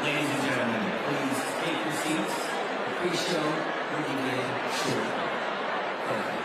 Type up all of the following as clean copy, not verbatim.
Ladies and gentlemen, please take your seats. The pre-show will begin shortly. Thank you.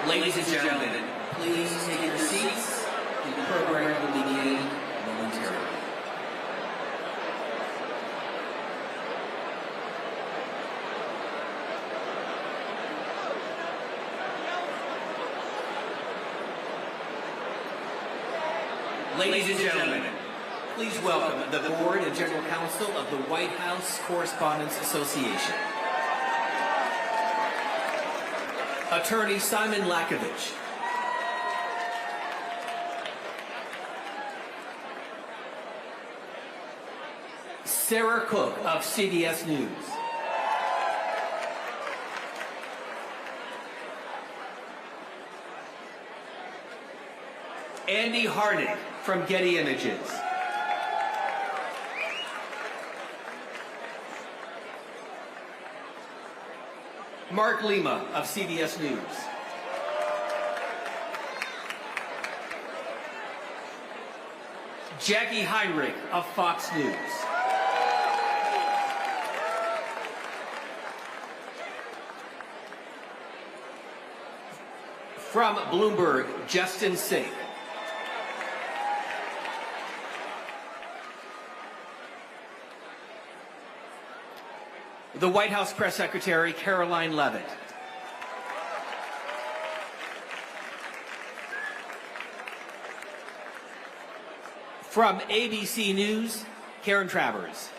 Ladies and gentlemen, please take your seats. The program will begin momentarily. Ladies and gentlemen, please welcome the Board and General Counsel of the White House Correspondents Association. Attorney Simon Lakovich. Sarah Cook of CBS News. Andy Harnick from Getty Images. Mark Lima of CBS News. Jackie Heinrich of Fox News. From Bloomberg, Justin Sink. The White House Press Secretary, Caroline Leavitt. From ABC News, Karen Travers.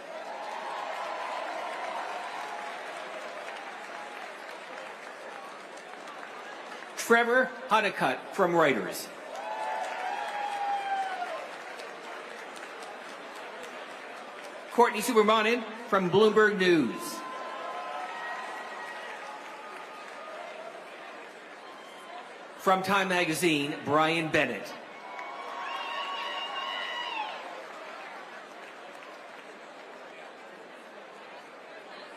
Trevor Honeycutt from Reuters. Courtney Subramanian from Bloomberg News. From Time Magazine, Brian Bennett.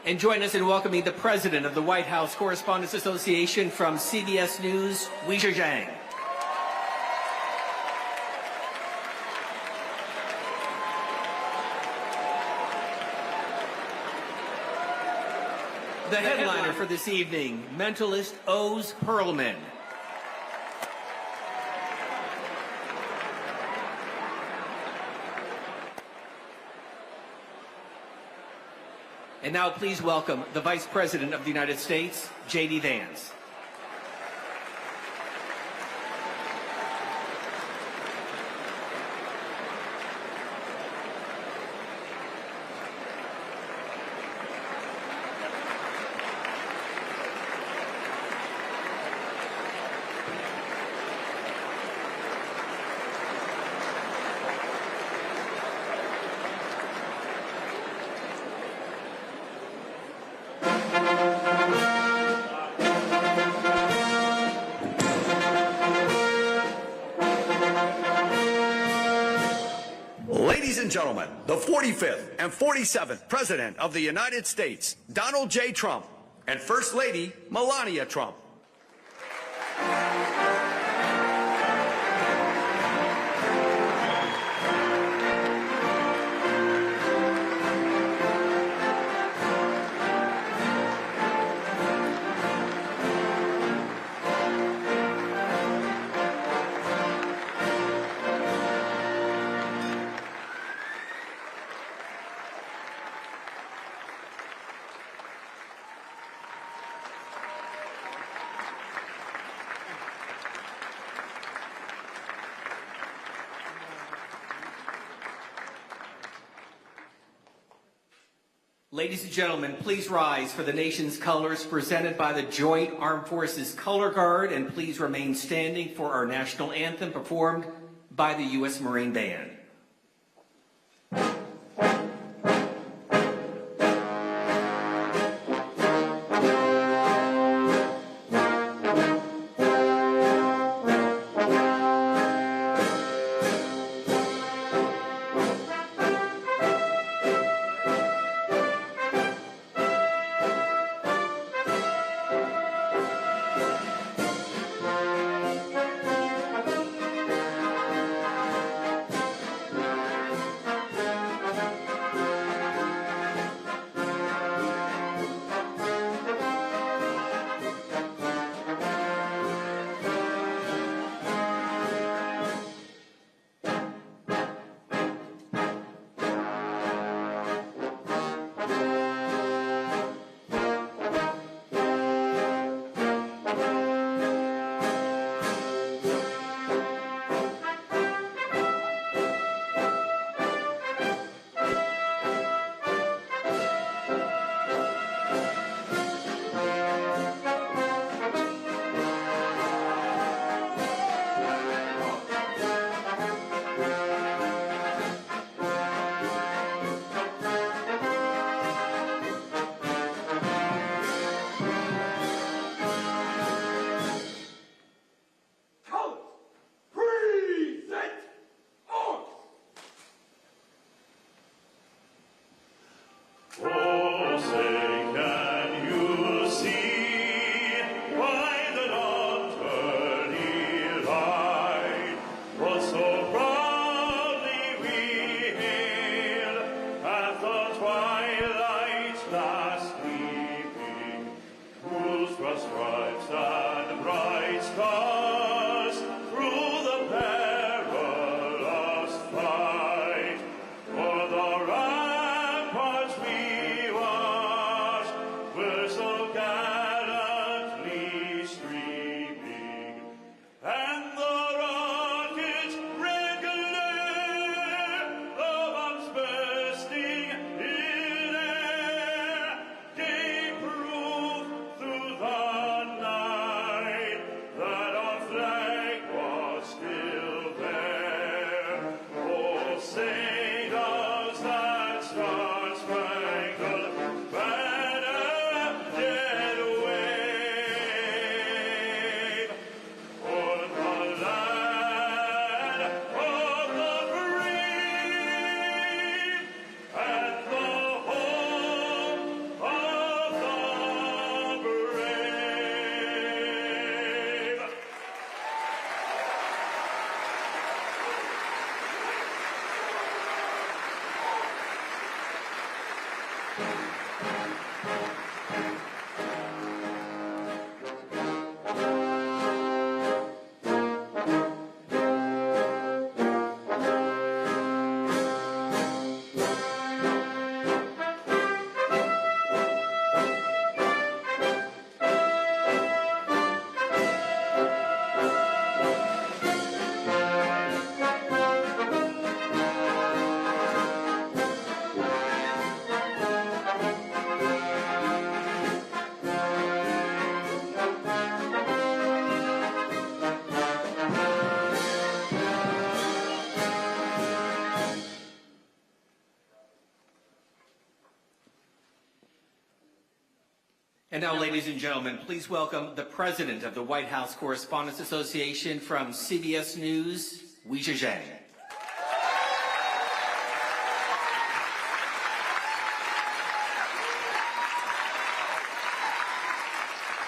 And join us in welcoming the President of the White House Correspondents Association from CBS News, Weijia Zhang. The headliner for this evening, mentalist Oz Perlman. And now please welcome the Vice President of the United States, J.D. Vance. Ladies and gentlemen, the 45th and 47th President of the United States, Donald J. Trump, and First Lady, Melania Trump. Ladies and gentlemen, please rise for the nation's colors presented by the Joint Armed Forces Color Guard, and please remain standing for our national anthem performed by the U.S. Marine Band. And now, ladies and gentlemen, please welcome the president of the White House Correspondents Association from CBS News, Weijia Zhang.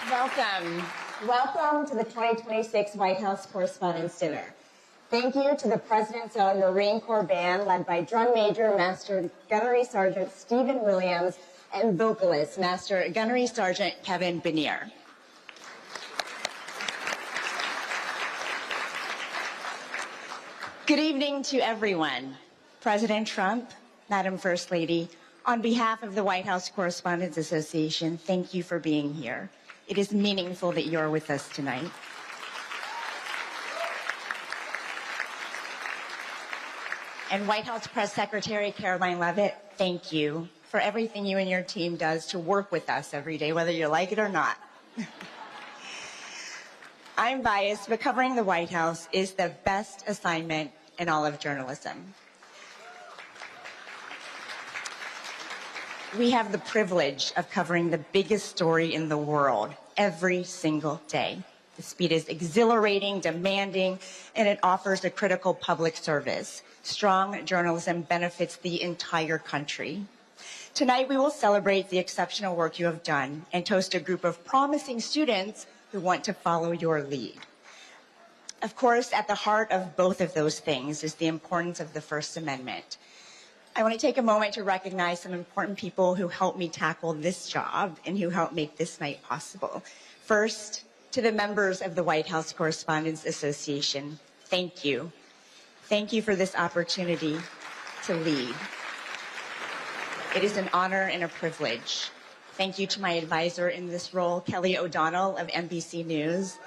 Welcome. Welcome to the 2026 White House Correspondents' Dinner. Thank you to the President's own Marine Corps Band, led by Drum Major Master Gunnery Sergeant Stephen Williams and vocalist Master Gunnery Sergeant Kevin Benier. Good evening to everyone. President Trump, Madam First Lady, on behalf of the White House Correspondents Association, thank you for being here. It is meaningful that you're with us tonight. And White House Press Secretary Caroline Leavitt, thank you for everything you and your team does to work with us every day, whether you like it or not. I'm biased, but covering the White House is the best assignment in all of journalism. We have the privilege of covering the biggest story in the world every single day. The speed is exhilarating, demanding, and it offers a critical public service. Strong journalism benefits the entire country. Tonight, we will celebrate the exceptional work you have done and toast a group of promising students who want to follow your lead. Of course, at the heart of both of those things is the importance of the First Amendment. I want to take a moment to recognize some important people who helped me tackle this job and who helped make this night possible. First, to the members of the White House Correspondents Association, thank you. Thank you for this opportunity to lead. It is an honor and a privilege. Thank you to my advisor in this role, Kelly O'Donnell of NBC News,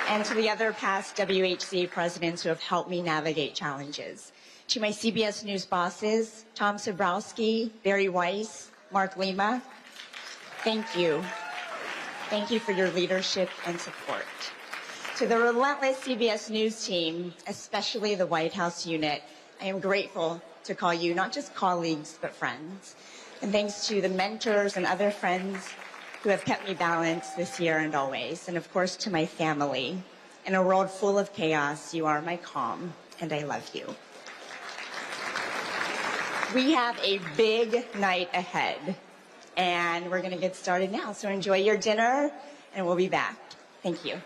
and to the other past WHCA presidents who have helped me navigate challenges. To my CBS News bosses, Tom Sobrowski, Barry Weiss, Mark Lima, thank you. Thank you for your leadership and support. To the relentless CBS News team, especially the White House unit, I am grateful to call you not just colleagues, but friends. And thanks to the mentors and other friends who have kept me balanced this year and always. And of course, to my family. In a world full of chaos, you are my calm, and I love you. We have a big night ahead, and we're going to get started now. So enjoy your dinner, and we'll be back. Thank you.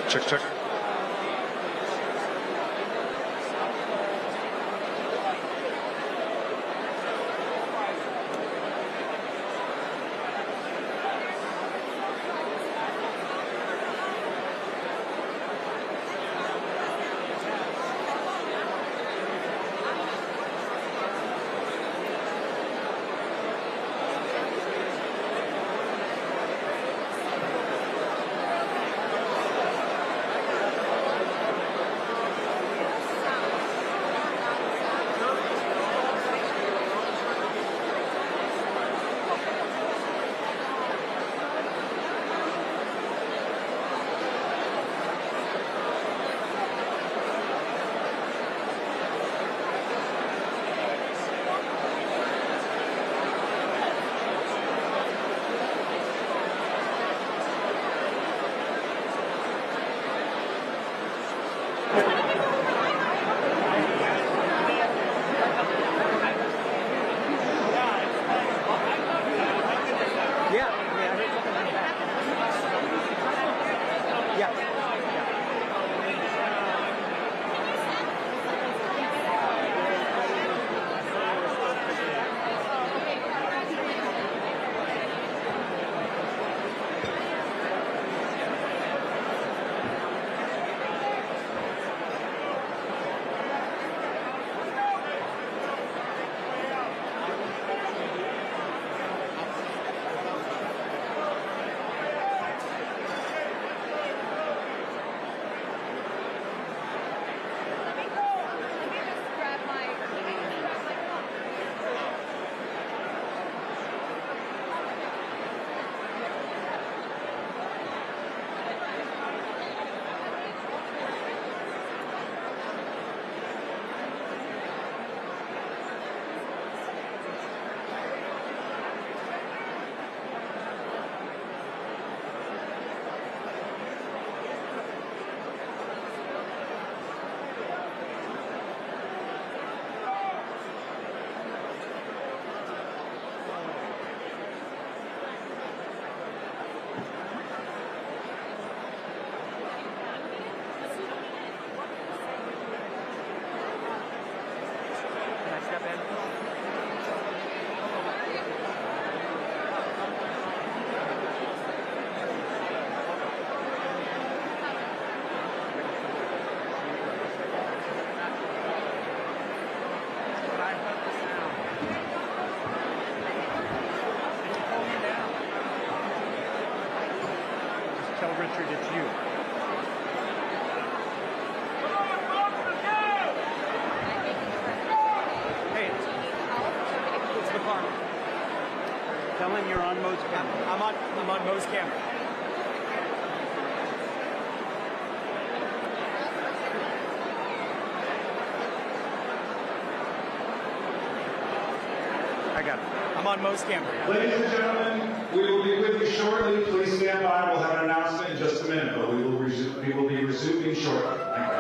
Check, check. Richard, it's you. Hey, it's the car. Tell him you're on Mo's camera. I'm on Mo's camera. I got it. I'm on Mo's camera. Ladies and gentlemen, we will be with you shortly. Please stand by. We'll have an announcement in just a minute, but we will be resuming shortly. Thank you.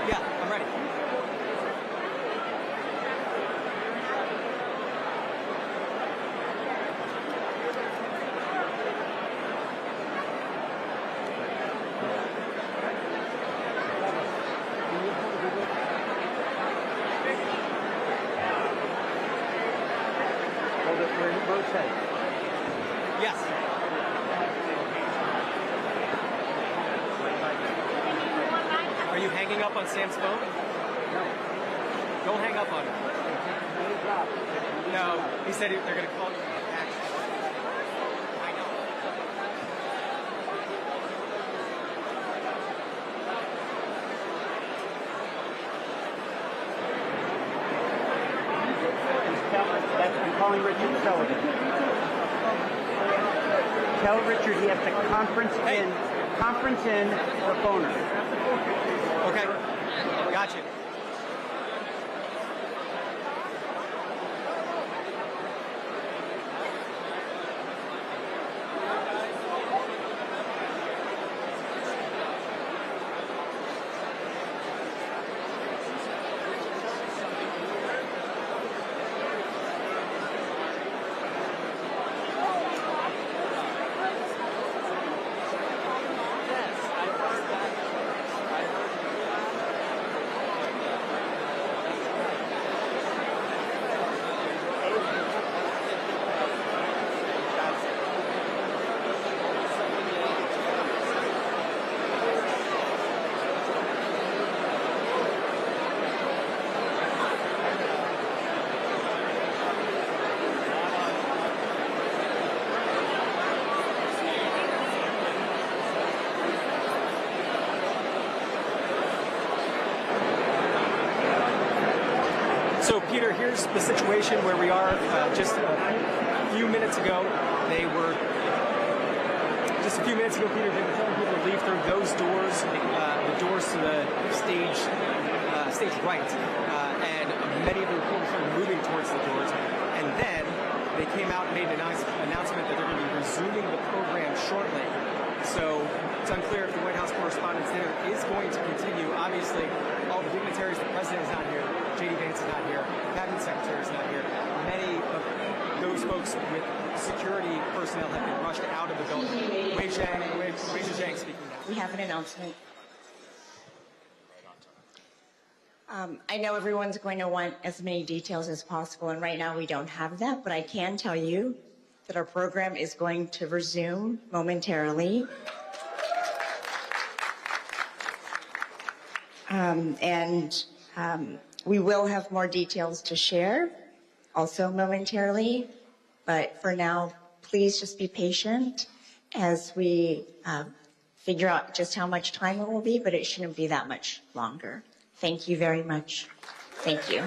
Yeah, I'm ready. Rose said. Yes. Are you hanging up on Sam's phone? No. Don't hang up on him. No, he said they're going to call you back. I know. I'm calling Richard Sullivan. Tell Richard he has to conference in the phoner. Okay. Gotcha. So, Peter, here's the situation where we are. Just a few minutes ago, Peter, they were telling people to leave through those doors, the doors to the stage right, and many of the reporters started moving towards the doors. And then they came out and made an announcement that they're going to be resuming the program shortly. So it's unclear if the White House Correspondents' Dinner is going to continue. Obviously, all the dignitaries, the president is not here, J.D. Vance is not here, the cabinet secretary is not here. Many of those folks with security personnel have been rushed out of the building. Wei Zhang speaking now. We have an announcement. I know everyone's going to want as many details as possible, and right now we don't have that, but I can tell you that our program is going to resume momentarily. We will have more details to share also momentarily, but for now, please just be patient as we figure out just how much time it will be, but it shouldn't be that much longer. Thank you very much. Thank you.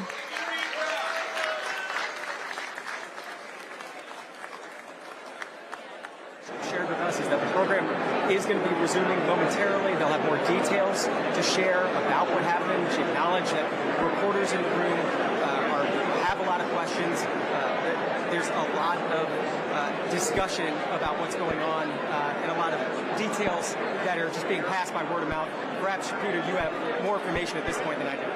Shared with us is that the program is going to be resuming momentarily. They'll have more details to share about what happened. She acknowledged that reporters in the room have a lot of questions. There's a lot of discussion about what's going on and a lot of details that are just being passed by word of mouth. Perhaps, Peter, you have more information at this point than I do.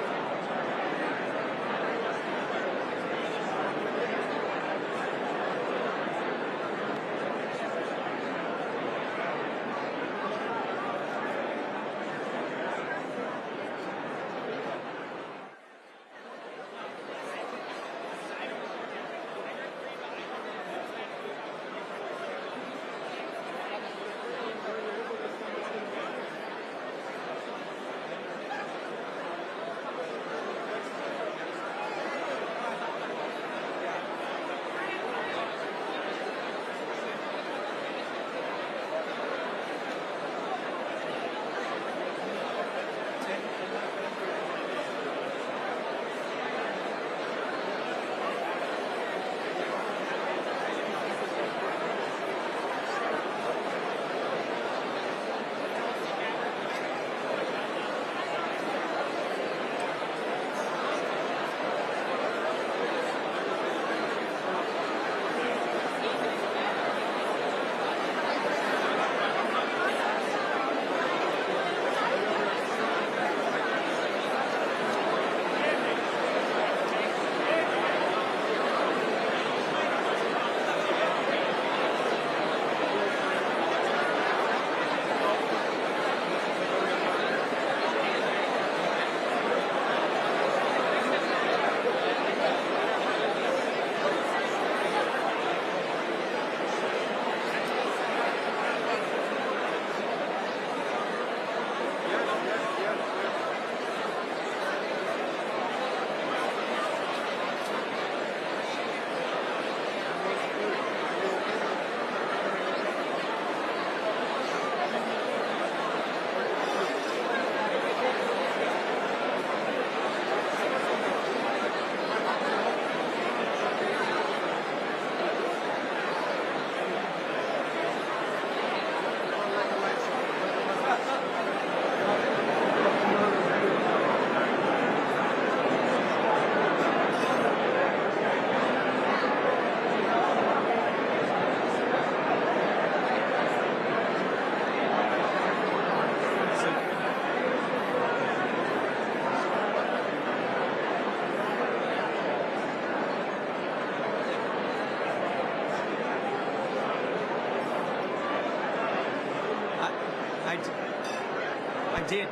did.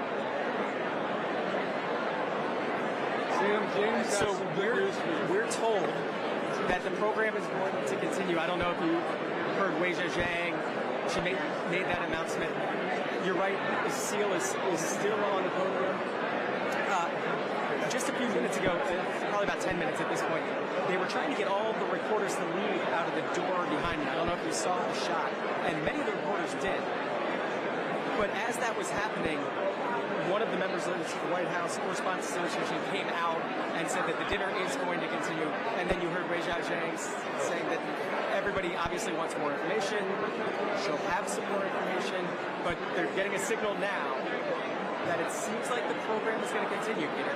Sam James, So we're told that the program is going to continue. I don't know if you heard Wei Zhejiang. She made that announcement. You're right. The seal is still on the program. Just a few minutes ago, probably about 10 minutes at this point, they were trying to get all the reporters to leave out of the door behind me. I don't know if you saw the shot, and many of the reporters did. But as that was happening, one of the members of the White House Correspondents Association came out and said that the dinner is going to continue. And then you heard Wei Zhejiang saying that everybody obviously wants more information. She'll have some more information, but they're getting a signal now that it seems like the program is going to continue, Peter.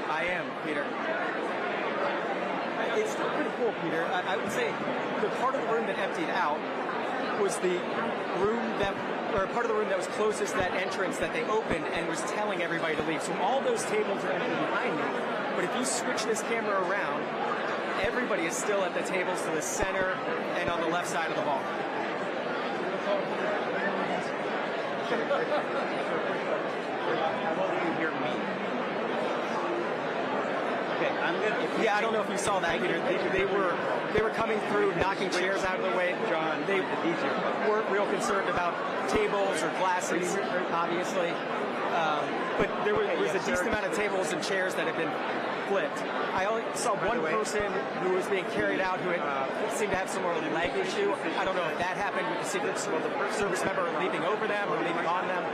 I am, Peter. It's still pretty cool, Peter. I would say the part of the room that emptied out was the room that, or part of the room that was closest to that entrance that they opened and was telling everybody to leave. So all those tables are empty behind me. But if you switch this camera around, everybody is still at the tables to the center and on the left side of the hall. How well do you hear me? Okay, I'm gonna. Yeah, I don't know if you saw that, Peter. They were coming through, knocking chairs out of the way. John, they weren't real concerned about tables or glasses, obviously. But there was a decent amount of tables and chairs that had been flipped. I only saw one person who was being carried out who seemed to have some more leg issue. I don't know if that happened with the Secret Service member leaping over them or leaping on them.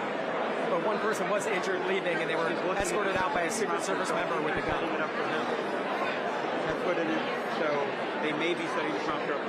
But one person was injured leaving, and they were escorted out by a Secret Service member with a gun. I put it in, so they may be setting the prompter up.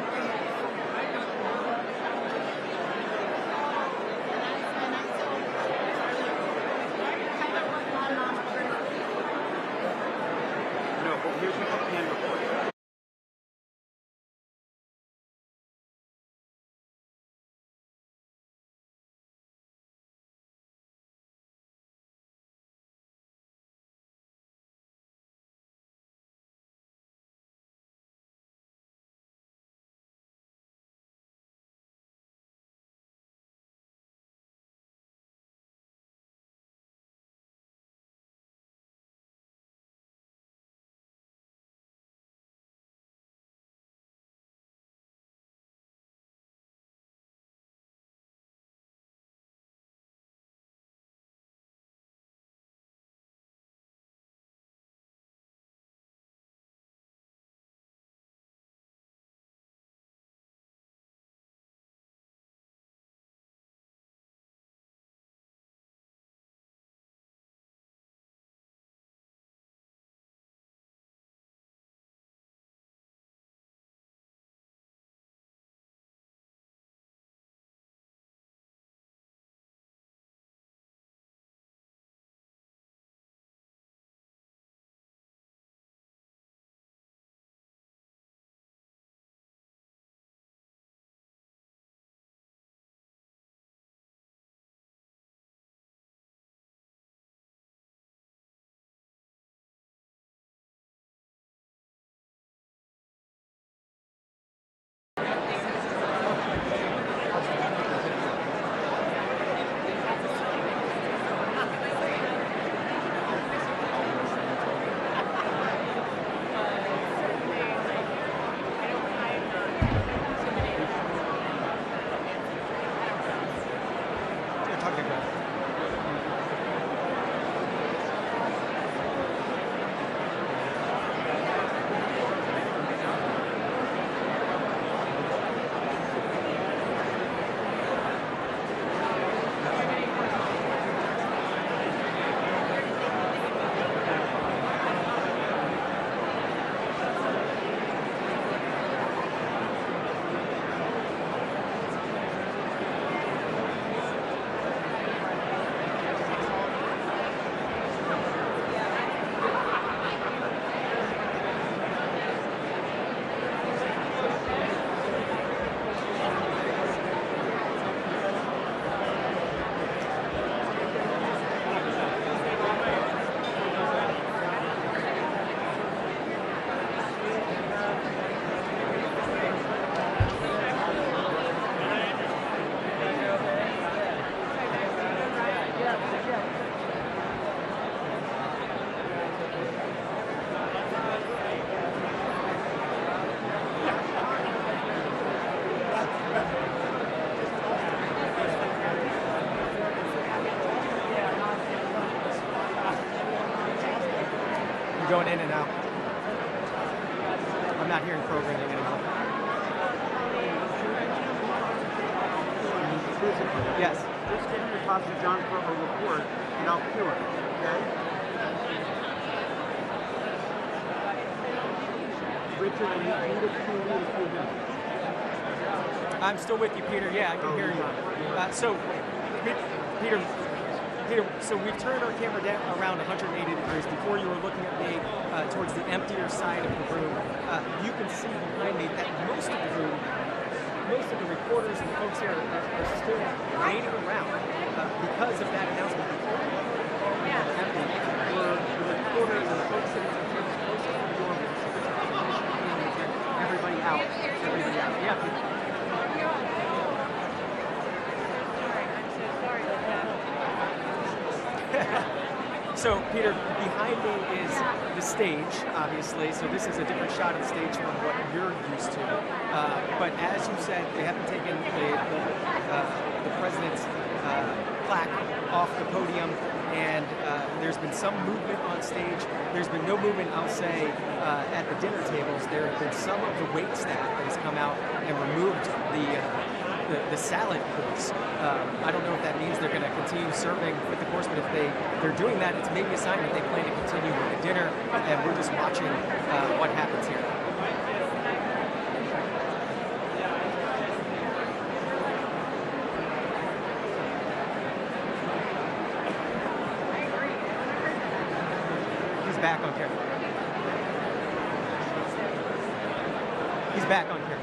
going in and out. I'm not hearing programming anymore. Yes. Just get your Pastor John for a report, and I'll cue him, okay? Richard, you need to cue him. I'm still with you, Peter. Yeah, I can hear you. Peter, so we've turned our camera down around 180 degrees. Before you were looking at me towards the emptier side of the room. You can see behind me that most of the room, most of the reporters and folks here are still waiting around because of that announcement. Empty. The reporters and the folks sitting close to the door, everybody out. Everybody out. Yeah, Peter. So, Peter, behind me is the stage, obviously, so this is a different shot of the stage from what you're used to. But as you said, they haven't taken the president's plaque off the podium, and there's been some movement on stage. There's been no movement, I'll say, at the dinner tables. There have been some of the wait staff that has come out and removed the salad course. I don't know if that means they're going to continue serving with the course, but if they're doing that, it's maybe a sign that they plan to continue with the dinner, and we're just watching what happens here. He's back on camera. He's back on camera.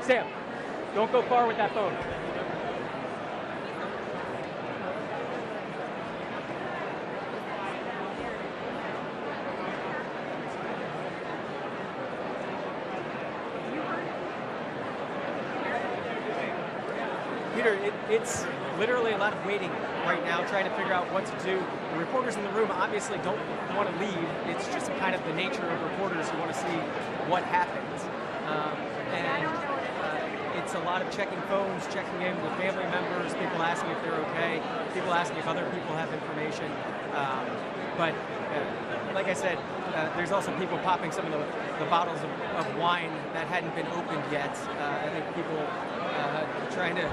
Sam, don't go far with that phone. Peter, it's literally a lot of waiting right now, trying to figure out what to do. The reporters in the room obviously don't want to leave. It's just kind of the nature of reporters who want to see what happens. It's a lot of checking phones, checking in with family members, people asking if they're okay, people asking if other people have information. But like I said, there's also people popping some of the bottles of wine that hadn't been opened yet. I think people trying to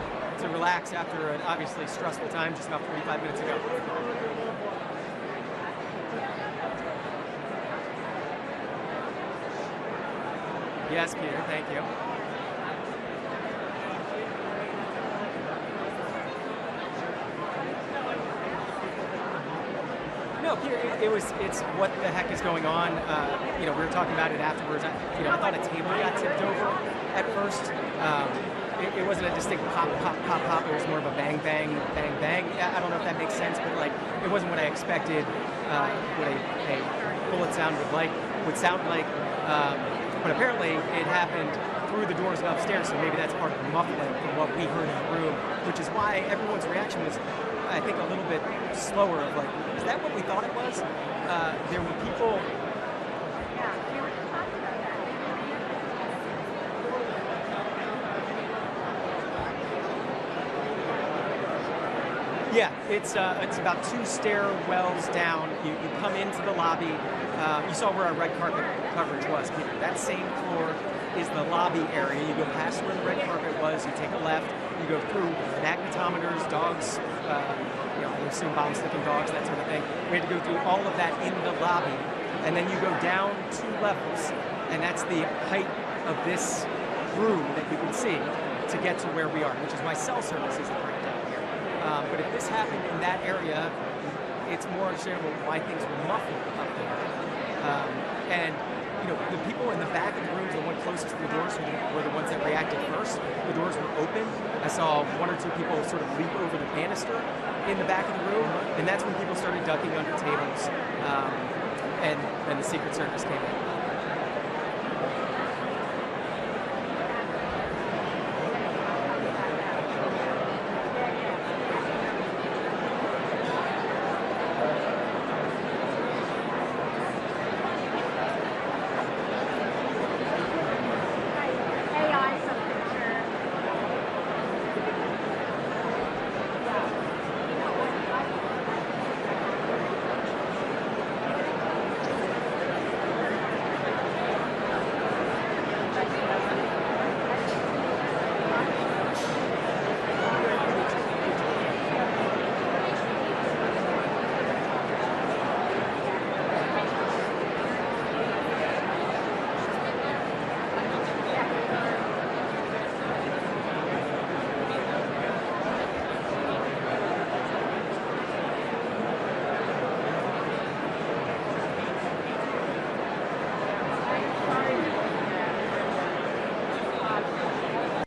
relax after an obviously stressful time just about 45 minutes ago. Yes, Peter, thank you. No, Peter, it's what the heck is going on. We were talking about it afterwards. I thought a table got tipped over at first. It wasn't a distinct pop, pop, pop, pop. It was more of a bang, bang, bang, bang. I don't know if that makes sense, but it wasn't what I expected. What a bullet sound would sound like. But apparently, it happened through the doors and upstairs, so maybe that's part of the muffling from what we heard in the room, which is why everyone's reaction was, I think, a little bit slower of like, is that what we thought it was? There were people... Yeah, it's about 2 stairwells down. You come into the lobby. You saw where our red carpet coverage was. That same floor is the lobby area. You go past where the red carpet was. You take a left. You go through magnetometers, dogs. I assume bomb-sticking dogs, that sort of thing. We had to go through all of that in the lobby, and then you go down 2 levels, and that's the height of this room that you can see to get to where we are, which is why cell service isn't right down here. But if this happened in that area, it's more understandable why things were muffled up there. And the people in the back of the rooms, the one closest to the doors, were the ones that reacted first. The doors were open. I saw 1 or 2 people sort of leap over the banister in the back of the room, and that's when people started ducking under tables, and then the Secret Service came in.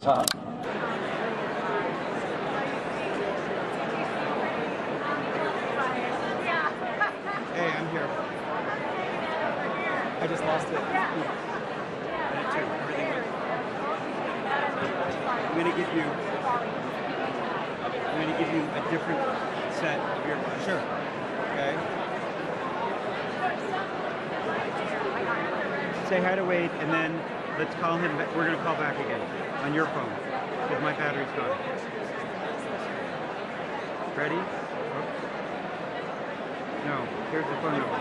Tom. Hey, I'm here. I just lost it. That too. Everything went. I'm gonna give you a different set of earbuds. Sure. Okay. Say hi to Wade, and then let's call him. We're gonna call back again on your phone because my battery's gone. Ready? Oh. No. Here's the phone number.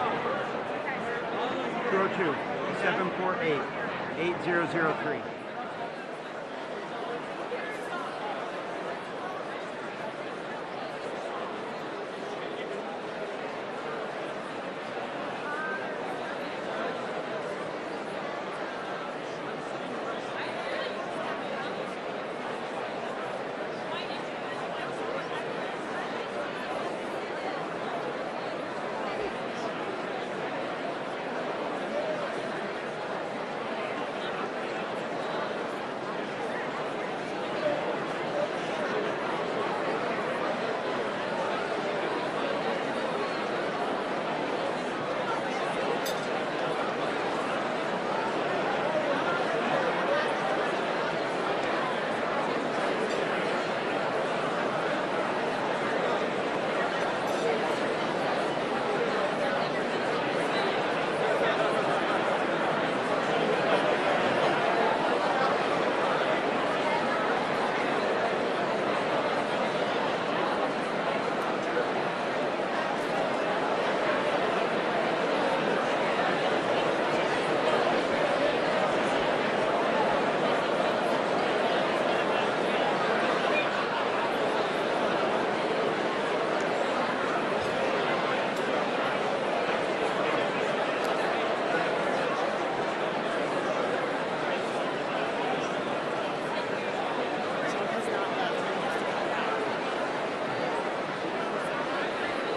202-748-8003.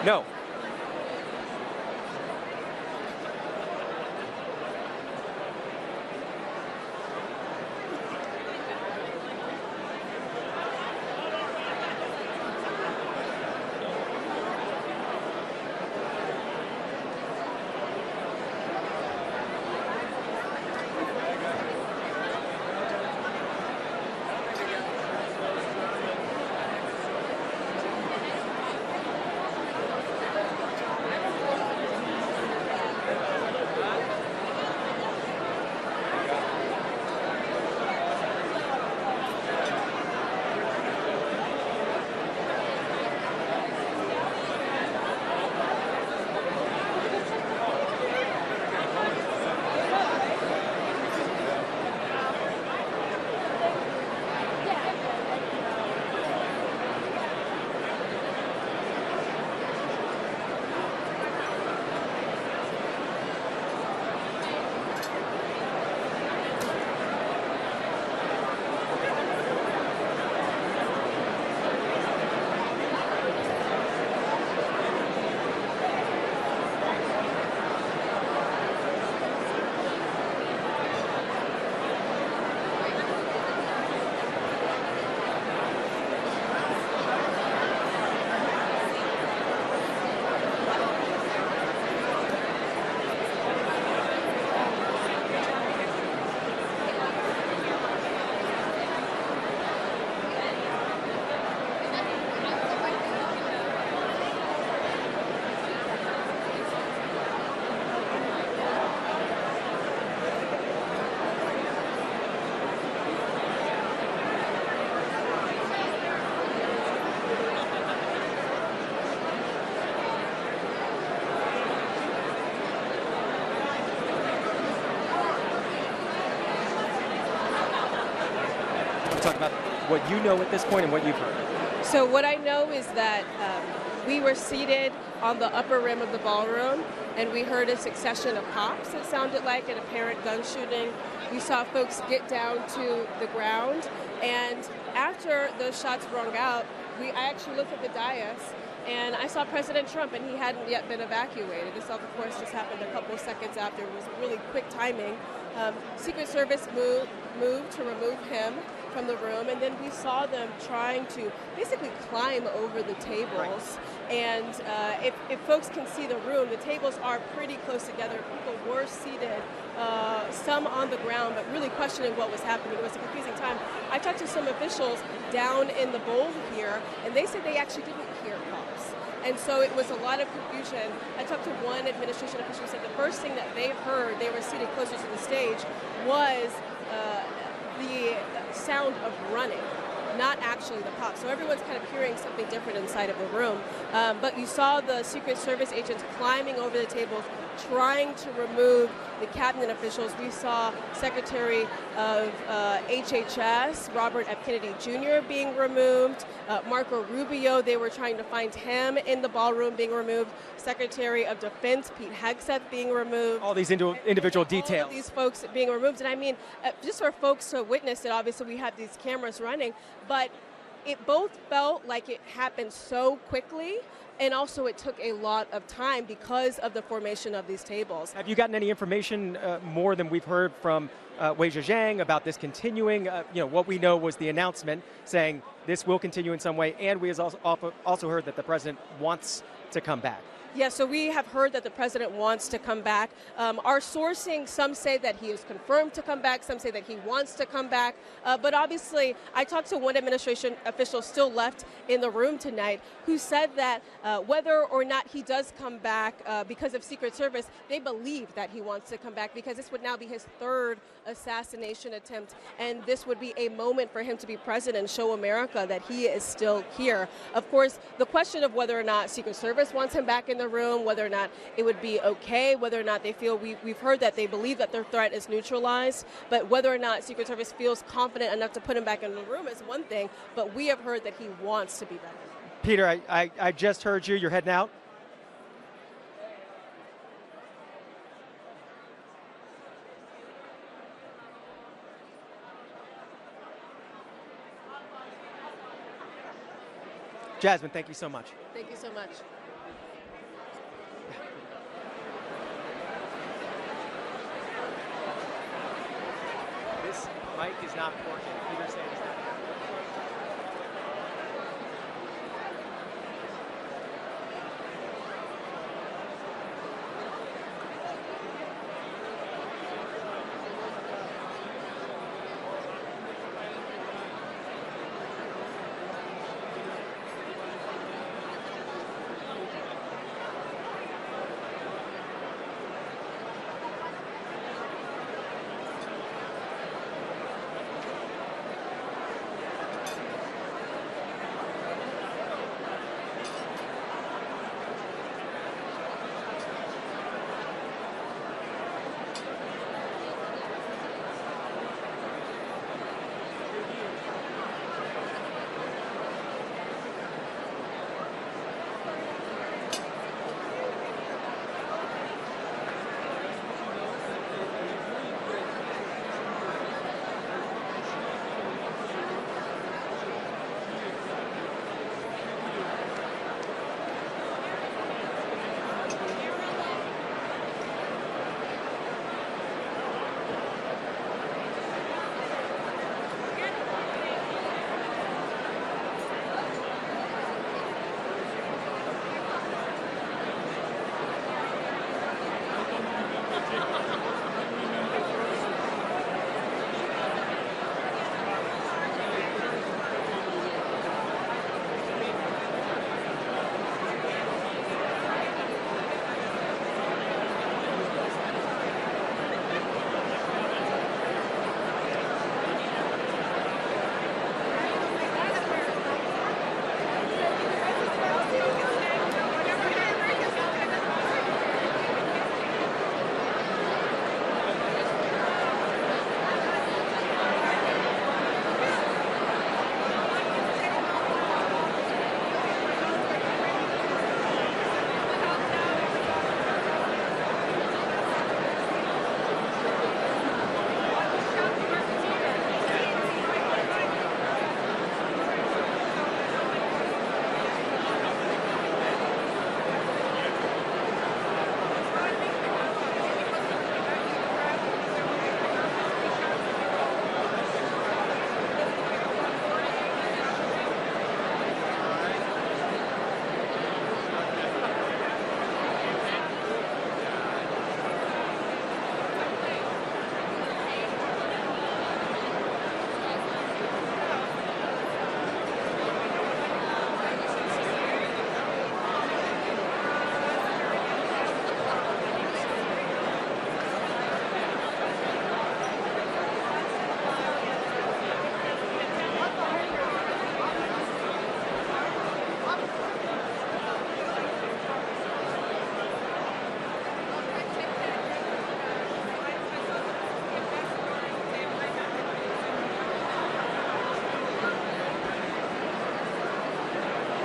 No. you talk about what you know at this point and what you've heard? So what I know is that we were seated on the upper rim of the ballroom, and we heard a succession of pops, it sounded like, an apparent gun shooting. We saw folks get down to the ground, and after those shots rung out, I actually looked at the dais, and I saw President Trump, and he hadn't yet been evacuated. This, of course, just happened a couple of seconds after. It was really quick timing. Secret Service moved to remove him from the room, and then we saw them trying to basically climb over the tables. Right. And if folks can see the room, the tables are pretty close together. People were seated, some on the ground, but really questioning what was happening. It was a confusing time. I talked to some officials down in the bowl here, and they said they actually didn't hear pops. And so it was a lot of confusion. I talked to one administration official who said the first thing that they heard, they were seated closer to the stage, was the sound of running, not actually the pop. So everyone's kind of hearing something different inside of the room. But you saw the Secret Service agents climbing over the tables, trying to remove the cabinet officials. We saw Secretary of HHS, Robert F. Kennedy Jr. being removed. Marco Rubio, they were trying to find him in the ballroom being removed. Secretary of Defense, Pete Hegseth, being removed. All these individual details. All of these folks being removed. And I mean, just for folks to witness it, obviously we have these cameras running, but it both felt like it happened so quickly, and also it took a lot of time because of the formation of these tables. Have you gotten any information more than we've heard from Wei Zhejiang about this continuing? What we know was the announcement saying this will continue in some way, and we also heard that the president wants to come back. Yeah, so we have heard that the president wants to come back. Our sourcing, some say that he is confirmed to come back, some say that he wants to come back. But obviously, I talked to one administration official still left in the room tonight who said that whether or not he does come back because of Secret Service, they believe that he wants to come back because this would now be his third assassination attempt. And this would be a moment for him to be president and show America that he is still here. Of course, the question of whether or not Secret Service wants him back in the room, whether or not it would be okay, whether or not they feel, we've heard that they believe that their threat is neutralized, but whether or not Secret Service feels confident enough to put him back in the room is one thing, but we have heard that he wants to be back. Peter, I just heard you're heading out. Jasmine, thank you so much. Thank you so much. This mic is not working. Peter said it's not.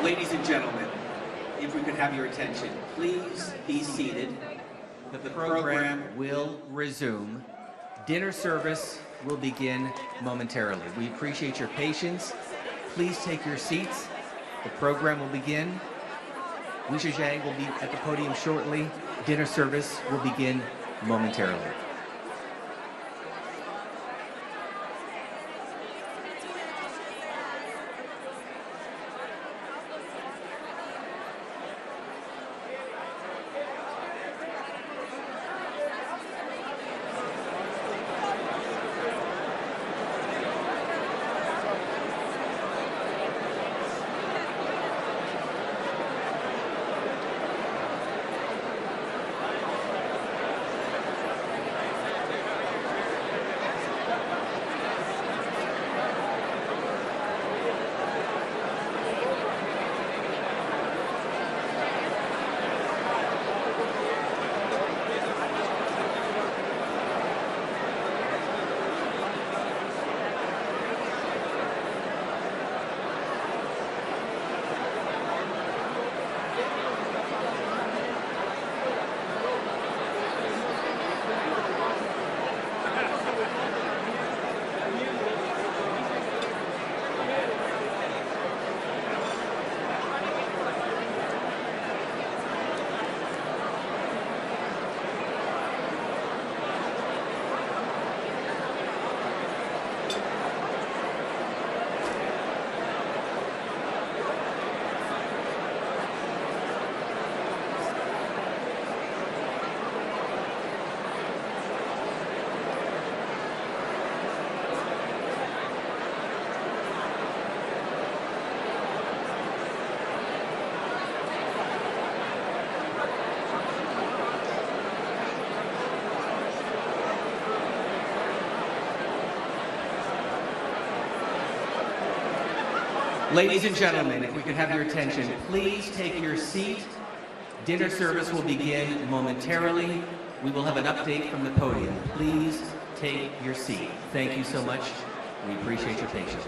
Ladies and gentlemen, if we could have your attention, please be seated. The program will resume. Dinner service will begin momentarily. We appreciate your patience. Please take your seats. The program will begin. Wisha Zhang will be at the podium shortly. Dinner service will begin momentarily. Ladies and gentlemen, if we could have your attention, please take your seat. Dinner service will begin momentarily. We will have an update from the podium. Please take your seat. Thank you so much. We appreciate your patience.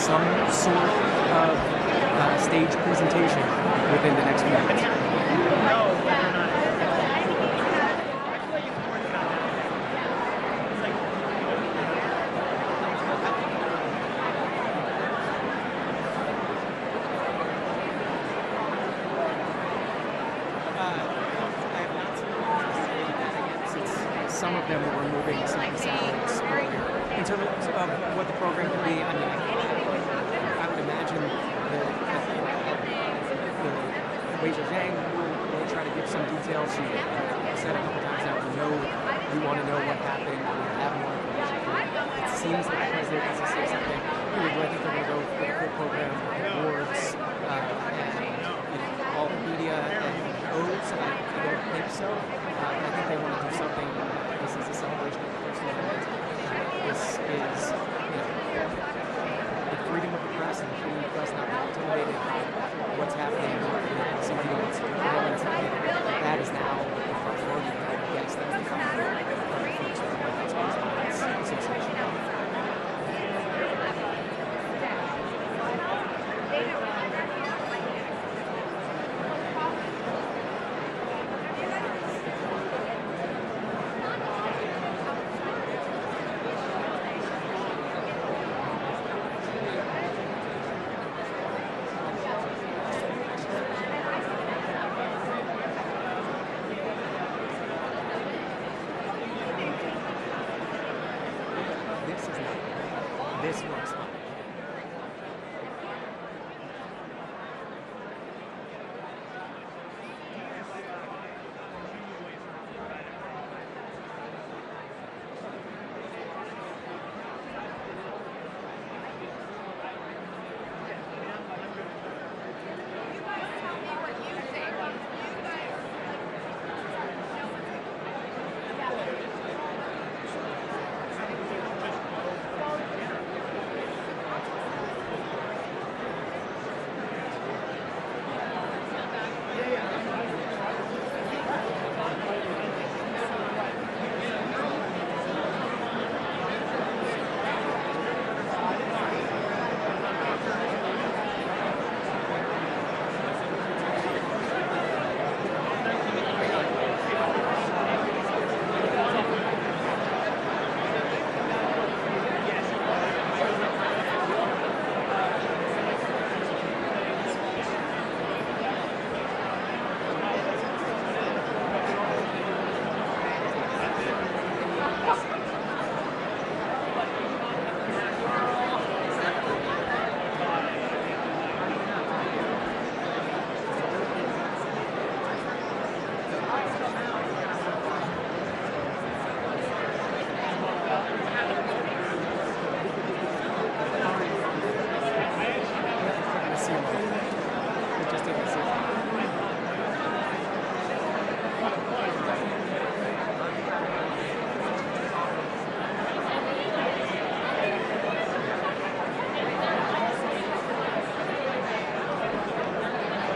some sort of stage presentation within the next few minutes. Some of them were removing some of the salaries earlier. In terms of what the program could be, I mean, I would imagine the Wei Zhang will try to give some details. She said a couple times now, we want to know what happened, we have more information. It seems like the president has to say something. I think they're going to go for the full program, awards, and all the media and odes. I don't think so. I think they want to do something. This is a celebration of the First Amendment. This is, the freedom of the press and the freedom of the press not being intimidated by what's happening. Somebody wants to that is now the priority. Yes, that's the priority of the folks from the White House Association. This works fine.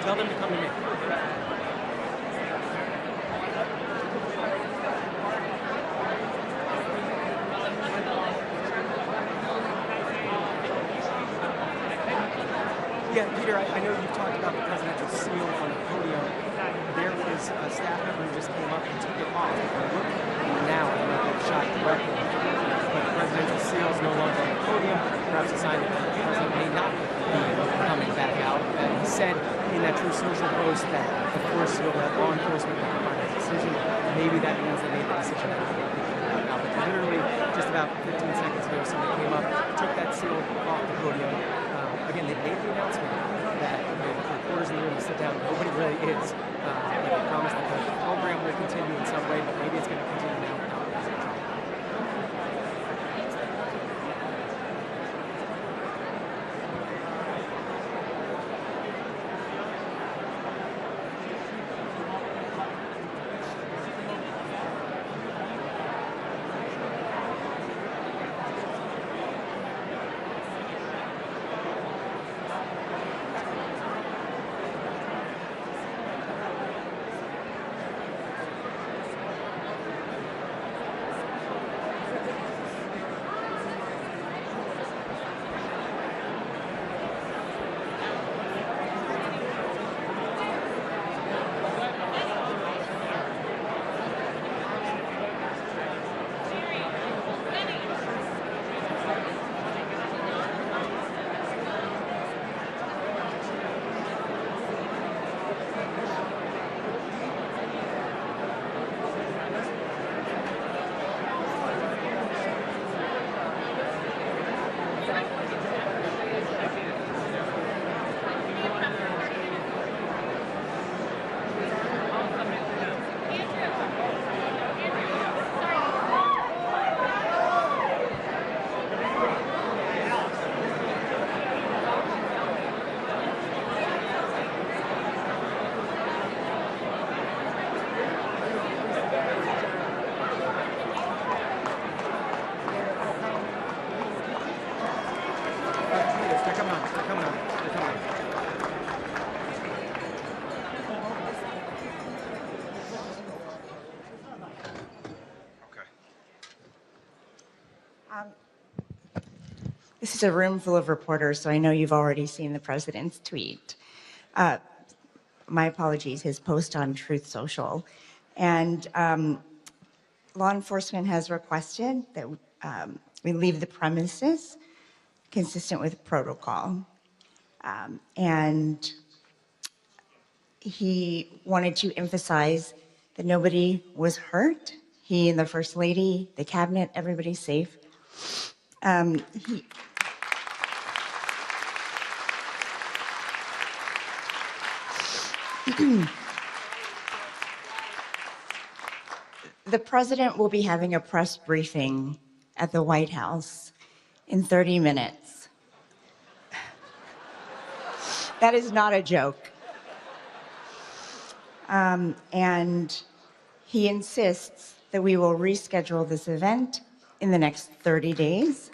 Tell them to come to me. Yeah, Peter, I know you've talked about the presidential seal on the podium. There was a staff member who just came up and took it off. Look now, I don't know if it's shot directly, but the presidential seal is no longer on the podium. Perhaps a sign that the president may not be coming back out. He said in that True Social post that, of course, you'll let law enforcement make a final decision. Maybe that means they made the decision now. But literally, just about 15 seconds ago, somebody came up, took that seal off the podium. Again, they made the announcement that the reporters in the room will sit down. Nobody really is. They promised that the program will continue in some way, but maybe it's going to continue now. This is a room full of reporters, so I know you've already seen the president's tweet. My apologies, his post on Truth Social. And law enforcement has requested that we leave the premises consistent with protocol. And he wanted to emphasize that nobody was hurt. He and the First Lady, the cabinet, everybody's safe. The president will be having a press briefing at the White House in 30 minutes. That is not a joke. And he insists that we will reschedule this event in the next 30 days.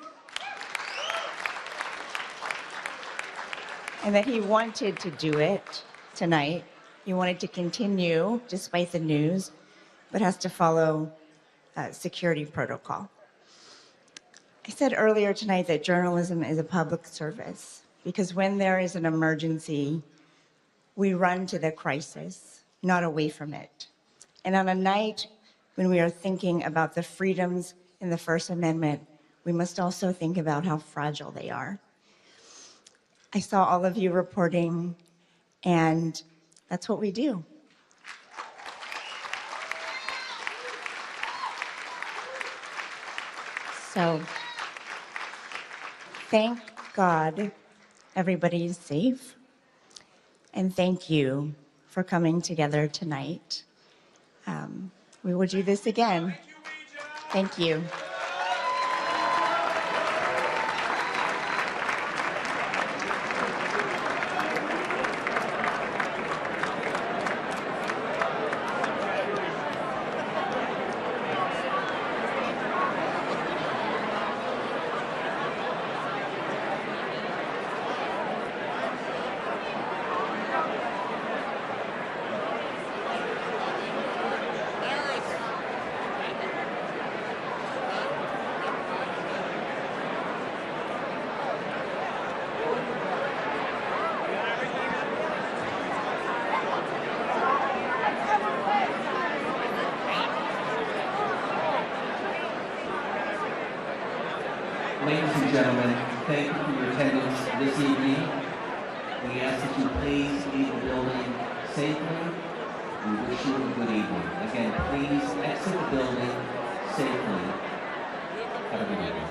And that he wanted to do it tonight. He wanted to continue despite the news, but has to follow security protocol. I said earlier tonight that journalism is a public service because when there is an emergency, we run to the crisis, not away from it. And on a night when we are thinking about the freedoms in the First Amendment, we must also think about how fragile they are. I saw all of you reporting, and that's what we do. So, thank God everybody is safe, and thank you for coming together tonight. We will do this again. Thank you. Ladies and gentlemen, thank you for your attendance this evening. We ask that you please leave the building safely. We wish you a good evening. Again, please exit the building safely. Have a good evening.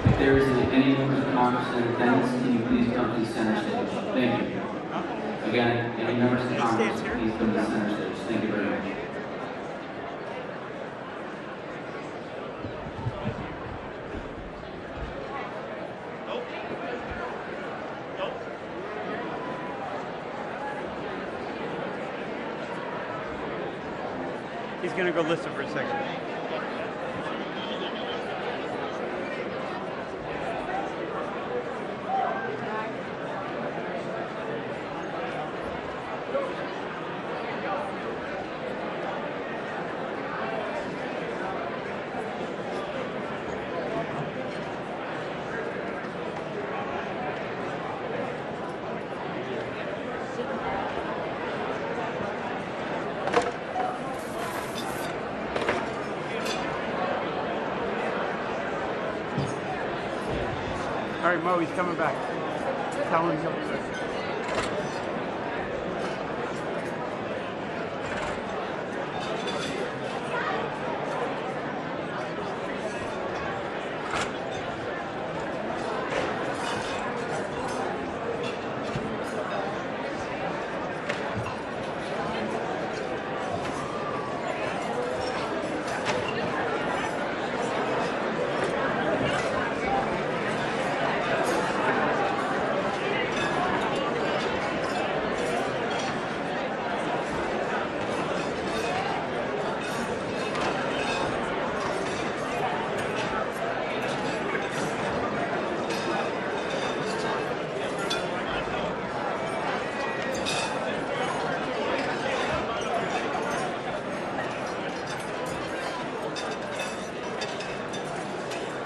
If there is any members of Congress in attendance, can you please come to the center stage? Thank you. Again, any members of Congress, please come to the center stage. Thank you very much. He's going to go listen for a second. All right, Mo, he's coming back. Tell him something.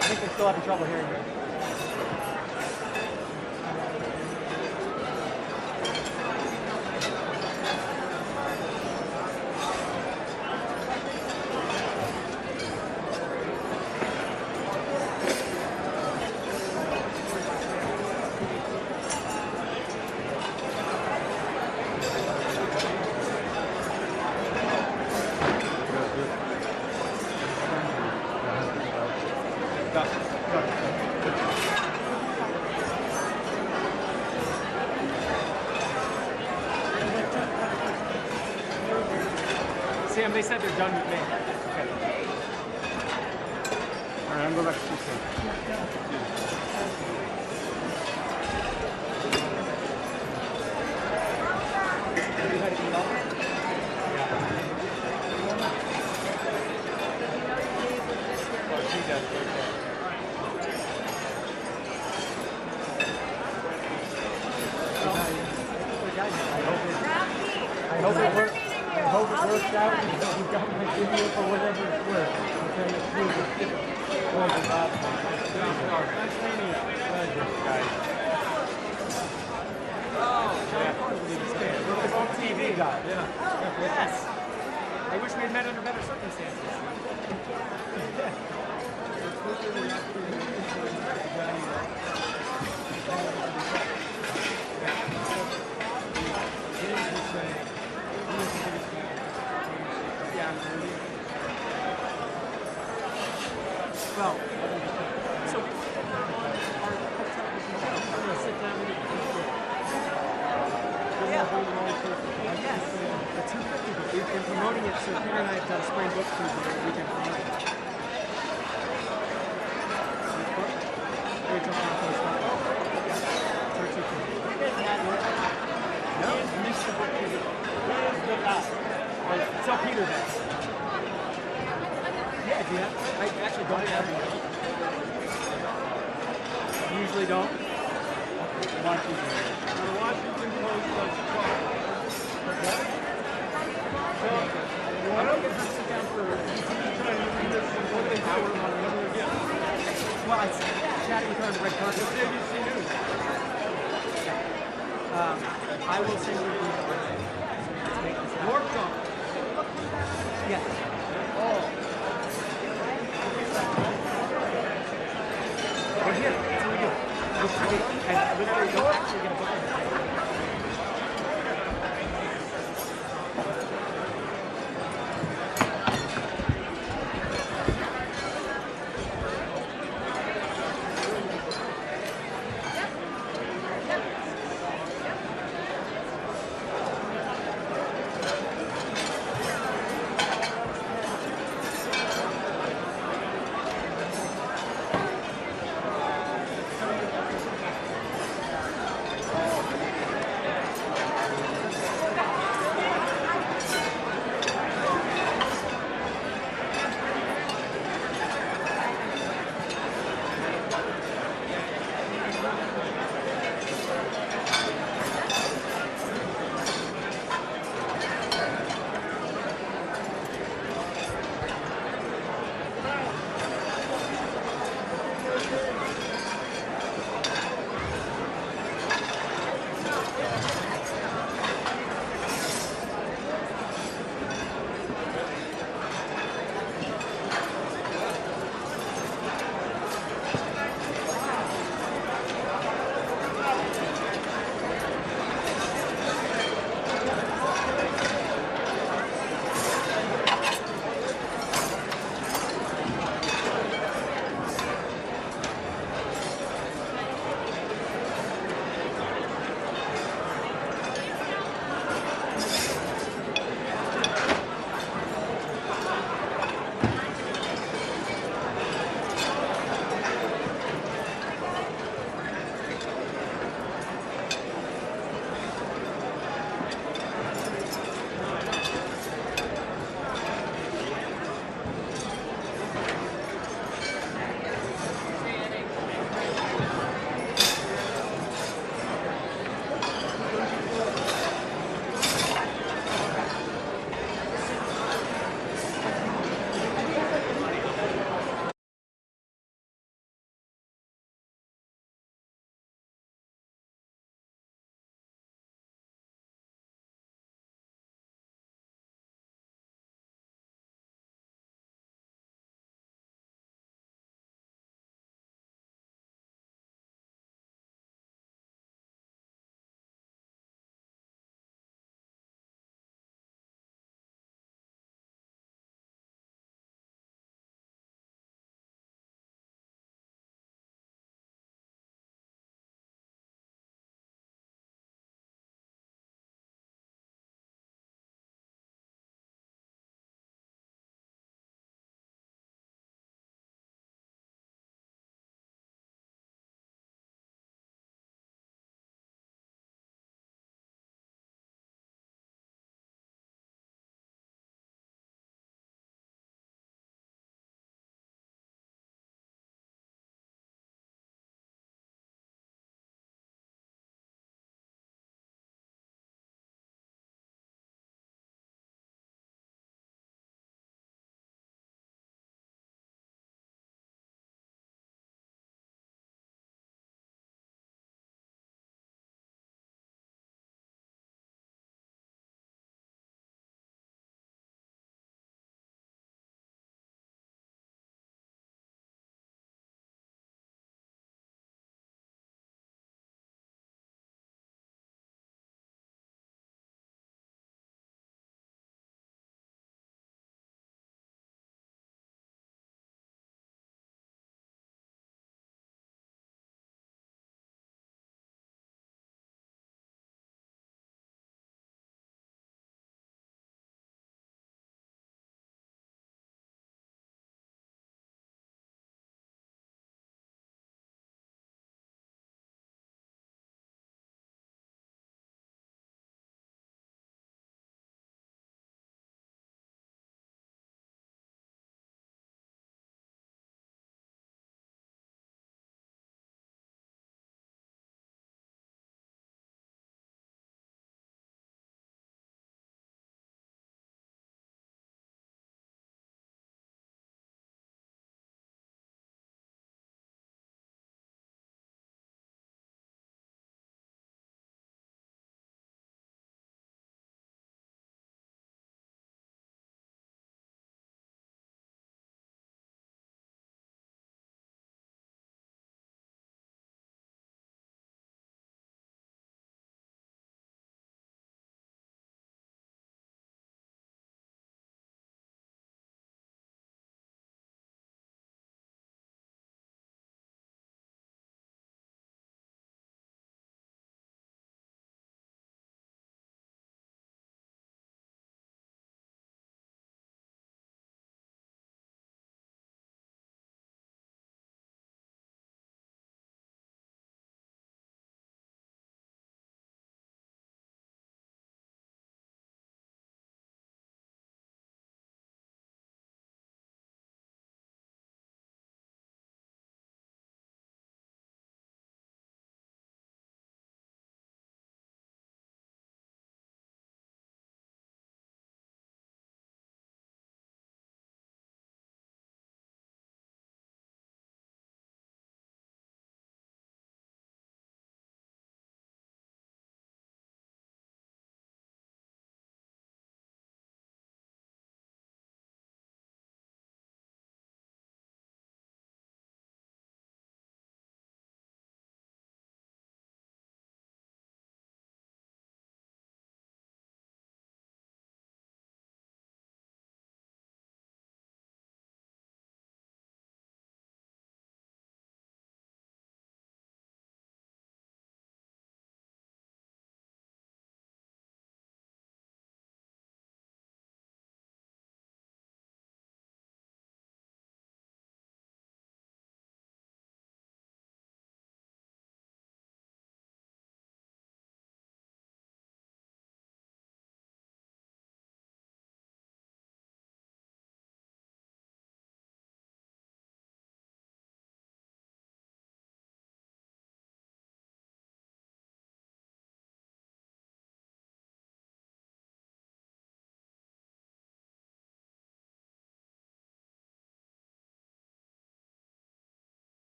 I think they're still having trouble hearing you. Sam, they said they're done with me. Okay. All right, I'm going back to Sam. I hope it works. I hope it works out and that we got my video for whatever it's worth. Okay, it's really good. guy. Yeah. Yes. I wish we had met under better circumstances. Well, so we sit down with you. Yeah. Yes. The 250 book. We've been promoting it, so Peter and I have done spring book cruise over the weekend promoting it. No? Mr. Book Cruise. Where's the guy? Tell Peter that. Yeah, do you have? I actually don't have one. Usually don't. Washington. The Washington Post does so, I don't get to sit down for trying to read this more than an hour on another again. Well, I chatting with her on the red carpet. It's ABC News. I will send you the York Trump. Yes. Oh. We're here. That's what we do. And literally don't actually get a book.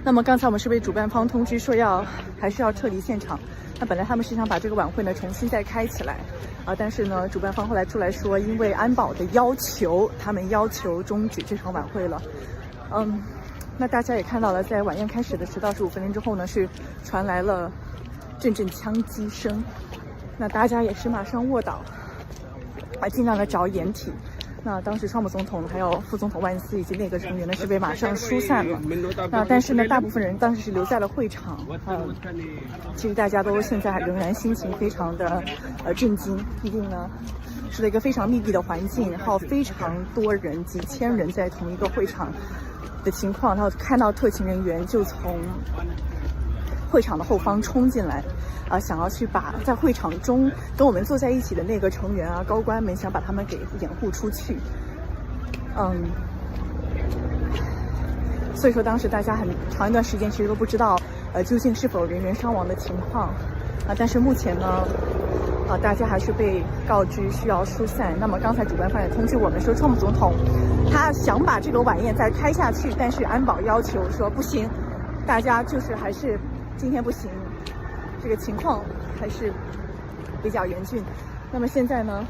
那么刚才我们是被主办方通知说还是要撤离现场。那本来他们是想把这个晚会呢重新再开起来，但是呢主办方后来出来说，因为安保的要求，他们要求终止这场晚会了。那大家也看到了，在晚宴开始的10到15分钟之后呢，是传来了阵阵枪击声。那大家也是马上卧倒，尽量的找掩体。那当时川普总统还有副总统万斯以及内阁成员呢是被马上疏散了。那但是呢，大部分人当时是留在了会场。其实大家都现在仍然心情非常的震惊，毕竟呢是在一个非常密闭的环境，然后非常多人几千人在同一个会场的情况，然后看到特勤人员就从会场的后方冲进来，想要去把在会场中跟我们坐在一起的内阁成员高官们，想把他们给掩护出去。所以说当时大家很长一段时间其实都不知道究竟是否有人员伤亡的情况但是目前呢大家还是被告知需要疏散。那么刚才主办方也通知我们说，川普总统他想把这个晚宴再开下去，但是安保要求说不行，大家就是还是今天不行，这个情况还是比较严峻。那么现在呢，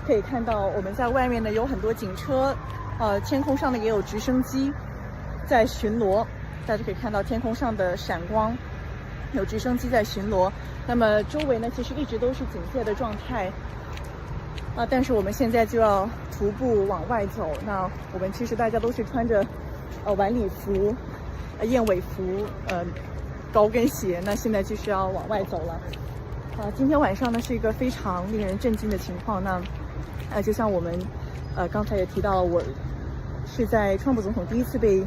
可以看到我们在外面呢有很多警车，天空上呢也有直升机在巡逻，大家可以看到天空上的闪光，有直升机在巡逻。那么周围呢其实一直都是警戒的状态但是我们现在就要徒步往外走。那我们其实大家都是穿着晚礼服、燕尾服、高跟鞋，那现在就是要往外走了。今天晚上呢是一个非常令人震惊的情况。那就像我们刚才也提到了，我是在川普总统第一次被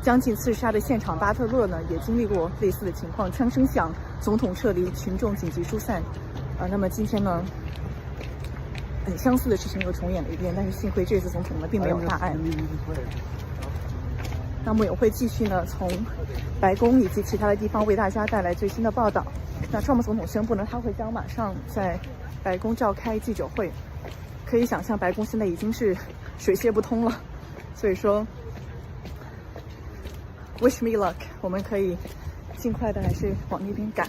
将近刺杀的现场巴特勒呢也经历过类似的情况，枪声响，总统撤离，群众紧急疏散。那么今天呢很相似的事情又重演了一遍，但是幸亏这次总统呢并没有大碍。那么也会继续呢从白宫以及其他的地方为大家带来最新的报道。那川普总统宣布呢，他会将马上在白宫召开记者会。可以想象白宫现在已经是水泄不通了，所以说 wish me luck， 我们可以尽快的还是往那边赶。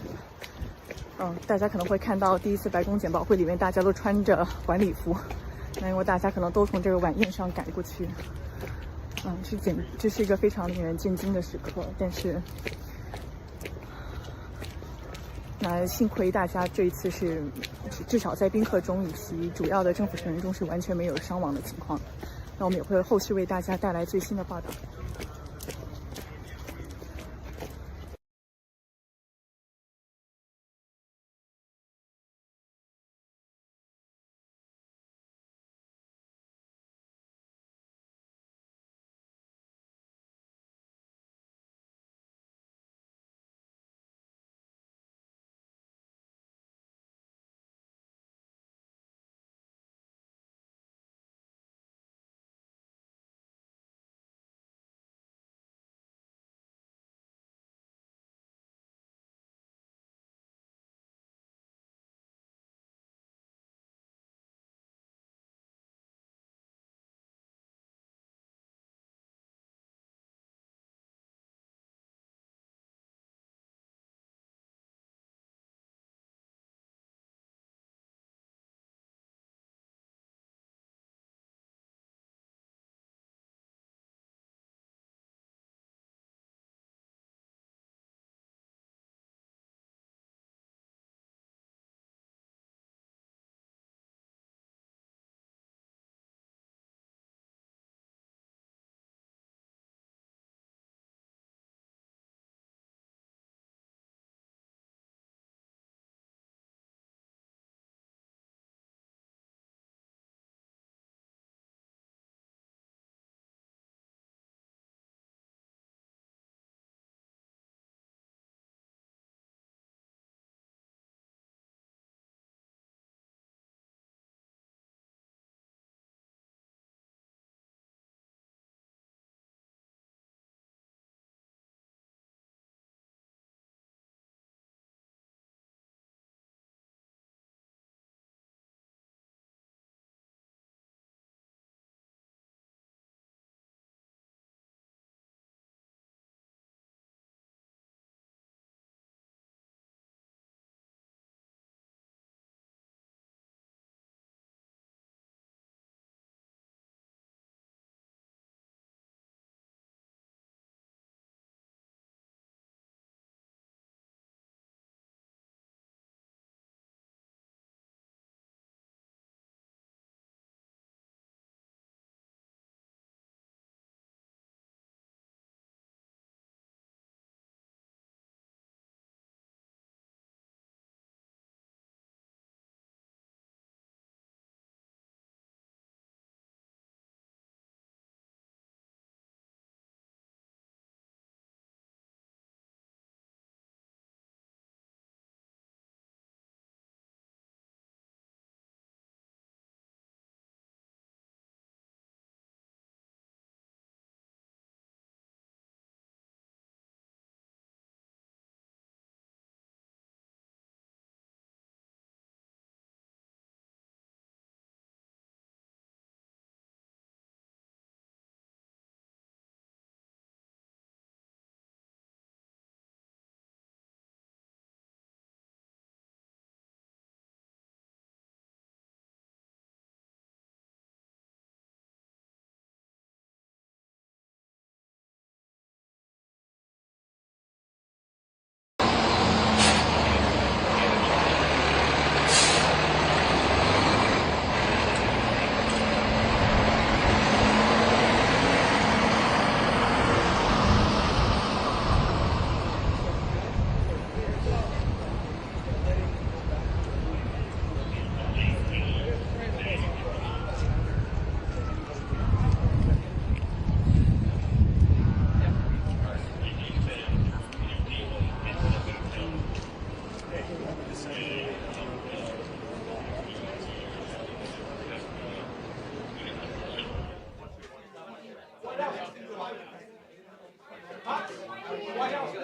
大家可能会看到第一次白宫简报会里面大家都穿着晚礼服，那因为大家可能都从这个晚宴上赶过去。这是一个非常令人震惊的时刻，但是那幸亏大家这一次是至少在宾客中以及主要的政府成员中是完全没有伤亡的情况。那我们也会后续为大家带来最新的报道。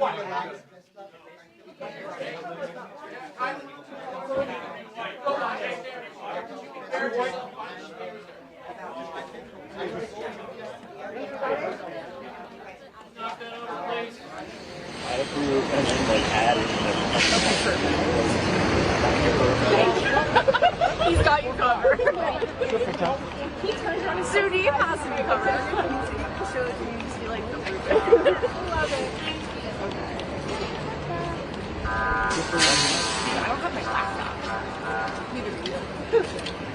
He's got you covered. He turns around. So do you pass me covered? Show it to you. See like the roof. Love it. I don't have my laptop. Neither do you.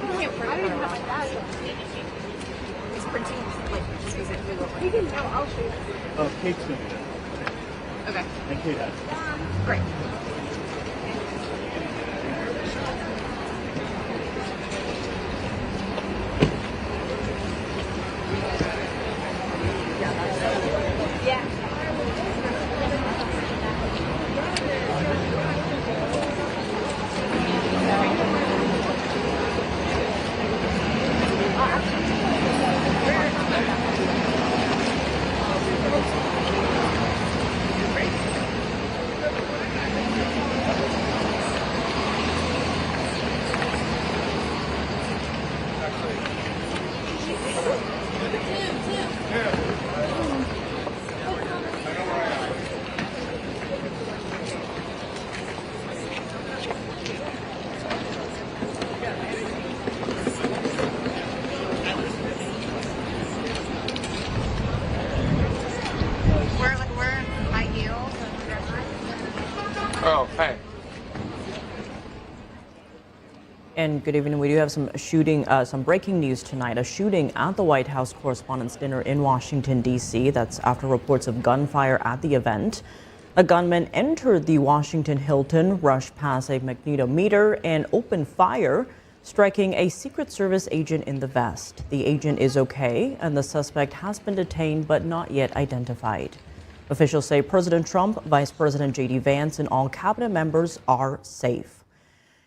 I don't even have my bag. It's printing like just use it. You can tell. I'll show you. Kate's going to do it. Okay. And Kate has. Great. Oh, hey. And good evening. We do have some breaking news tonight. A shooting at the White House Correspondents' Dinner in Washington, D.C. That's after reports of gunfire at the event. A gunman entered the Washington Hilton, rushed past a magnetometer, and opened fire, striking a Secret Service agent in the vest. The agent is okay, and the suspect has been detained but not yet identified. Officials say President Trump, Vice President J.D. Vance, and all cabinet members are safe.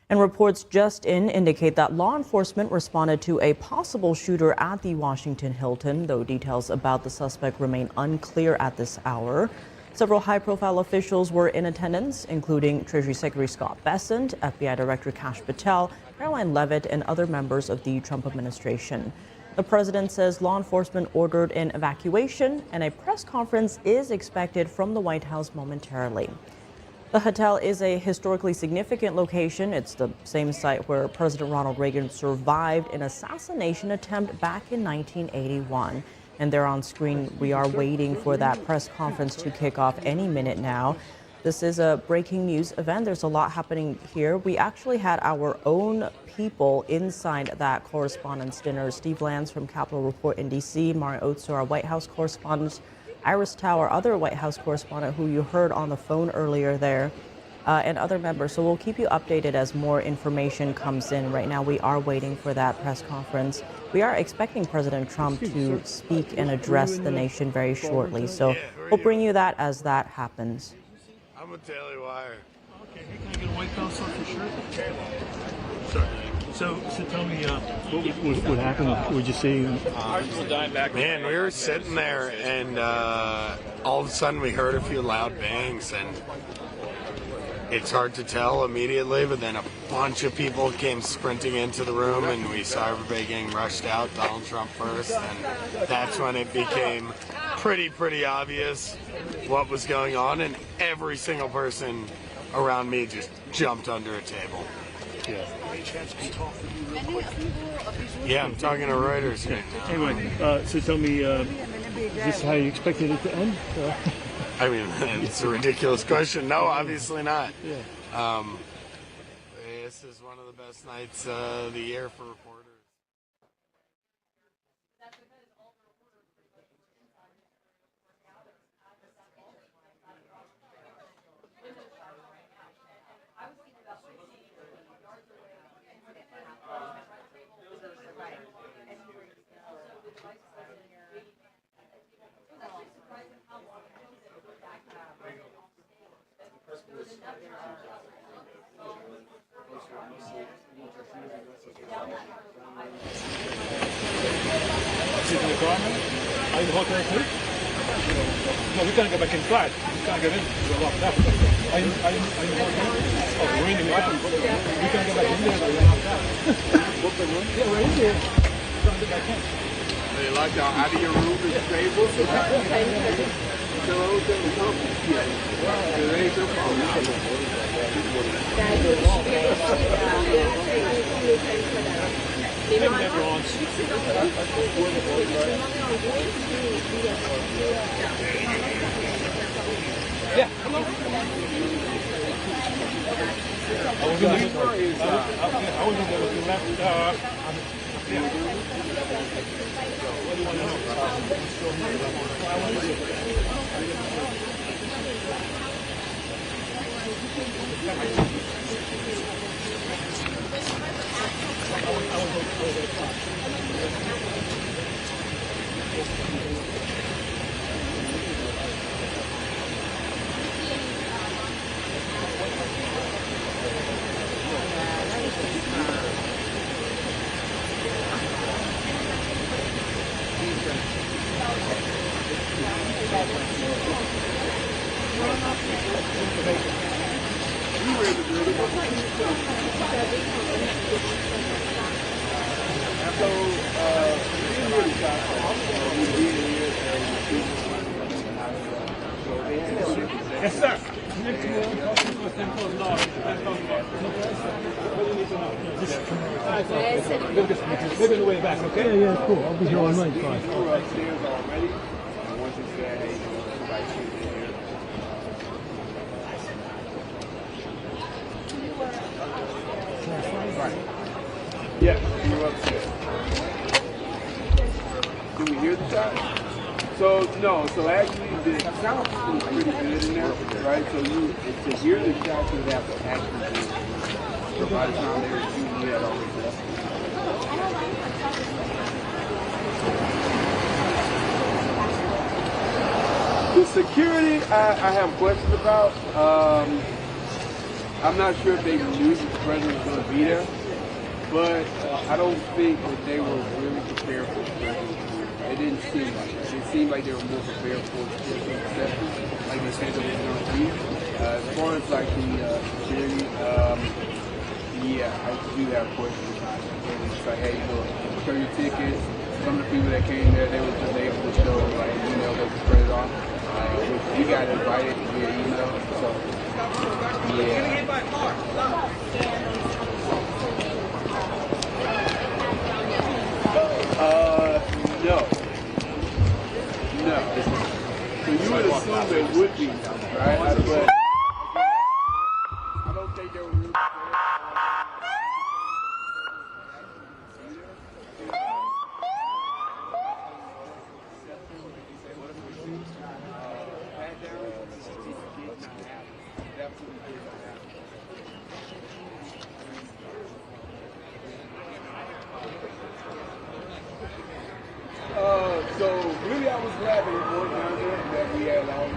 And reports just in indicate that law enforcement responded to a possible shooter at the Washington Hilton, though details about the suspect remain unclear at this hour. Several high-profile officials were in attendance, including Treasury Secretary Scott Bessent, FBI Director Kash Patel, Caroline Leavitt, and other members of the Trump administration. The president says law enforcement ordered an evacuation, and a press conference is expected from the White House momentarily. The hotel is a historically significant location. It's the same site where President Ronald Reagan survived an assassination attempt back in 1981. And there on screen, we are waiting for that press conference to kick off any minute now. This is a breaking news event. There's a lot happening here. We actually had our own people inside that Correspondents' Dinner. Steve Lance from Capitol Report in D.C., Mario Otso, our White House correspondent, Iris Tower, other White House correspondent who you heard on the phone earlier there, and other members. So we'll keep you updated as more information comes in. Right now, we are waiting for that press conference. We are expecting President Trump to speak and address the nation very shortly. So we'll bring you that as that happens. I'm a Daily Wire. Okay, can I get a White House off your shirt? Sorry. So tell me, what happened? Would you say? Man, we were sitting there, and all of a sudden we heard a few loud bangs, and it's hard to tell immediately, but then a bunch of people came sprinting into the room, and we saw everybody getting rushed out, Donald Trump first, and that's when it became pretty obvious what was going on, and every single person around me just jumped under a table. Yeah. Yeah, I'm talking to Reuters right now. Anyway, so tell me, is this how you expected it to end? I mean, it's a ridiculous question. No, obviously not. Yeah. This is one of the best nights of the year for reporters. Zit in de kamer? Are you hot too? No, we can't go back inside. We can't get in. We're locked up. Are you we're in the meeting. We can't go back in there. We're locked up. Yeah, we're in there. We can't get back in. They locked y'all out of your room and stable? So it ain't your fault. Yeah, come on. I was in there with the left. Yeah. What do you want to Yes, sir. Maybe on the way back, okay? Yeah, cool. I'll be here all night. Fine. Yeah, you were upstairs. Did we hear the shot? So actually the sound was pretty good in there, right? So to hear the shots, you would have to actually do it. So by the time they were shooting, we had already left. The security, I have questions about. I'm not sure if they knew the president was going to be there, but I don't think that they were really prepared for the president. It didn't seem like it. It seemed like they were more prepared for the president's reception, like they said they were going to be. As far as like the security, yeah, I do have questions. It's like, hey, look, show your tickets. Some of the people that came there, they were just able to show like email that was printed off. You got invited via email, so yeah. No. So you would assume they would be, right? But I don't think they were really so really, I was glad that it worked out there, that we had all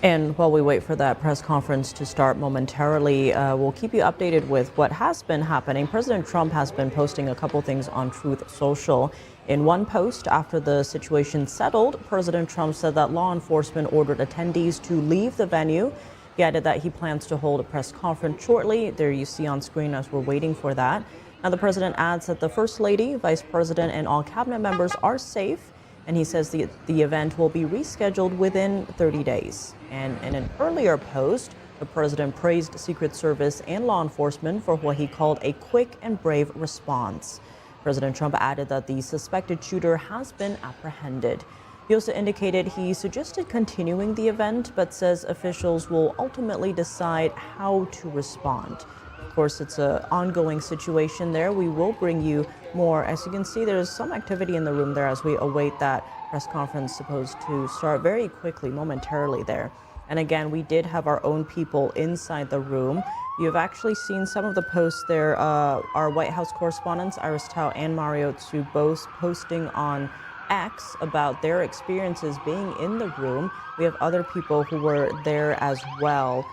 And while we wait for that press conference to start momentarily, we'll keep you updated with what has been happening. President Trump has been posting a couple things on Truth Social. In one post, after the situation settled, President Trump said that law enforcement ordered attendees to leave the venue. He added that he plans to hold a press conference shortly. There you see on screen as we're waiting for that. Now, the president adds that the First Lady, Vice President, and all cabinet members are safe. And he says the event will be rescheduled within 30 days. And in an earlier post, the president praised Secret Service and law enforcement for what he called a quick and brave response. President Trump added that the suspected shooter has been apprehended. He also indicated he suggested continuing the event, but says officials will ultimately decide how to respond. Of course, it's an ongoing situation there. We will bring you more. As you can see, there's some activity in the room there as we await that press conference supposed to start very quickly, momentarily there. And again, we did have our own people inside the room. You've actually seen some of the posts there. Our White House correspondents, Iris Tao and Mario Tsu, both posting on X about their experiences being in the room. We have other people who were there as well.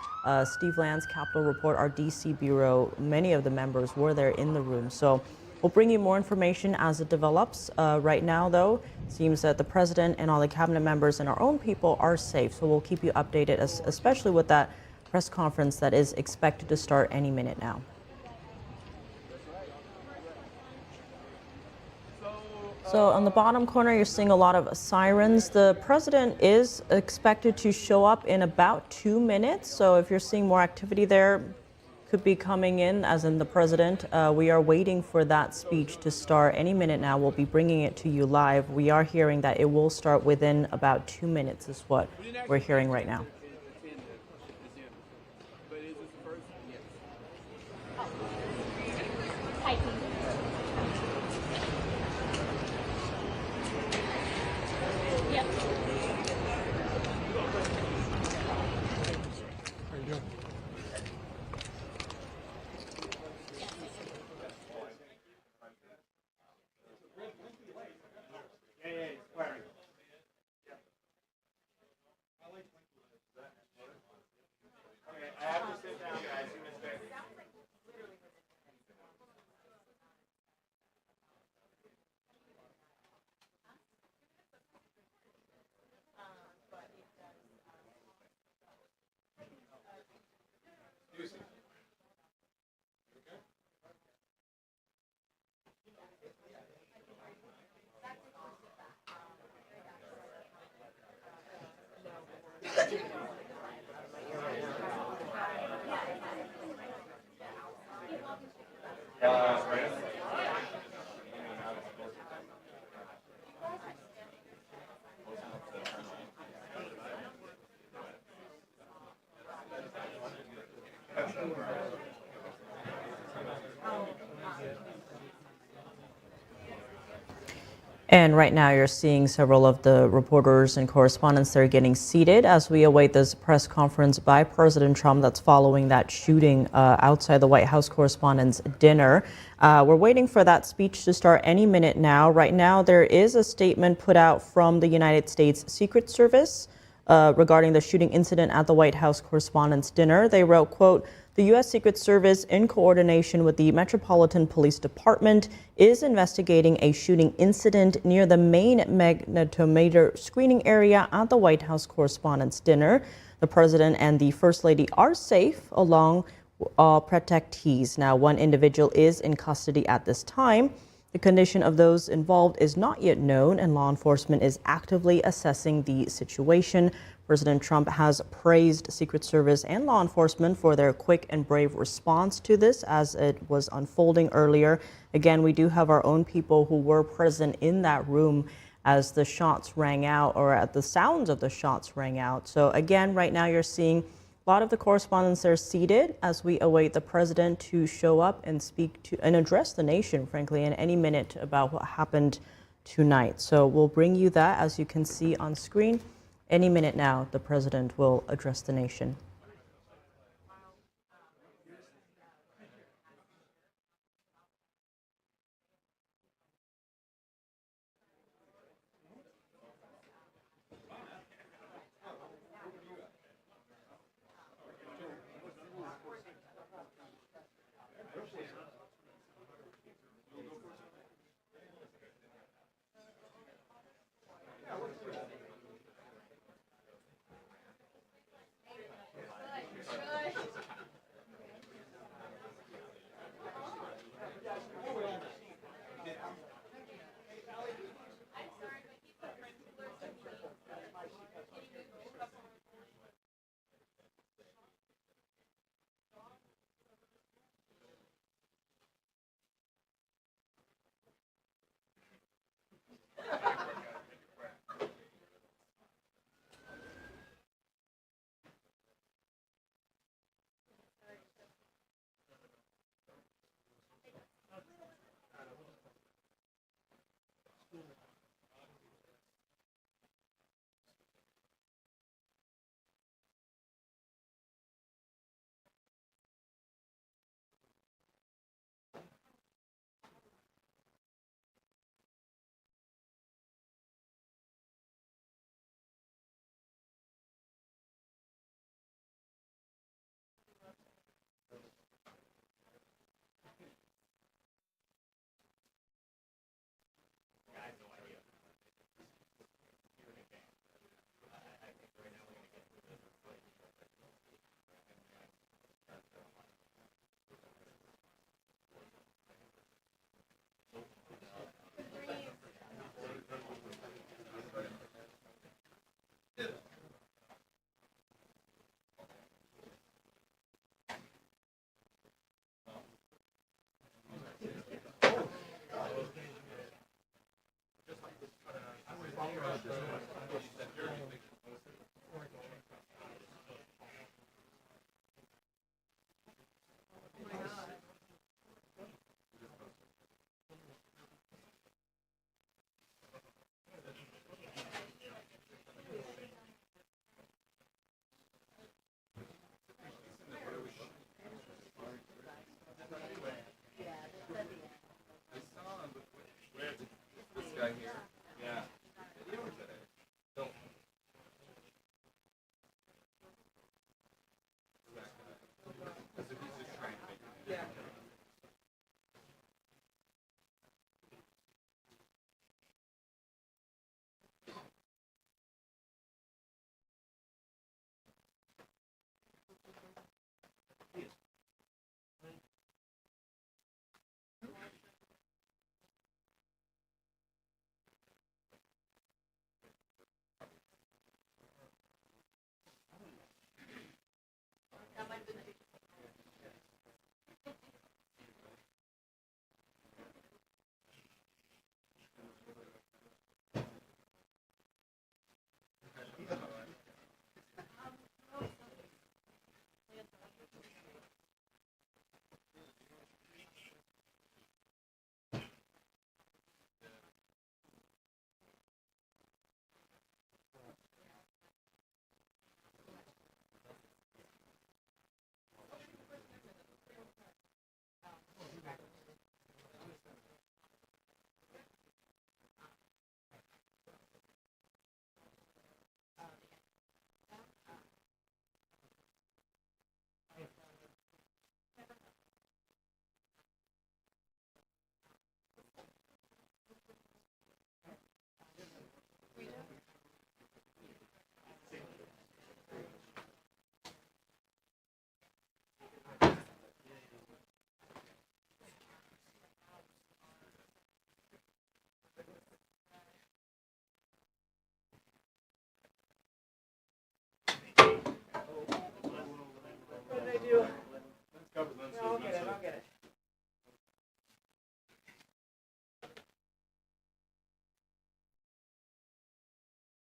Steve Land's Capitol Report, our DC bureau, many of the members were there in the room. So We'll bring you more information as it develops. Right now, though, it seems that the president and all the cabinet members and our own people are safe. So we'll keep you updated, especially with that press conference that is expected to start any minute now. So on the bottom corner, you're seeing a lot of sirens. The president is expected to show up in about 2 minutes. So if you're seeing more activity there, could be coming in, as in the president. We are waiting for that speech to start any minute now. We'll be bringing it to you live. We are hearing that it will start within about 2 minutes is what we're hearing right now. And right now you're seeing several of the reporters and correspondents that are getting seated as we await this press conference by President Trump that's following that shooting outside the White House Correspondents' Dinner. We're waiting for that speech to start any minute now. Right now there is a statement put out from the United States Secret Service regarding the shooting incident at the White House Correspondents' Dinner. They wrote, quote, "The U.S. Secret Service, in coordination with the Metropolitan Police Department, is investigating a shooting incident near the main magnetometer screening area at the White House Correspondents' Dinner. The President and the First Lady are safe, along with all protectees. Now, one individual is in custody at this time. The condition of those involved is not yet known, and law enforcement is actively assessing the situation." President Trump has praised Secret Service and law enforcement for their quick and brave response to this as it was unfolding earlier. Again, we do have our own people who were present in that room as the shots rang out, or at the sounds of the shots rang out. So again, right now you're seeing a lot of the correspondents are seated as we await the president to show up and speak to and address the nation, frankly, in any minute about what happened tonight. So we'll bring you that, as you can see on screen. Any minute now, the president will address the nation.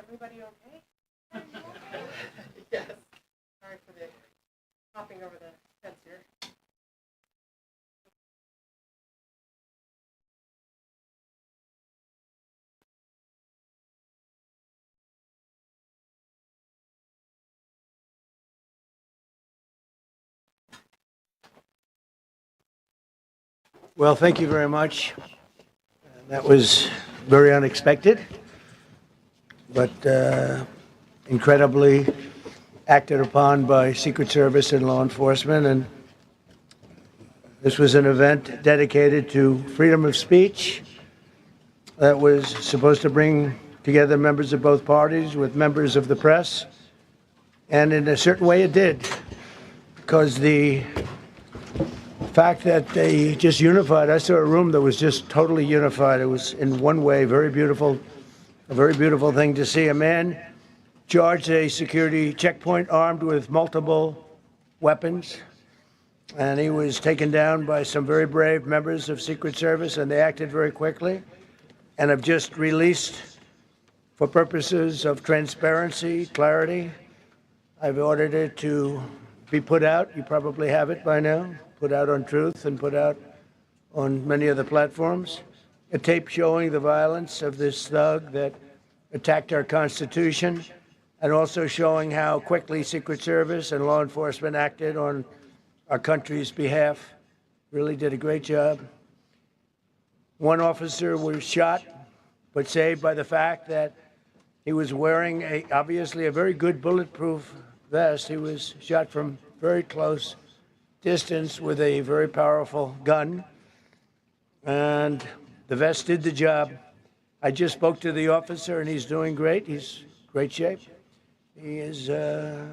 Everybody okay? Yes. Sorry for the hopping over the fence here. Well, thank you very much. That was very unexpected, but incredibly acted upon by Secret Service and law enforcement. And this was an event dedicated to freedom of speech that was supposed to bring together members of both parties with members of the press. And in a certain way it did, because the fact that they just unified, I saw a room that was just totally unified. It was in one way very beautiful, a very beautiful thing to see. A man charged a security checkpoint armed with multiple weapons, and he was taken down by some very brave members of Secret Service, and they acted very quickly and have just released, for purposes of transparency, clarity, I've ordered it to be put out. You probably have it by now. Put out on Truth and put out on many other platforms. A tape showing the violence of this thug that attacked our Constitution, and also showing how quickly Secret Service and law enforcement acted on our country's behalf. Really did a great job. One officer was shot, but saved by the fact that he was wearing obviously a very good bulletproof vest. He was shot from very close distance with a very powerful gun, and the vest did the job. I just spoke to the officer, and he's doing great. He's in great shape. He is has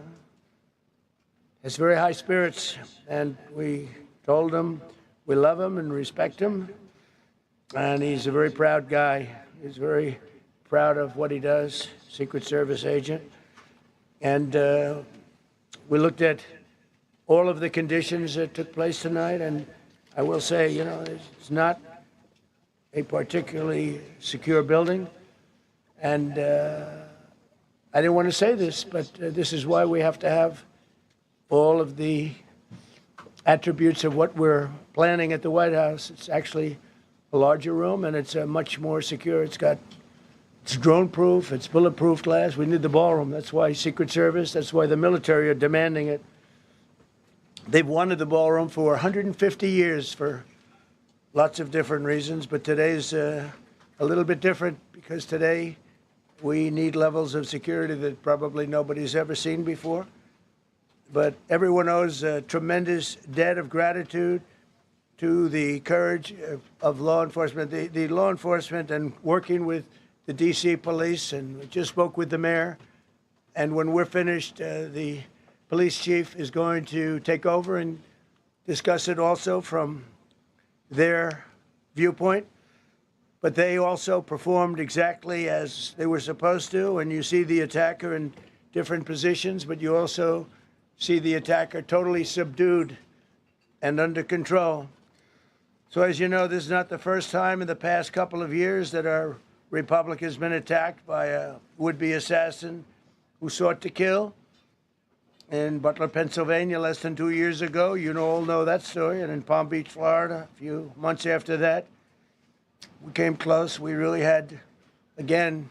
very high spirits, and we told him we love him and respect him, and he's a very proud guy. He's very proud of what he does, Secret Service agent. And we looked at all of the conditions that took place tonight, and I will say, you know, it's not a particularly secure building, and I didn't want to say this, but this is why we have to have all of the attributes of what we're planning at the White House. It's actually a larger room, and it's much more secure. It's drone-proof, it's bulletproof glass. We need the ballroom. That's why Secret Service, that's why the military are demanding it. They've wanted the ballroom for 150 years for lots of different reasons, but today's a a little bit different because today we need levels of security that probably nobody's ever seen before. But everyone owes a tremendous debt of gratitude to the courage of law enforcement, the law enforcement, and working with the D.C. police. And we just spoke with the mayor. And when we're finished, the police chief is going to take over and discuss it also from their viewpoint. But they also performed exactly as they were supposed to. And you see the attacker in different positions, but you also see the attacker totally subdued and under control. So as you know, this is not the first time in the past couple of years that our republic has been attacked by a would-be assassin who sought to kill. In Butler, Pennsylvania, less than 2 years ago, you all know that story. And in Palm Beach, Florida, a few months after that, we came close. We really had, again,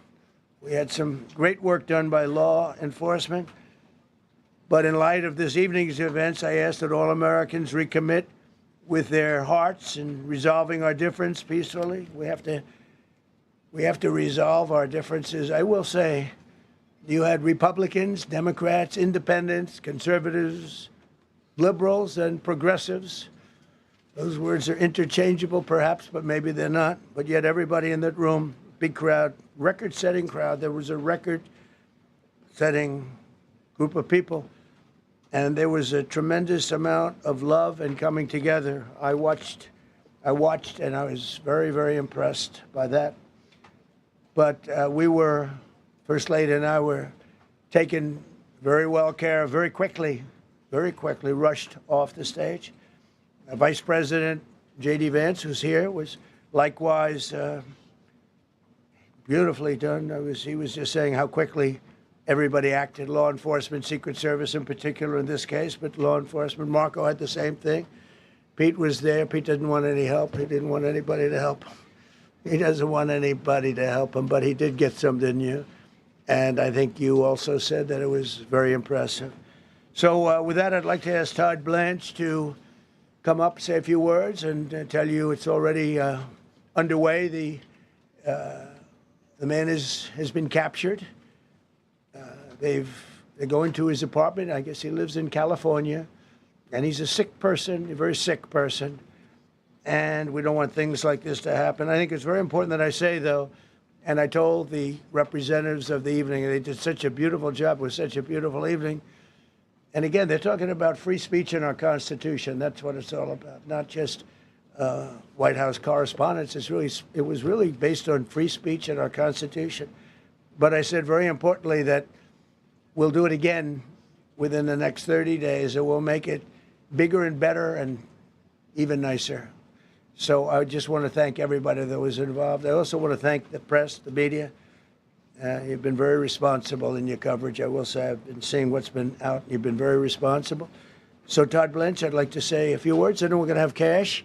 we had some great work done by law enforcement. But in light of this evening's events, I ask that all Americans recommit with their hearts in resolving our difference peacefully. We have to resolve our differences. I will say, you had Republicans, Democrats, independents, conservatives, liberals, and progressives. Those words are interchangeable, perhaps, but maybe they're not. But yet everybody in that room, big crowd, record-setting crowd, there was a record-setting group of people. And there was a tremendous amount of love and coming together. I watched, and I was very, very impressed by that. But we were, First Lady and I were taken very well care of, very quickly rushed off the stage. Vice President J.D. Vance, who's here, was likewise beautifully done. He was just saying how quickly everybody acted, law enforcement, Secret Service in particular in this case, but law enforcement. Marco had the same thing. Pete was there. Pete didn't want any help. He didn't want anybody to help him. He doesn't want anybody to help him, but he did get some, didn't you? And I think you also said that it was very impressive. So with that, I'd like to ask Todd Blanche to come up, say a few words, and tell you it's already underway. The man has been captured. They're going to his apartment. I guess he lives in California. And he's a sick person, a very sick person. And we don't want things like this to happen. I think it's very important that I say, though, and I told the representatives of the evening, they did such a beautiful job. It was such a beautiful evening. And again, they're talking about free speech in our Constitution. That's what it's all about, not just White House correspondence. It was really based on free speech in our Constitution. But I said very importantly that we'll do it again within the next 30 days, and we'll make it bigger and better and even nicer. So I just want to thank everybody that was involved. I also want to thank the press, the media. You've been very responsible in your coverage. I will say I've been seeing what's been out. You've been very responsible. So Todd Blanche, I'd like to say a few words, and then we're going to have cash.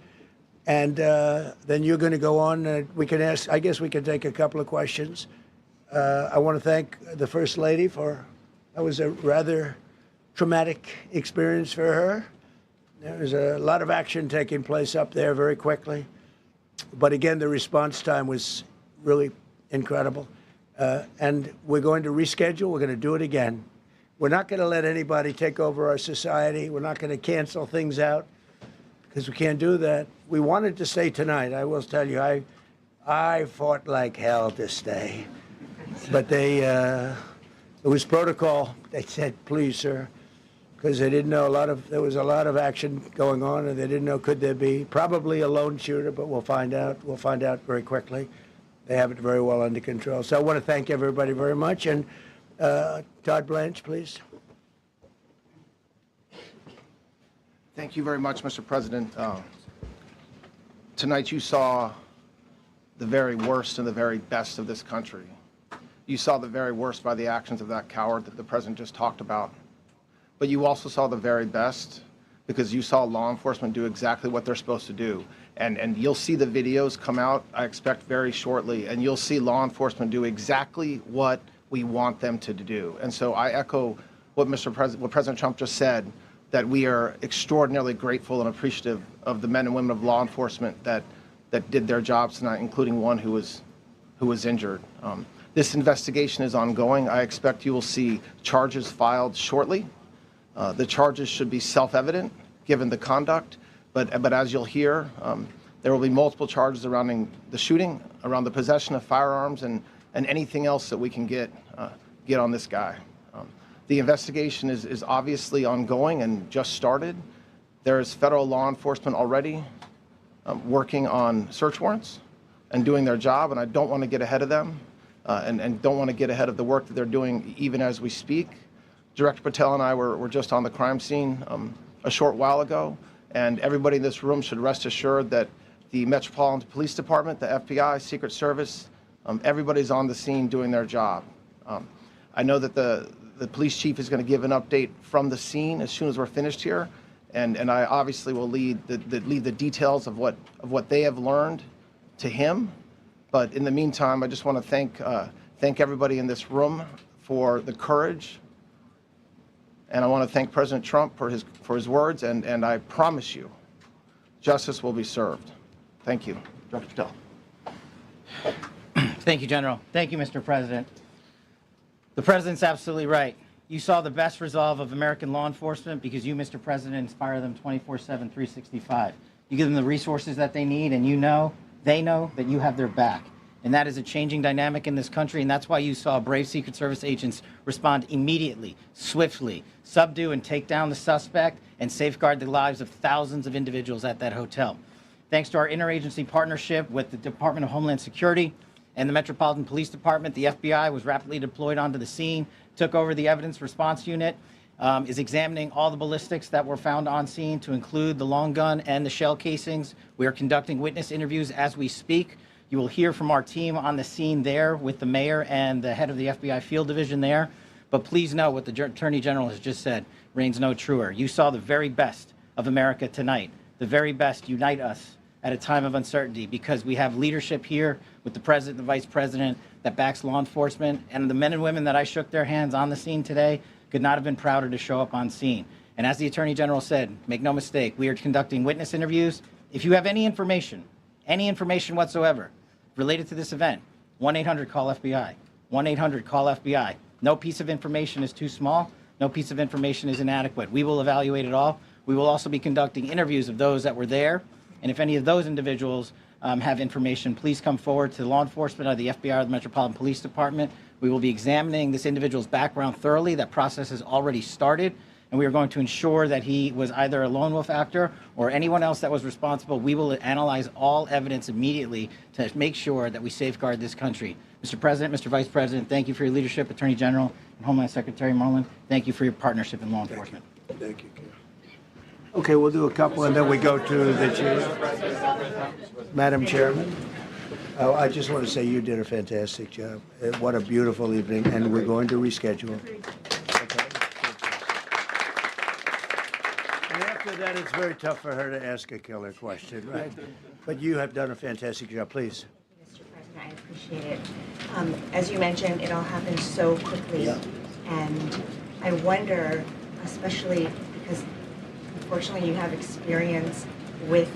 And then you're going to go on. We can ask, I guess we can take a couple of questions. I want to thank the First Lady that was a rather traumatic experience for her. There was a lot of action taking place up there very quickly. But again, the response time was really incredible. And we're going to reschedule. We're going to do it again. We're not going to let anybody take over our society. We're not going to cancel things out because we can't do that. We wanted to stay tonight. I will tell you, I fought like hell to stay. But it was protocol. They said, please, sir, because they didn't know there was a lot of action going on, and they didn't know could there be probably a lone shooter, but we'll find out. We'll find out very quickly. They have it very well under control. So I want to thank everybody very much. And Todd Blanche, please. Thank you very much, Mr. President. Tonight you saw the very worst and the very best of this country. You saw the very worst by the actions of that coward that the president just talked about. But you also saw the very best because you saw law enforcement do exactly what they're supposed to do. And you'll see the videos come out, I expect, very shortly, and you'll see law enforcement do exactly what we want them to do. And so I echo what President Trump just said, that we are extraordinarily grateful and appreciative of the men and women of law enforcement that did their jobs tonight, including one who was who was injured. This investigation is ongoing. I expect you will see charges filed shortly. The charges should be self-evident given the conduct, but as you'll hear, there will be multiple charges surrounding the shooting, around the possession of firearms, and anything else that we can get on this guy. The investigation is obviously ongoing and just started. There is federal law enforcement already working on search warrants and doing their job, and I don't want to get ahead of them and don't want to get ahead of the work that they're doing even as we speak. Director Patel and I were just on the crime scene a short while ago, and everybody in this room should rest assured that the Metropolitan Police Department, the FBI, Secret Service, everybody's on the scene doing their job. I know that the police chief is going to give an update from the scene as soon as we're finished here, and I obviously will leave the details of what they have learned to him. But in the meantime, I just want to thank everybody in this room for the courage, and I want to thank President Trump for his words, and I promise you, justice will be served. Thank you. Dr. Patel. Thank you, General. Thank you, Mr. President. The President's absolutely right. You saw the best resolve of American law enforcement because you, Mr. President, inspire them 24/7, 365. You give them the resources that they need, and they know that you have their back. And that is a changing dynamic in this country, and that's why you saw brave Secret Service agents respond immediately, swiftly, subdue and take down the suspect, and safeguard the lives of thousands of individuals at that hotel. Thanks to our interagency partnership with the Department of Homeland Security and the Metropolitan Police Department, the FBI was rapidly deployed onto the scene, took over the evidence response unit, is examining all the ballistics that were found on scene to include the long gun and the shell casings. We are conducting witness interviews as we speak. You will hear from our team on the scene there with the mayor and the head of the FBI field division there. But please know what the Attorney General has just said reigns no truer. You saw the very best of America tonight. The very best unite us at a time of uncertainty because we have leadership here with the President and the Vice President that backs law enforcement. And the men and women that I shook their hands on the scene today could not have been prouder to show up on scene. And as the Attorney General said, make no mistake, we are conducting witness interviews. If you have any information whatsoever related to this event, 1-800-CALL-FBI, 1-800-CALL-FBI. No piece of information is too small. No piece of information is inadequate. We will evaluate it all. We will also be conducting interviews of those that were there. And if any of those individuals have information, please come forward to law enforcement or the FBI or the Metropolitan Police Department. We will be examining this individual's background thoroughly. That process has already started. And we are going to ensure that he was either a lone wolf actor or anyone else that was responsible. We will analyze all evidence immediately to make sure that we safeguard this country. Mr. President, Mr. Vice President, thank you for your leadership. Attorney General and Homeland Secretary Marlin, thank you for your partnership in law enforcement. Thank you. Okay, we'll do a couple and then we go to the chair. Madam Chairman, I just want to say you did a fantastic job. What a beautiful evening, and we're going to reschedule. That it's very tough for her to ask a killer question, right? But you have done a fantastic job. Please. Mr. President, I appreciate it. As you mentioned, it all happened so quickly. Yeah. And I wonder, especially because unfortunately you have experience with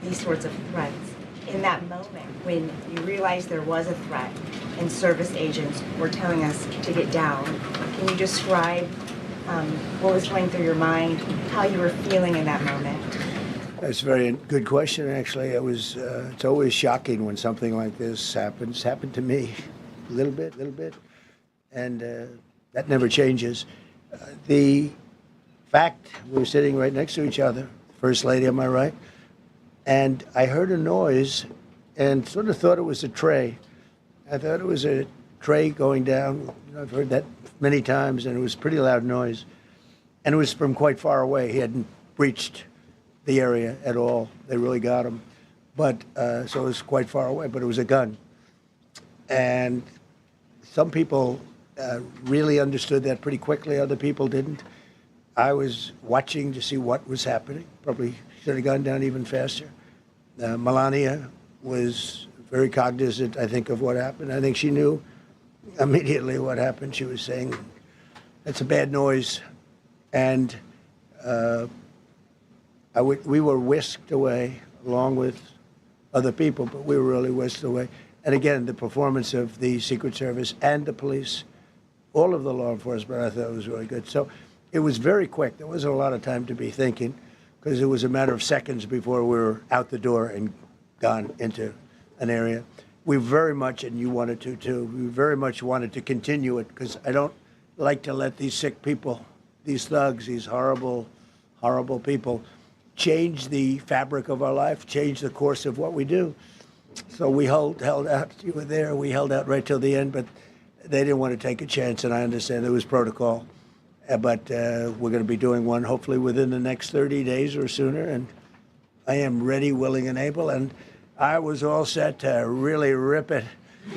these sorts of threats, in that moment when you realized there was a threat and service agents were telling us to get down, can you describe what was going through your mind, how you were feeling in that moment? That's a very good question, actually. It's always shocking when something like this happens. It's happened to me a little bit, and that never changes. The fact we were sitting right next to each other, First Lady on my right, and I heard a noise and sort of thought it was a tray. I thought it was a tray going down. I've heard that many times, and it was a pretty loud noise. And it was from quite far away. He hadn't breached the area at all. They really got him. But so it was quite far away, but it was a gun. And some people really understood that pretty quickly. Other people didn't. I was watching to see what was happening. Probably should have gone down even faster. Melania was very cognizant, I think, of what happened. I think she knew immediately what happened. She was saying, that's a bad noise. And we were whisked away along with other people, but we were really whisked away. And again, the performance of the Secret Service and the police, all of the law enforcement, I thought was really good. So it was very quick. There wasn't a lot of time to be thinking because it was a matter of seconds before we were out the door and gone into an area. We very much, and you wanted to too, we very much wanted to continue it because I don't like to let these sick people, these thugs, these horrible, horrible people change the fabric of our life, change the course of what we do. So we held out. You were there. We held out right till the end, but they didn't want to take a chance, and I understand there was protocol. But we're going to be doing one hopefully within the next 30 days or sooner, and I am ready, willing, and able. And I was all set to really rip it.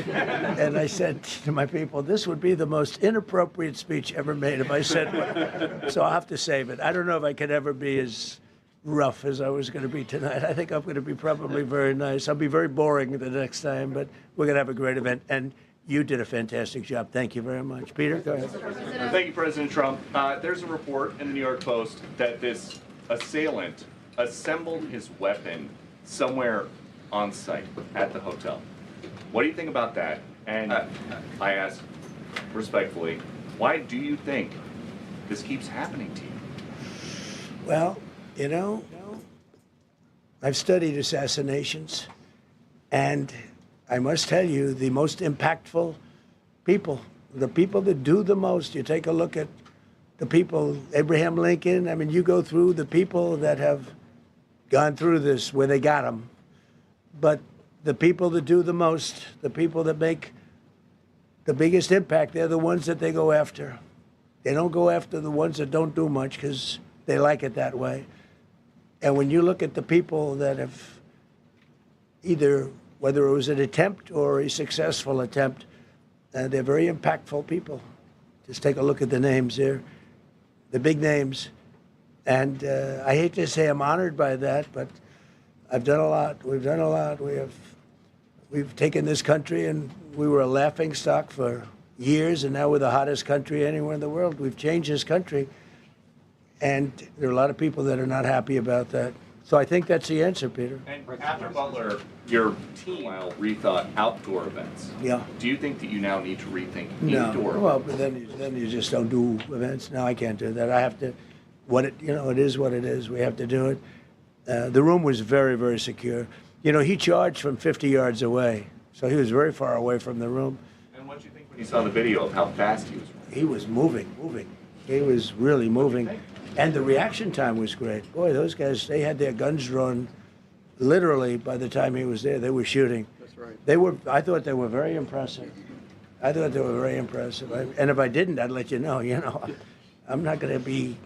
And I said to my people, this would be the most inappropriate speech ever made if I said one. So I'll have to save it. I don't know if I could ever be as rough as I was going to be tonight. I think I'm going to be probably very nice. I'll be very boring the next time, but we're going to have a great event. And you did a fantastic job. Thank you very much. Peter, go ahead. Thank you, President Trump. There's a report in the New York Post that this assailant assembled his weapon somewhere on site at the hotel. What do you think about that? And I ask respectfully, why do you think this keeps happening to you? Well, you know, I've studied assassinations, and I must tell you, the most impactful people, the people that do the most, you take a look at the people, Abraham Lincoln, I mean, you go through the people that have gone through this where they got them. But the people that do the most, the people that make the biggest impact, they're the ones that they go after. They don't go after the ones that don't do much because they like it that way. And when you look at the people that have either, whether it was an attempt or a successful attempt, they're very impactful people. Just take a look at the names there, the big names. And I hate to say I'm honored by that, but I've done a lot. We've done a lot. We've taken this country, and we were a laughing stock for years, and now we're the hottest country anywhere in the world. We've changed this country. And there are a lot of people that are not happy about that. So I think that's the answer, Peter. And after Butler, your team rethought outdoor events. Yeah. Do you think that you now need to rethink No. indoor Well, events? but then you just don't do events. No, I can't do that. I have to. It is what it is. We have to do it. The room was very, very secure. You know, he charged from 50 yards away, so he was very far away from the room. And what did you think when you saw the video of how fast he was running? He was moving. He was really moving. And the reaction time was great. Boy, those guys, they had their guns drawn literally by the time he was there. They were shooting. That's right. I thought they were very impressive. And if I didn't, I'd let you know. You know, I'm not going to be,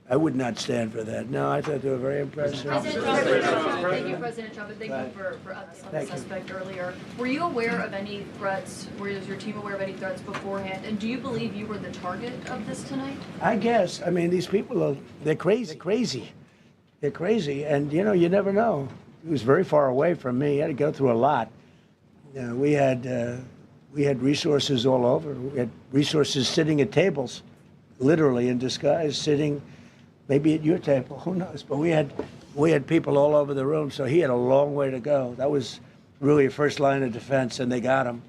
I would not stand for that. No, I thought they were very impressive. Thank you, President Trump, and thank you for updates on the suspect earlier. Were you aware of any threats? Was your team aware of any threats beforehand? And do you believe you were the target of this tonight? I guess. I mean, these people they're crazy. They're crazy, and you know, you never know. He was very far away from me. He had to go through a lot. We had resources all over. We had resources sitting at tables, literally in disguise, sitting maybe at your table, who knows? But we had people all over the room, so he had a long way to go. That was really a first line of defense, and they got him.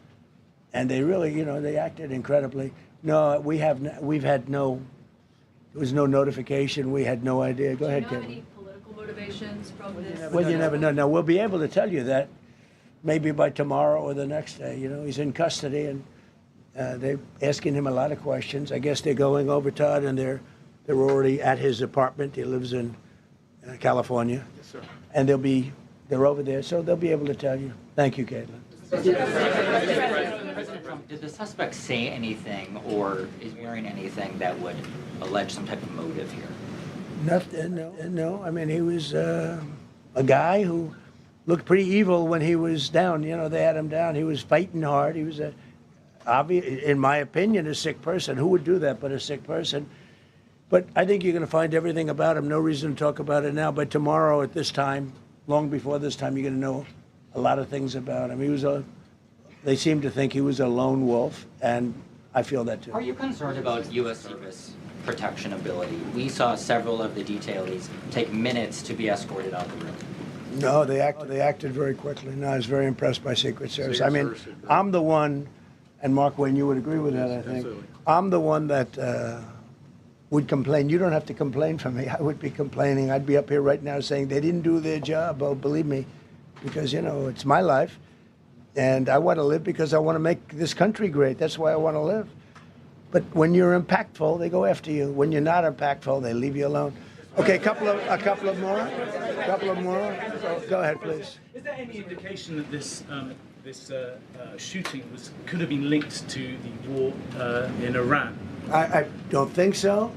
And they really, you know, they acted incredibly. No, there was no notification. We had no idea. Go ahead, Kevin. Do you know any political motivations from this? Well, you never know. Now, we'll be able to tell you that maybe by tomorrow or the next day. You know, he's in custody, and they're asking him a lot of questions. I guess they're going over, Todd, and they're already at his apartment. He lives in California. Yes, sir. And they're over there, so they'll be able to tell you. Thank you, Caitlin. President Trump, did the suspect say anything or is wearing anything that would allege some type of motive here? Nothing, no. I mean, he was a guy who looked pretty evil when he was down. You know, they had him down. He was fighting hard. He was, in my opinion, a sick person. Who would do that but a sick person? But I think you're going to find everything about him. No reason to talk about it now. But tomorrow at this time, long before this time, you're going to know a lot of things about him. They seem to think he was a lone wolf, and I feel that too. Are you concerned about U.S. service protection ability? We saw several of the detainees take minutes to be escorted out the room. No, they acted very quickly. No, I was very impressed by Secret Service. I mean, I'm the one, and Mark Wayne, you would agree with that, I think. I'm the one that would complain. You don't have to complain for me. I would be complaining. I'd be up here right now saying they didn't do their job. Oh, believe me, because, you know, it's my life, and I want to live because I want to make this country great. That's why I want to live. But when you're impactful, they go after you. When you're not impactful, they leave you alone. Okay, a couple of more. Go ahead, please. Is there any indication that this shooting could have been linked to the war in Iran? I don't think so,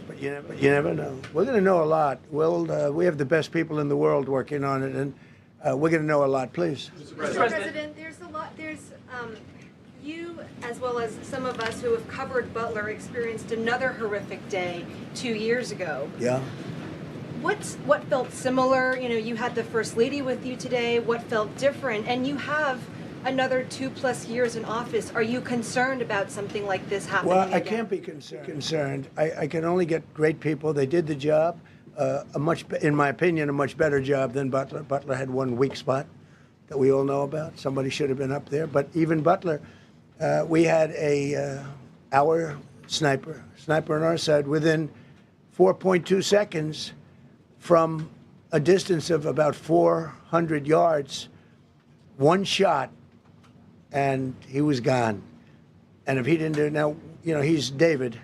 but you never know. We're going to know a lot. We have the best people in the world working on it, and we're going to know a lot. Please. Mr. President, there's a lot. You, as well as some of us who have covered Butler, experienced another horrific day 2 years ago. Yeah. What felt similar? You know, you had the First Lady with you today. What felt different? And you have another 2+ years in office. Are you concerned about something like this happening Well, I again? can't be concerned. I can only get great people. They did the job, in my opinion, a much better job than Butler. Butler had one weak spot that we all know about. Somebody should have been up there. But even Butler, we had our sniper on our side within 4.2 seconds from a distance of about 400 yards, one shot, and he was gone. And if he didn't do it, now, you know, he's David.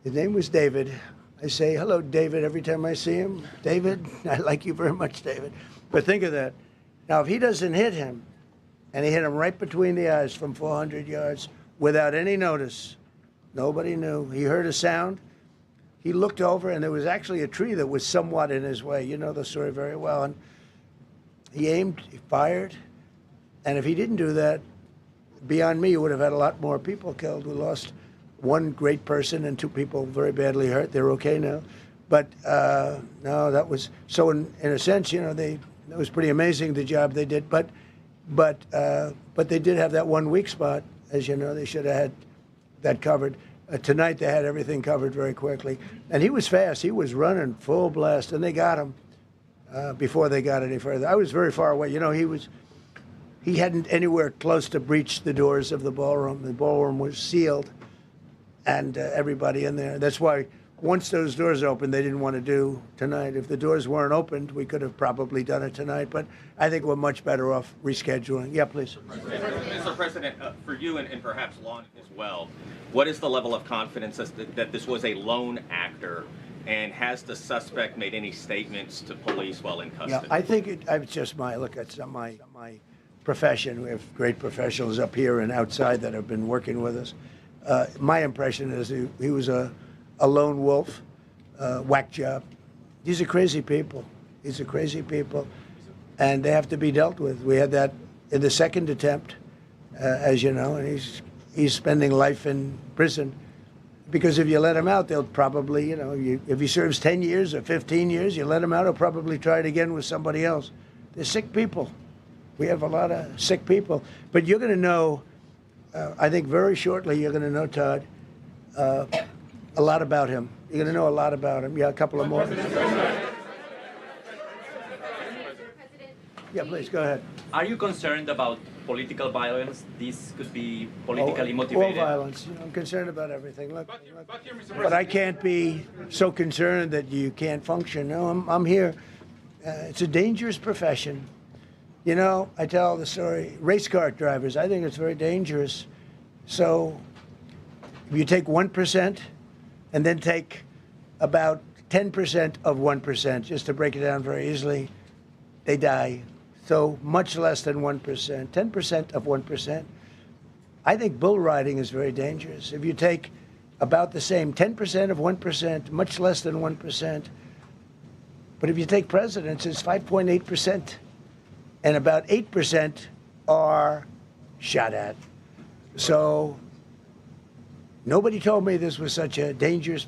His name was David. I say, hello, David, every time I see him. David, I like you very much, David. But think of that. Now, if he doesn't hit him, and he hit him right between the eyes from 400 yards without any notice, nobody knew. He heard a sound. He looked over, and there was actually a tree that was somewhat in his way. You know the story very well. And he aimed, he fired, and if he didn't do that, beyond me, you would have had a lot more people killed. We lost one great person and 2 people very badly hurt. They're okay now. But no, that was so. In a sense, you know, it was pretty amazing the job they did. But they did have that one weak spot, as you know. They should have had that covered. Tonight they had everything covered very quickly, and he was fast. He was running full blast, and they got him before they got any further. I was very far away. You know, he hadn't anywhere close to breach the doors of the ballroom. The ballroom was sealed, and everybody in there. That's why once those doors opened, they didn't want to do tonight. If the doors weren't opened, we could have probably done it tonight, but I think we're much better off rescheduling. Yeah, please. Mr. President, for you and perhaps Lon as well, what is the level of confidence that this was a lone actor, and has the suspect made any statements to police while in custody? Yeah, I think it's just it's not my profession. We have great professionals up here and outside that have been working with us. My impression is he was a lone wolf, whack job. These are crazy people. And they have to be dealt with. We had that in the second attempt, as you know, and he's spending life in prison. Because if you let him out, they'll probably, you know, if he serves 10 years or 15 years, you let him out, he'll probably try it again with somebody else. They're sick people. We have a lot of sick people. But you're going to know, I think very shortly, you're going to know, Todd, a lot about him. You're going to know a lot about him. Yeah, a couple of more. Yeah, please, go ahead. Are you concerned about political violence? This could be politically motivated. All violence. You know, I'm concerned about everything. Look, but I can't be so concerned that you can't function. No, I'm here. It's a dangerous profession. You know, I tell the story, race car drivers, I think it's very dangerous. So if you take 1% and then take about 10% of 1%, just to break it down very easily, they die. So much less than 1%, 10% of 1%. I think bull riding is very dangerous. If you take about the same, 10% of 1%, much less than 1%. But if you take presidents, it's 5.8%. And about 8% are shot at. So nobody told me this was such a dangerous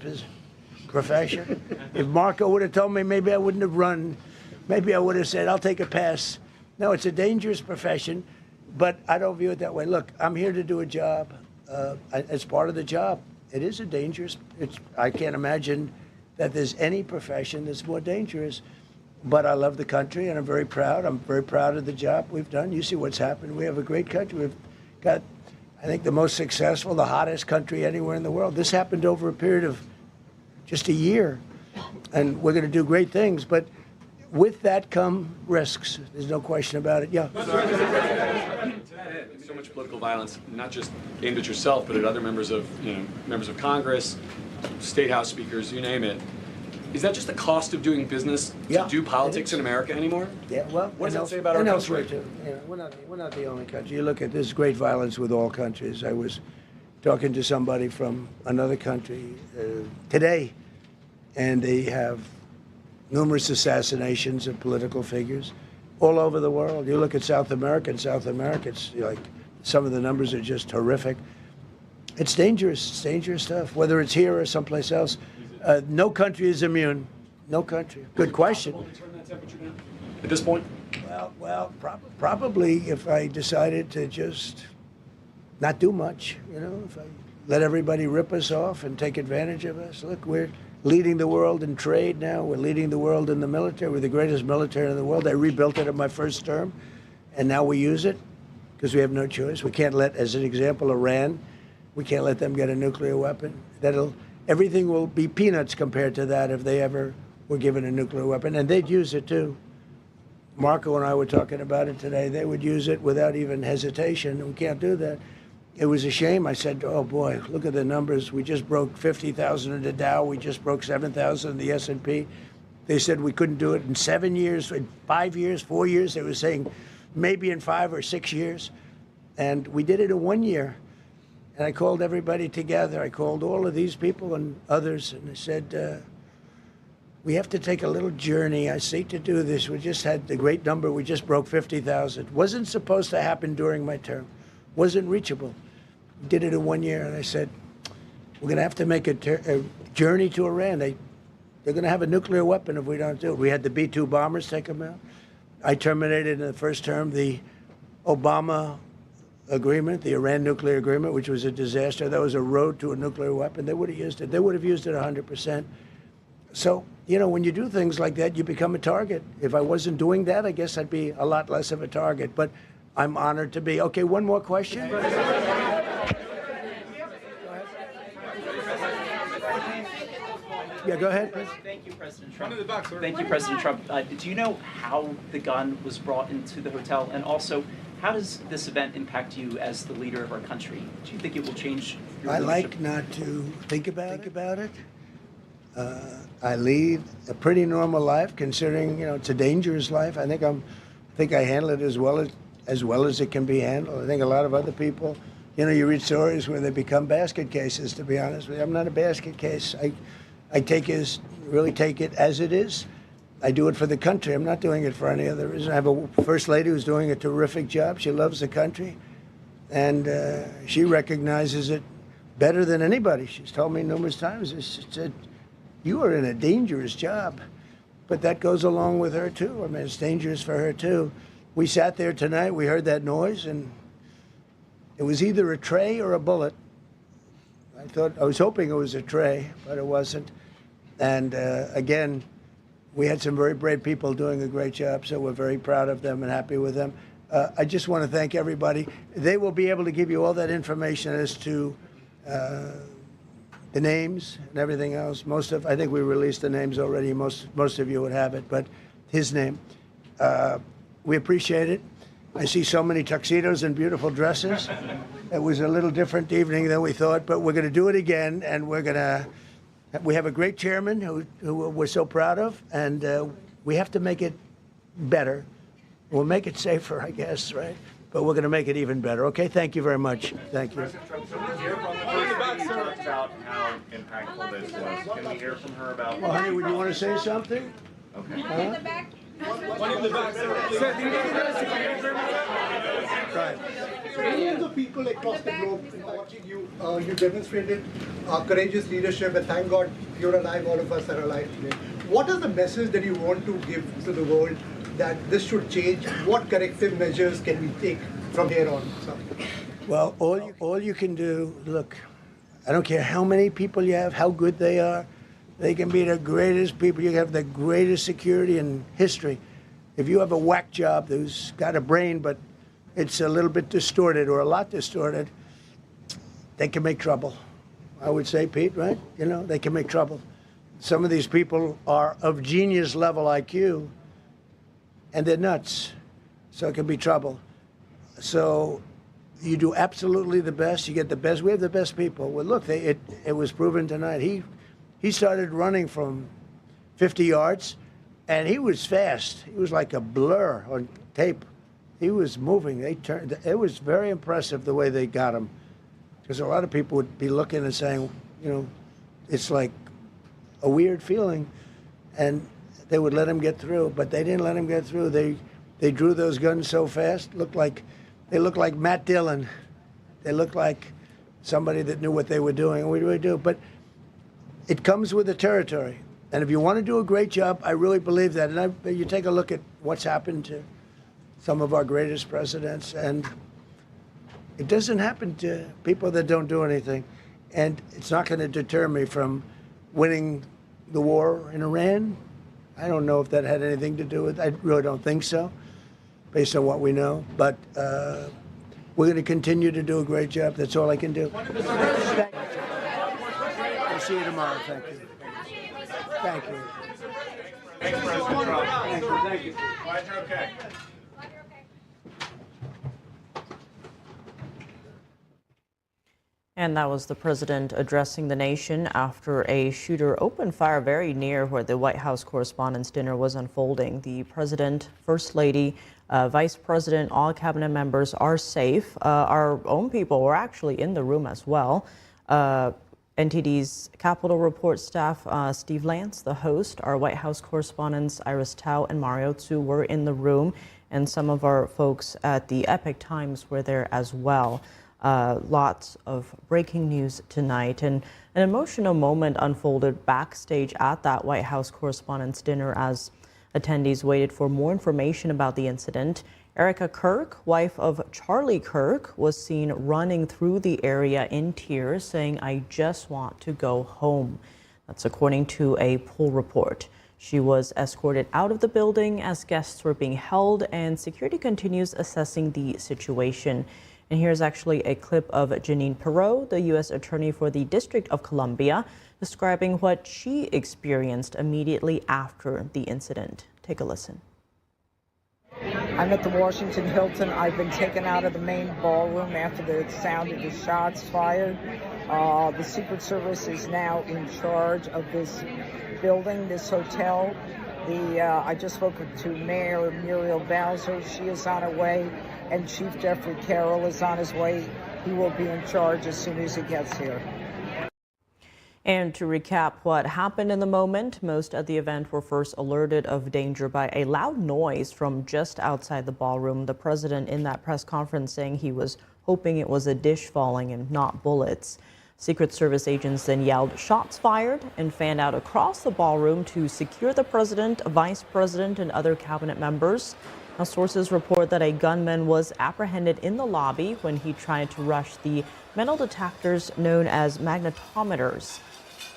profession. If Marco would have told me, maybe I wouldn't have run. Maybe I would have said, I'll take a pass. No, it's a dangerous profession, but I don't view it that way. Look, I'm here to do a job. As part of the job, it is a dangerous, I can't imagine that there's any profession that's more dangerous. but I love the country, and I'm very proud. I'm very proud of the job we've done. You see what's happened. We have a great country. We've got, I think, the most successful, the hottest country anywhere in the world. This happened over a period of just a year, and we're going to do great things. But with that come risks. There's no question about it. Yeah. So much political violence, not just aimed at yourself, but at other members of Congress, state house speakers, you name it. Is that just the cost of doing business to do politics in America anymore? Yeah, well, what does that say about our country? Too. Yeah, we're not the only country. You look at this great violence with all countries. I was talking to somebody from another country today, and they have numerous assassinations of political figures all over the world. You look at South America, it's like some of the numbers are just horrific. It's dangerous stuff, whether it's here or someplace else. No country is immune. No country. Good question. At this point? Well, probably if I decided to just not do much, if I let everybody rip us off and take advantage of us. Look, we're leading the world in trade now. We're leading the world in the military. We're the greatest military in the world. I rebuilt it in my first term, and now we use it because we have no choice. We can't let, as an example, Iran, we can't let them get a nuclear weapon. Everything will be peanuts compared to that if they ever were given a nuclear weapon, and they'd use it too. Marco and I were talking about it today. They would use it without even hesitation. We can't do that. It was a shame. I said, oh boy, look at the numbers. We just broke 50,000 in the Dow. We just broke 7,000 in the S&P. They said we couldn't do it in 7 years, in 5 years, 4 years. They were saying maybe in 5 or 6 years. And we did it in 1 year. And I called everybody together. I called all of these people and others, and I said, we have to take a little journey. I seek to do this. We just had the great number. We just broke 50,000. Wasn't supposed to happen during my term. Wasn't reachable. We did it in 1 year, and I said, we're going to have to make a journey to Iran. They're going to have a nuclear weapon if we don't do it. We had the B-2 bombers take them out. I terminated in the first term the Obama agreement, the Iran nuclear agreement, which was a disaster. That was a road to a nuclear weapon. They would have used it. They would have used it 100%. So, when you do things like that, you become a target. If I wasn't doing that, I guess I'd be a lot less of a target. But I'm honored to be. Okay, one more question. Yeah, go ahead. Thank you, President Trump. Thank you, President Trump. Do you know how the gun was brought into the hotel? And also, how does this event impact you as the leader of our country? Do you think it will change your I leadership? like not to think about it. I lead a pretty normal life, considering it's a dangerous life. I think I handle it as well as it can be handled. I think a lot of other people, you read stories where they become basket cases. To be honest with you, I'm not a basket case. I really take it as it is. I do it for the country. I'm not doing it for any other reason. I have a first lady who's doing a terrific job. She loves the country, and she recognizes it better than anybody. She's told me numerous times. She said, you are in a dangerous job. But that goes along with her, too. I mean, it's dangerous for her, too. We sat there tonight. We heard that noise, and it was either a tray or a bullet. I was hoping it was a tray, but it wasn't. And again, we had some very brave people doing a great job, so we're very proud of them and happy with them. I just want to thank everybody. They will be able to give you all that information as to the names and everything else. I think we released the names already. Most of you would have it, but his name. We appreciate it. I see so many tuxedos and beautiful dresses. It was a little different evening than we thought, but we're going to do it again, and we have a great chairman who we're so proud of, and we have to make it better. We'll make it safer, I guess, right? But we're going to make it even better. Okay, thank you very much. Thank you. President Trump, someone here from the first lady talked about how impactful this was. Can we hear from her about? Well, honey, would you want to say something? Okay. One in the back, Millions of people across the globe are watching you. You demonstrated courageous leadership, and thank God you're alive. All of us are alive today. What is the message that you want to give to the world that this should change? What corrective measures can we take from here on? Well, all you can do, look, I don't care how many people you have, how good they are, They can be the greatest people. You have the greatest security in history. If you have a whack job who's got a brain, but it's a little bit distorted or a lot distorted, they can make trouble. I would say, Pete, right? You know, they can make trouble. Some of these people are of genius level IQ, and they're nuts. So it can be trouble. So you do absolutely the best. You get the best. We have the best people. Well, look, it was proven tonight. He started running from 50 yards, and he was fast. He was like a blur on tape. He was moving. It was very impressive the way they got him. Because a lot of people would be looking and saying, you know, it's like a weird feeling. And they would let him get through, but they didn't let him get through. They drew those guns so fast. They looked like Matt Dillon. They looked like somebody that knew what they were doing, and we really do. But it comes with the territory. And if you want to do a great job, I really believe that. And you take a look at what's happened to some of our greatest presidents, and it doesn't happen to people that don't do anything. And it's not going to deter me from winning the war in Iran. I don't know if that had anything to do with it. I really don't think so, based on what we know. But we're going to continue to do a great job. That's all I can do. Thank you. I'll see you tomorrow. Thank you. Thank you. Thanks, President Trump. Thank you. Glad you're okay. And that was the president addressing the nation after a shooter opened fire very near where the White House Correspondents' Dinner was unfolding. The president, first lady, vice president, all cabinet members are safe. Our own people were actually in the room as well. NTD's Capitol Report staff, Steve Lance, the host, our White House correspondents, Iris Tao and Mario Tzu, were in the room. And some of our folks at the Epoch Times were there as well. Lots of breaking news tonight, and an emotional moment unfolded backstage at that White House Correspondents' Dinner as attendees waited for more information about the incident. Erica Kirk, wife of Charlie Kirk, was seen running through the area in tears, saying, "I just want to go home." That's according to a poll report. She was escorted out of the building as guests were being held, and security continues assessing the situation. And here's actually a clip of Janine Perot, the U.S. Attorney for the District of Columbia, describing what she experienced immediately after the incident. Take a listen. I'm at the Washington Hilton. I've been taken out of the main ballroom after the sound of the shots fired. The Secret Service is now in charge of this building, this hotel. I just spoke to Mayor Muriel Bowser. She is on her way, and Chief Jeffrey Carroll is on his way. He will be in charge as soon as he gets here. And to recap what happened in the moment, most at the event were first alerted of danger by a loud noise from just outside the ballroom. The president in that press conference saying he was hoping it was a dish falling and not bullets. Secret Service agents then yelled shots fired and fanned out across the ballroom to secure the president, vice president, and other cabinet members. Now, sources report that a gunman was apprehended in the lobby when he tried to rush the metal detectors known as magnetometers.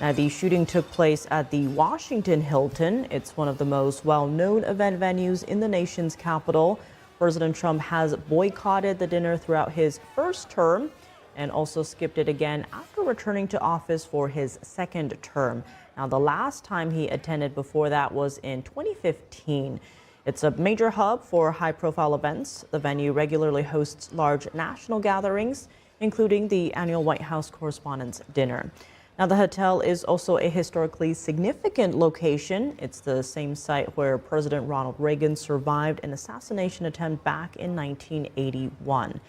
Now, the shooting took place at the Washington Hilton. It's one of the most well-known event venues in the nation's capital. President Trump has boycotted the dinner throughout his first term and also skipped it again after returning to office for his second term. Now, the last time he attended before that was in 2015. It's a major hub for high-profile events. The venue regularly hosts large national gatherings, including the annual White House Correspondents' Dinner. Now, the hotel is also a historically significant location. It's the same site where President Ronald Reagan survived an assassination attempt back in 1981.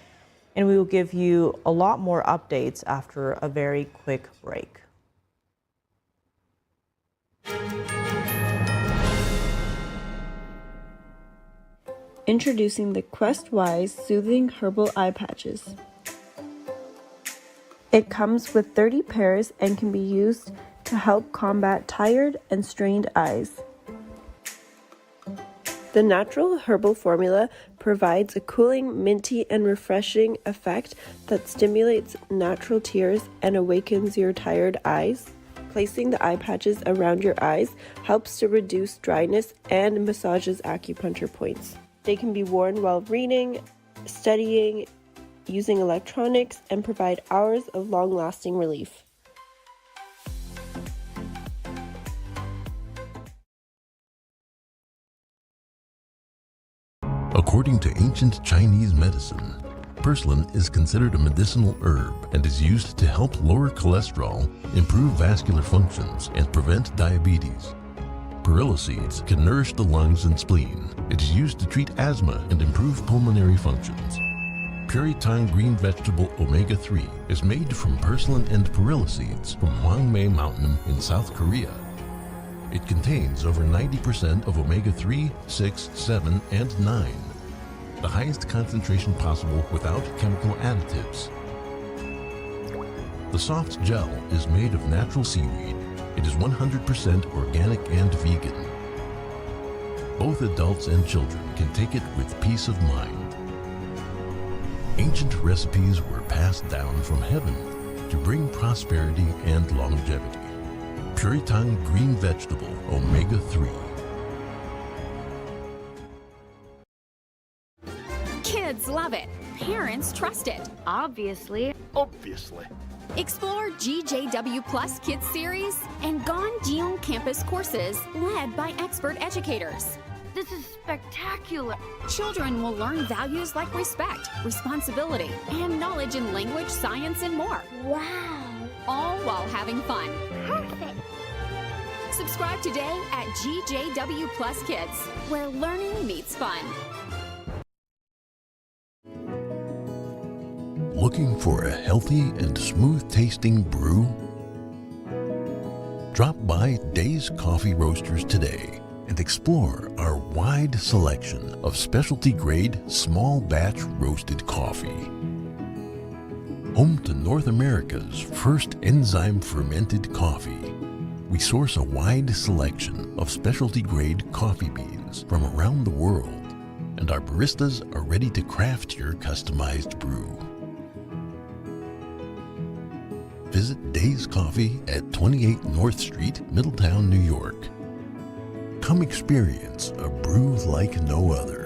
And we will give you a lot more updates after a very quick break. Introducing the Quest-Wise Soothing Herbal Eye Patches. It comes with 30 pairs and can be used to help combat tired and strained eyes. The natural herbal formula provides a cooling, minty, and refreshing effect that stimulates natural tears and awakens your tired eyes. Placing the eye patches around your eyes helps to reduce dryness and massages acupuncture points. They can be worn while reading, studying, using electronics, and provide hours of long-lasting relief. According to ancient Chinese medicine, purslane is considered a medicinal herb and is used to help lower cholesterol, improve vascular functions, and prevent diabetes. Perilla seeds can nourish the lungs and spleen. It is used to treat asthma and improve pulmonary functions. Puritang green vegetable omega-3 is made from purslane and perilla seeds from Hwangmae Mountain in South Korea. It contains over 90% of omega-3, 6, 7, and 9. The highest concentration possible without chemical additives. The soft gel is made of natural seaweed. It is 100% organic and vegan. Both adults and children can take it with peace of mind. Ancient recipes were passed down from heaven to bring prosperity and longevity. Puritang green vegetable omega-3. Kids love it. Parents trust it. Obviously. Explore GJW Plus Kids Series and Ganjiong Campus courses led by expert educators. This is spectacular. Children will learn values like respect, responsibility, and knowledge in language, science, and more. Wow. All while having fun. Perfect. Subscribe today at GJW Plus Kids, where learning meets fun. Looking for a healthy and smooth-tasting brew? Drop by Days Coffee Roasters today and explore our wide selection of specialty-grade, small-batch roasted coffee. Home to North America's first enzyme-fermented coffee, we source a wide selection of specialty-grade coffee beans from around the world, and our baristas are ready to craft your customized brew. Visit Days Coffee at 28 North Street, Middletown, New York. Come experience a brew like no other.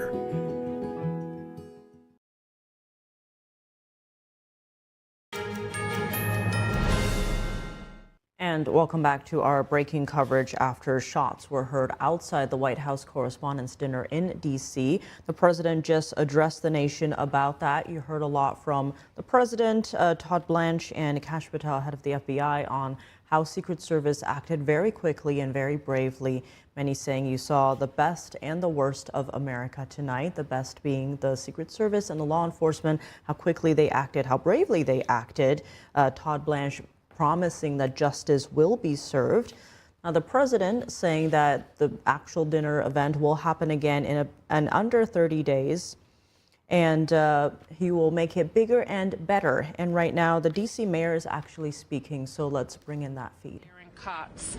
And welcome back to our breaking coverage after shots were heard outside the White House Correspondents' Dinner in D.C. The president just addressed the nation about that. You heard a lot from the president, Todd Blanche, and Kash Patel, head of the FBI, on how Secret Service acted very quickly and very bravely. Many saying you saw the best and the worst of America tonight, the best being the Secret Service and the law enforcement, how quickly they acted, how bravely they acted. Todd Blanche promising that justice will be served. Now, the president saying that the actual dinner event will happen again in under 30 days, and he will make it bigger and better. And right now, the D.C. mayor is actually speaking, so let's bring in that feed. Cox.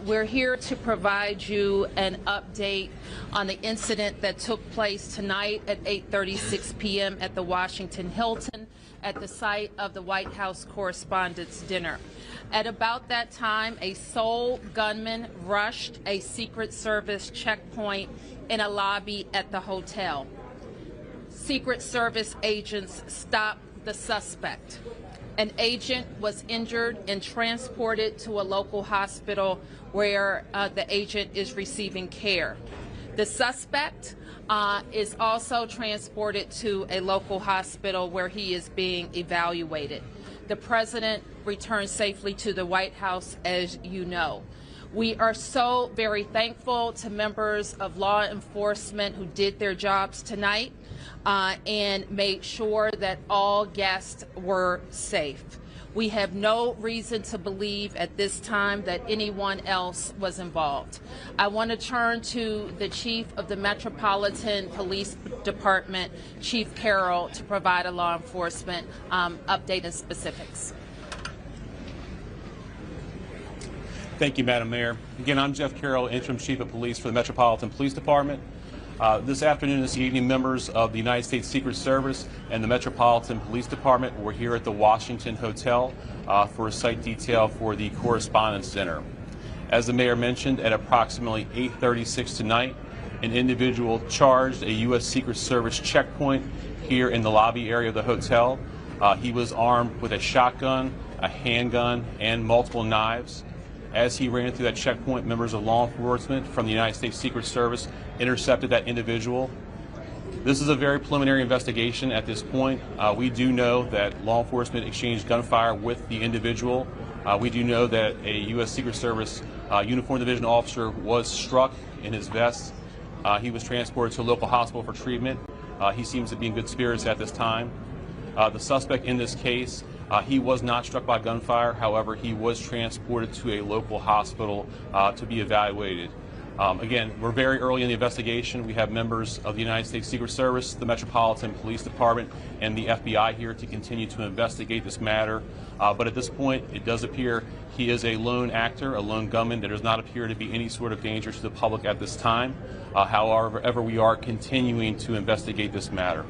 We're here to provide you an update on the incident that took place tonight at 8:36 p.m. at the Washington Hilton at the site of the White House Correspondents' Dinner. At about that time, a sole gunman rushed a Secret Service checkpoint in a lobby at the hotel. Secret Service agents stopped the suspect. An agent was injured and transported to a local hospital where the agent is receiving care. The suspect is also transported to a local hospital where he is being evaluated. The president returned safely to the White House, as you know. We are so very thankful to members of law enforcement who did their jobs tonight and made sure that all guests were safe. We have no reason to believe at this time that anyone else was involved. I want to turn to the chief of the Metropolitan Police Department, Chief Carroll, to provide a law enforcement update and specifics. Thank you, Madam Mayor. Again, I'm Jeff Carroll, Interim Chief of Police for the Metropolitan Police Department. This afternoon, this evening, members of the United States Secret Service and the Metropolitan Police Department were here at the Washington Hotel for a site detail for the Correspondence Dinner. As the mayor mentioned, at approximately 8:36 tonight, an individual charged a U.S. Secret Service checkpoint here in the lobby area of the hotel. He was armed with a shotgun, a handgun, and multiple knives. As he ran through that checkpoint, members of law enforcement from the United States Secret Service intercepted that individual. This is a very preliminary investigation at this point. We do know that law enforcement exchanged gunfire with the individual. We do know that a U.S. Secret Service uniformed division officer was struck in his vest. He was transported to a local hospital for treatment. He seems to be in good spirits at this time. The suspect in this case, he was not struck by gunfire. However, he was transported to a local hospital to be evaluated. Again, we're very early in the investigation. We have members of the United States Secret Service, the Metropolitan Police Department, and the FBI here to continue to investigate this matter. But at this point, it does appear he is a lone actor, a lone gunman. There does not appear to be any sort of danger to the public at this time. However, we are continuing to investigate this matter.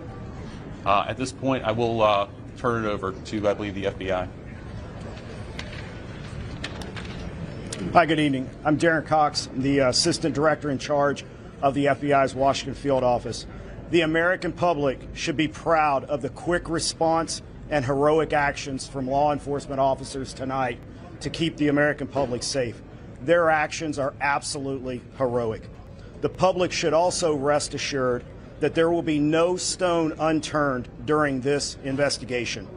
At this point, I will turn it over to, I believe, the FBI. Hi, good evening. I'm Darren Cox, the Assistant Director in charge of the FBI's Washington Field Office. The American public should be proud of the quick response and heroic actions from law enforcement officers tonight to keep the American public safe. Their actions are absolutely heroic. The public should also rest assured that there will be no stone unturned during this investigation.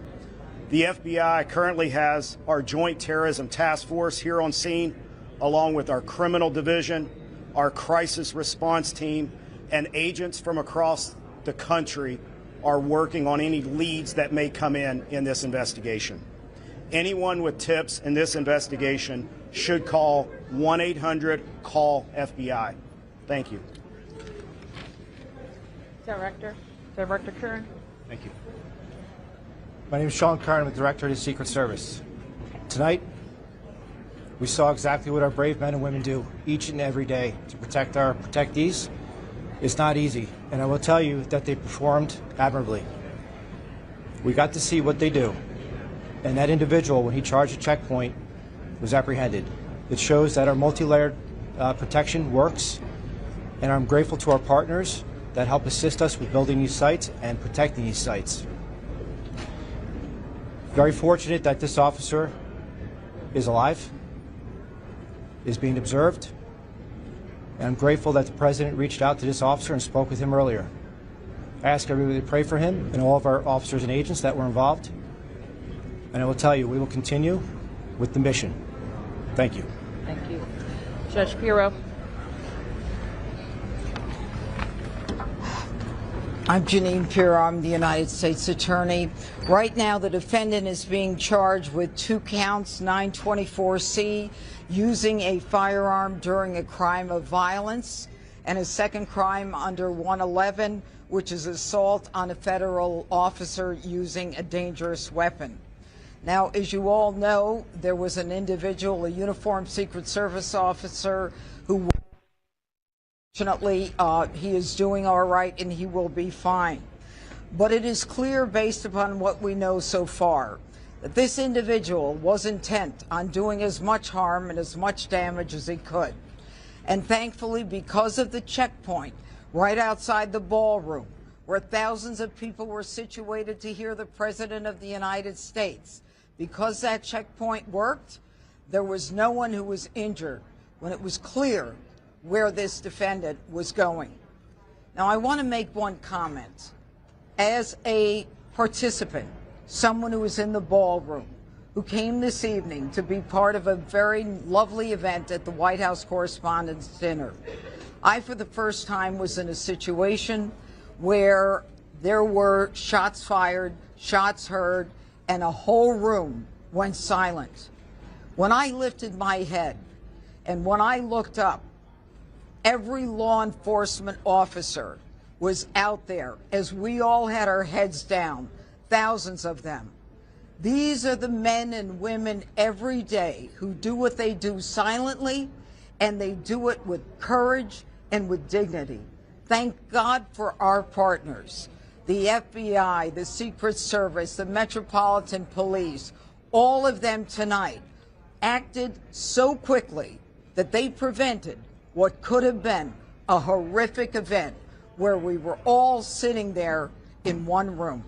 The FBI currently has our Joint Terrorism Task Force here on scene, along with our Criminal Division, our Crisis Response Team, and agents from across the country are working on any leads that may come in this investigation. Anyone with tips in this investigation should call 1-800-CALL-FBI. Thank you. Director Kern. Thank you. My name is Sean Kern. I'm the Director of the Secret Service. Tonight, we saw exactly what our brave men and women do each and every day to protect our protectees. It's not easy, and I will tell you that they performed admirably. We got to see what they do, and that individual, when he charged a checkpoint, was apprehended. It shows that our multi-layered protection works, and I'm grateful to our partners that help assist us with building these sites and protecting these sites. Very fortunate that this officer is alive, is being observed, and I'm grateful that the President reached out to this officer and spoke with him earlier. I ask everybody to pray for him and all of our officers and agents that were involved, and I will tell you, we will continue with the mission. Thank you. Thank you. Judge Pirro. I'm Janine Pirro. I'm the United States Attorney. Right now, the defendant is being charged with 2 counts, 924C, using a firearm during a crime of violence, and a second crime under 111, which is assault on a federal officer using a dangerous weapon. Now, as you all know, there was an individual, a uniformed Secret Service officer, who fortunately, he is doing all right and he will be fine. But it is clear, based upon what we know so far, that this individual was intent on doing as much harm and as much damage as he could. And thankfully, because of the checkpoint right outside the ballroom, where thousands of people were situated to hear the President of the United States, because that checkpoint worked, there was no one who was injured when it was clear where this defendant was going. Now, I want to make one comment. As a participant, someone who was in the ballroom, who came this evening to be part of a very lovely event at the White House Correspondents' Dinner, I, for the first time, was in a situation where there were shots fired, shots heard, and a whole room went silent. When I lifted my head and when I looked up, every law enforcement officer was out there as we all had our heads down, thousands of them. These are the men and women every day who do what they do silently, and they do it with courage and with dignity. Thank God for our partners, the FBI, the Secret Service, the Metropolitan Police. All of them tonight acted so quickly that they prevented what could have been a horrific event where we were all sitting there in one room.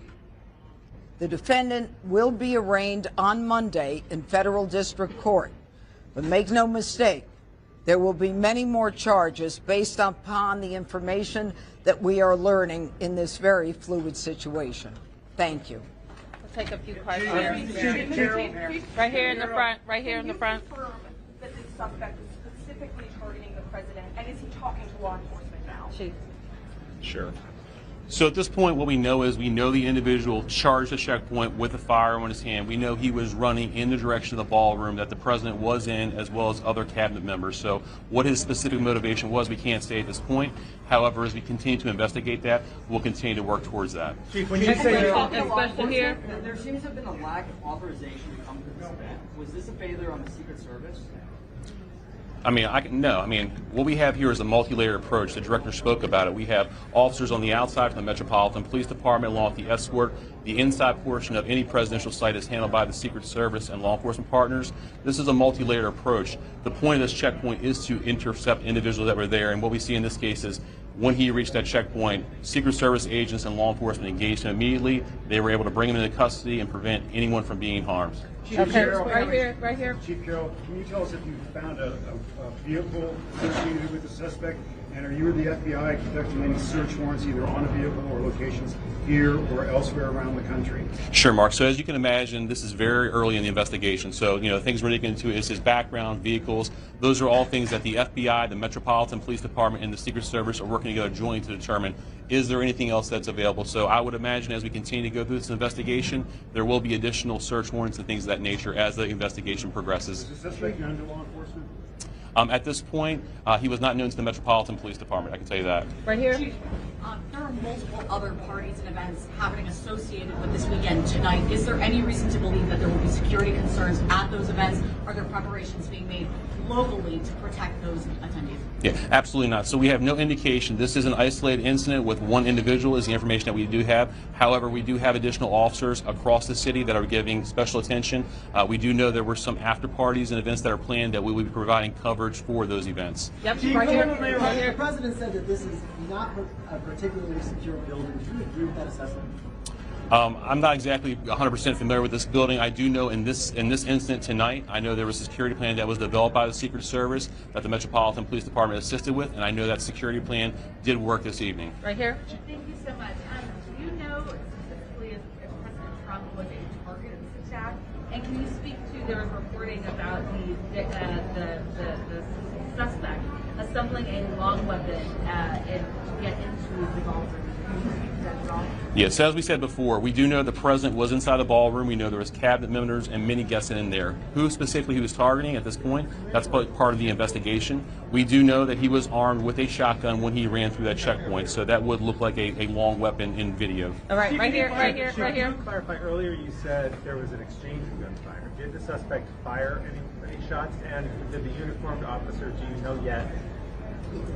The defendant will be arraigned on Monday in federal district court. But make no mistake, there will be many more charges based upon the information that we are learning in this very fluid situation. Thank you. We'll take a few questions. Right here in the front, right here in the front. That this suspect is specifically targeting the president, and is he talking to law enforcement now? Sure. So at this point, what we know is we know the individual charged at checkpoint with a firearm in his hand. We know he was running in the direction of the ballroom that the president was in, as well as other cabinet members. So what his specific motivation was, we can't say at this point. However, as we continue to investigate that, we'll continue to work towards that. Chief, when you say here, there seems to have been a lack of authorization to come to this event. Was this a failure on the Secret Service? What we have here is a multi-layered approach. The director spoke about it. We have officers on the outside from the Metropolitan Police Department, along with the escort. The inside portion of any presidential site is handled by the Secret Service and law enforcement partners. This is a multi-layered approach. The point of this checkpoint is to intercept individuals that were there, and what we see in this case is when he reached that checkpoint, Secret Service agents and law enforcement engaged him immediately. They were able to bring him into custody and prevent anyone from being harmed. Okay, right here. Chief Carroll, can you tell us if you found a vehicle associated with the suspect, and are you or the FBI conducting any search warrants either on a vehicle or locations here or elsewhere around the country? Sure, Mark. So as you can imagine, this is very early in the investigation. So, things we're looking into is his background, vehicles. Those are all things that the FBI, the Metropolitan Police Department, and the Secret Service are working together jointly to determine, is there anything else that's available? So I would imagine as we continue to go through this investigation, there will be additional search warrants and things of that nature as the investigation progresses. Is the suspect known to law enforcement? At this point, he was not known to the Metropolitan Police Department, I can tell you that. Right here. Chief, there are multiple other parties and events happening associated with this weekend tonight. Is there any reason to believe that there will be security concerns at those events? Are there preparations being made locally to protect those attendees? Yeah, absolutely not. So we have no indication. This is an isolated incident with one individual is the information that we do have. However, we do have additional officers across the city that are giving special attention. We do know there were some after parties and events that are planned that we will be providing coverage for those events. Yep, Chief, right here. The president said that this is not a particularly secure building. Do you agree with that assessment? I'm not exactly 100% familiar with this building. I do know in this incident tonight, I know there was a security plan that was developed by the Secret Service that the Metropolitan Police Department assisted with, and I know that security plan did work this evening. Right here. Thank you so much. Do you know specifically if President Trump was a target of this attack? And can you speak to there was reporting about the suspect assembling a long weapon to get into the ballroom? Yes, as we said before, we do know the president was inside the ballroom. We know there was cabinet members and many guests in there. Who specifically he was targeting at this point, that's part of the investigation. We do know that he was armed with a shotgun when he ran through that checkpoint, so that would look like a long weapon in video. All right, right here. Can you clarify, earlier you said there was an exchange of gunfire. Did the suspect fire any shots, and did the uniformed officer, do you know yet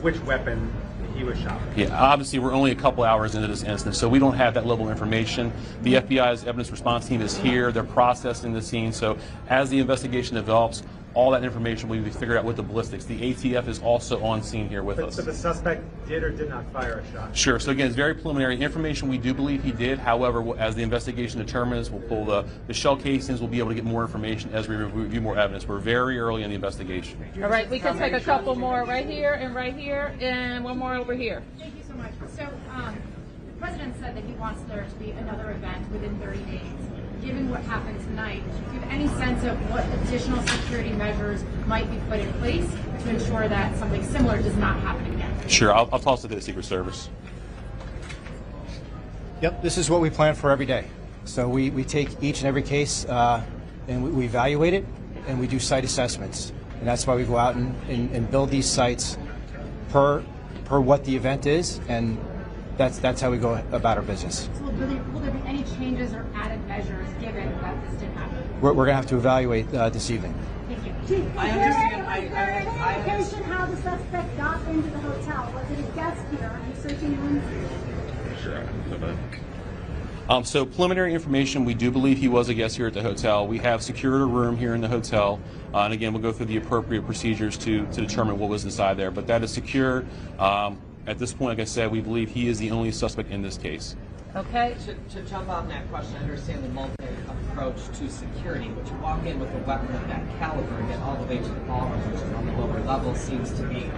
which weapon he was shot with? Yeah, obviously we're only a couple hours into this incident, so we don't have that level of information. The FBI's evidence response team is here. They're processing the scene. So as the investigation develops, all that information will be figured out with the ballistics. The ATF is also on scene here with us. So the suspect did or did not fire a shot? Sure. So again, it's very preliminary information. We do believe he did. However, as the investigation determines, we'll pull the shell casings. We'll be able to get more information as we review more evidence. We're very early in the investigation. All right, we can take a couple more right here, and one more over here. Thank you so much. So the president said that he wants there to be another event within 30 days. Given what happened tonight, do you have any sense of what additional security measures might be put in place to ensure that something similar does not happen again? Sure, I'll toss it to the Secret Service. Yep, this is what we plan for every day. So we take each and every case and we evaluate it, and we do site assessments. And that's why we go out and build these sites per what the event is, and that's how we go about our business. So will there be any changes or added measures given that this did happen? We're going to have to evaluate this evening. Thank you. Chief, I is understand. there any indication how the suspect got into the hotel? Was it a guest here? Are you searching rooms? Sure. So preliminary information, we do believe he was a guest here at the hotel. We have secured a room here in the hotel, and again, we'll go through the appropriate procedures to determine what was inside there. But that is secured. At this point, like I said, we believe he is the only suspect in this case. Okay. To jump on that question, I understand the multi-approach to security, but to walk in with a weapon of that caliber and get all the way to the ballroom, which is on the lower level, seems to be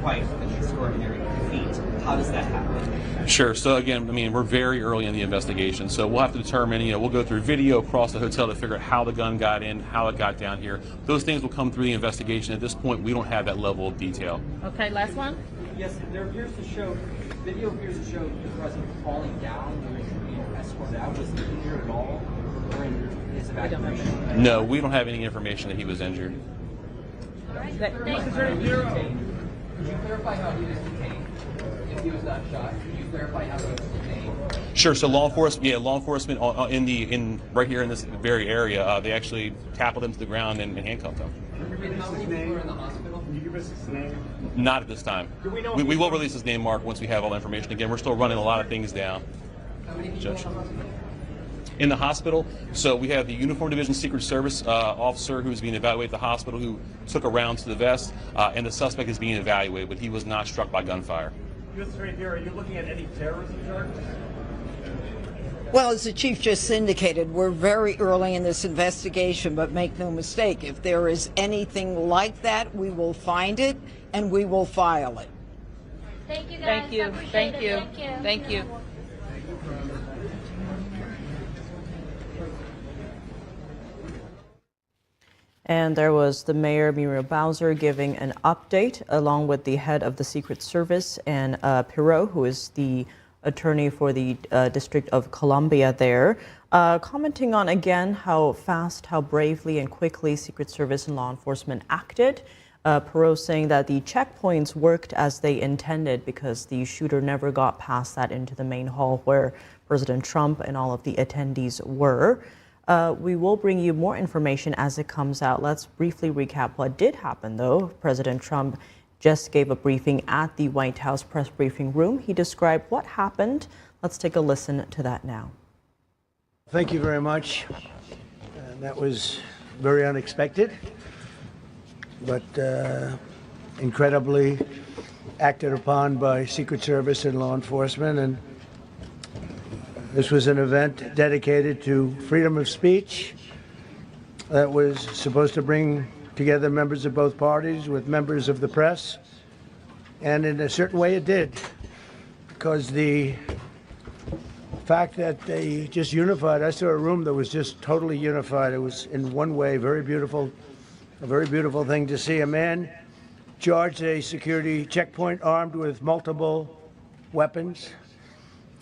quite an extraordinary feat. How does that happen? Sure. So again, I mean, we're very early in the investigation, so we'll have to determine, we'll go through video across the hotel to figure out how the gun got in, how it got down here. Those things will come through the investigation. At this point, we don't have that level of detail. Okay, last one. Yes, video appears to show the president falling down during being escorted out. Was he injured at all during his evacuation? No, we don't have any information that he was injured. Could you clarify how he was detained? If he was not shot, could you clarify how he was detained? Sure. So law enforcement right here in this very area, they actually tackled him to the ground and handcuffed him. How many people are in the hospital? Can you give us his name? Not at this time. We will release his name, Mark, once we have all the information. Again, we're still running a lot of things down. How many people in the hospital? So we have the Uniform Division Secret Service officer who's being evaluated at the hospital who took a round to the vest, and the suspect is being evaluated, but he was not struck by gunfire. U.S. Attorney here, are you looking at any terrorism charges? Well, as the chief just indicated, we're very early in this investigation, but make no mistake, if there is anything like that, we will find it and we will file it. Thank you, guys. Thank you. Thank you. Thank you. And there was the mayor, Muriel Bowser, giving an update along with the head of the Secret Service and Perot, who is the attorney for the District of Columbia there, commenting on again how fast, how bravely and quickly Secret Service and law enforcement acted. Perot saying that the checkpoints worked as they intended because the shooter never got past that into the main hall where President Trump and all of the attendees were. We will bring you more information as it comes out. Let's briefly recap what did happen, though. President Trump just gave a briefing at the White House press briefing room. He described what happened. Let's take a listen to that now. Thank you very much. That was very unexpected, but incredibly acted upon by Secret Service and law enforcement. And this was an event dedicated to freedom of speech that was supposed to bring together members of both parties with members of the press. And in a certain way it did, because the fact that they just unified, I saw a room that was just totally unified. It was in one way very beautiful, a very beautiful thing to see. A man charged a security checkpoint armed with multiple weapons,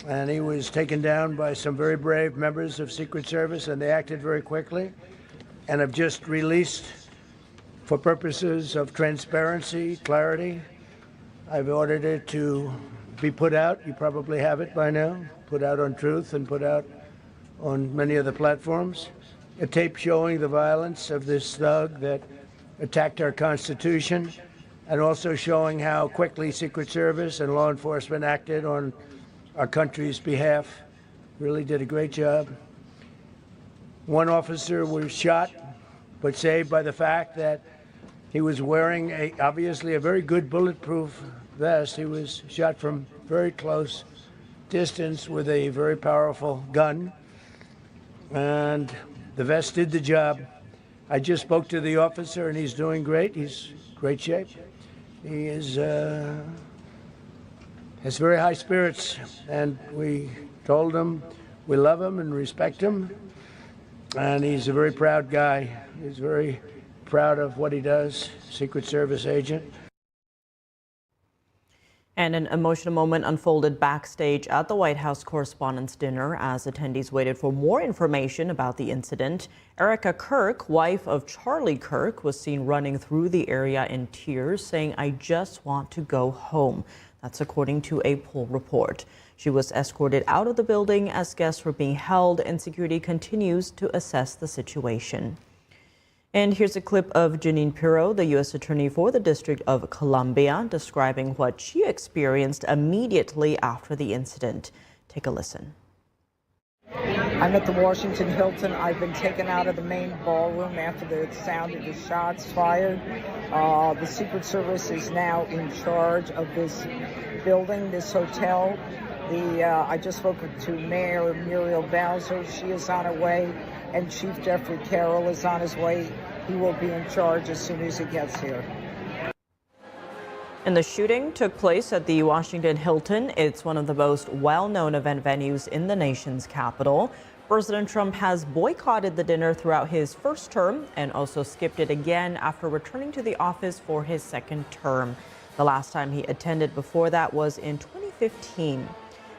and he was taken down by some very brave members of Secret Service, and they acted very quickly and have just released, for purposes of transparency, clarity, I've ordered it to be put out. You probably have it by now, put out on Truth and put out on many of the platforms. A tape showing the violence of this thug that attacked our Constitution, and also showing how quickly Secret Service and law enforcement acted on our country's behalf. Really did a great job. One officer was shot, but saved by the fact that he was wearing obviously a very good bulletproof vest. He was shot from very close distance with a very powerful gun, and the vest did the job. I just spoke to the officer, and he's doing great. He's in great shape. He is has very high spirits, and we told him we love him and respect him, and he's a very proud guy. He's very proud of what he does, Secret Service agent. And an emotional moment unfolded backstage at the White House Correspondents' Dinner as attendees waited for more information about the incident. Erica Kirk, wife of Charlie Kirk, was seen running through the area in tears, saying, "I just want to go home." That's according to a poll report. She was escorted out of the building as guests were being held, and security continues to assess the situation. And here's a clip of Jeanine Pirro, the U.S. Attorney for the District of Columbia, describing what she experienced immediately after the incident. Take a listen. I'm at the Washington Hilton. I've been taken out of the main ballroom after the sound of the shots fired. The Secret Service is now in charge of this building, this hotel. I just spoke to Mayor Muriel Bowser. She is on her way, and Chief Jeffrey Carroll is on his way. He will be in charge as soon as he gets here. And the shooting took place at the Washington Hilton. It's one of the most well-known event venues in the nation's capital. President Trump has boycotted the dinner throughout his first term and also skipped it again after returning to the office for his second term. The last time he attended before that was in 2015.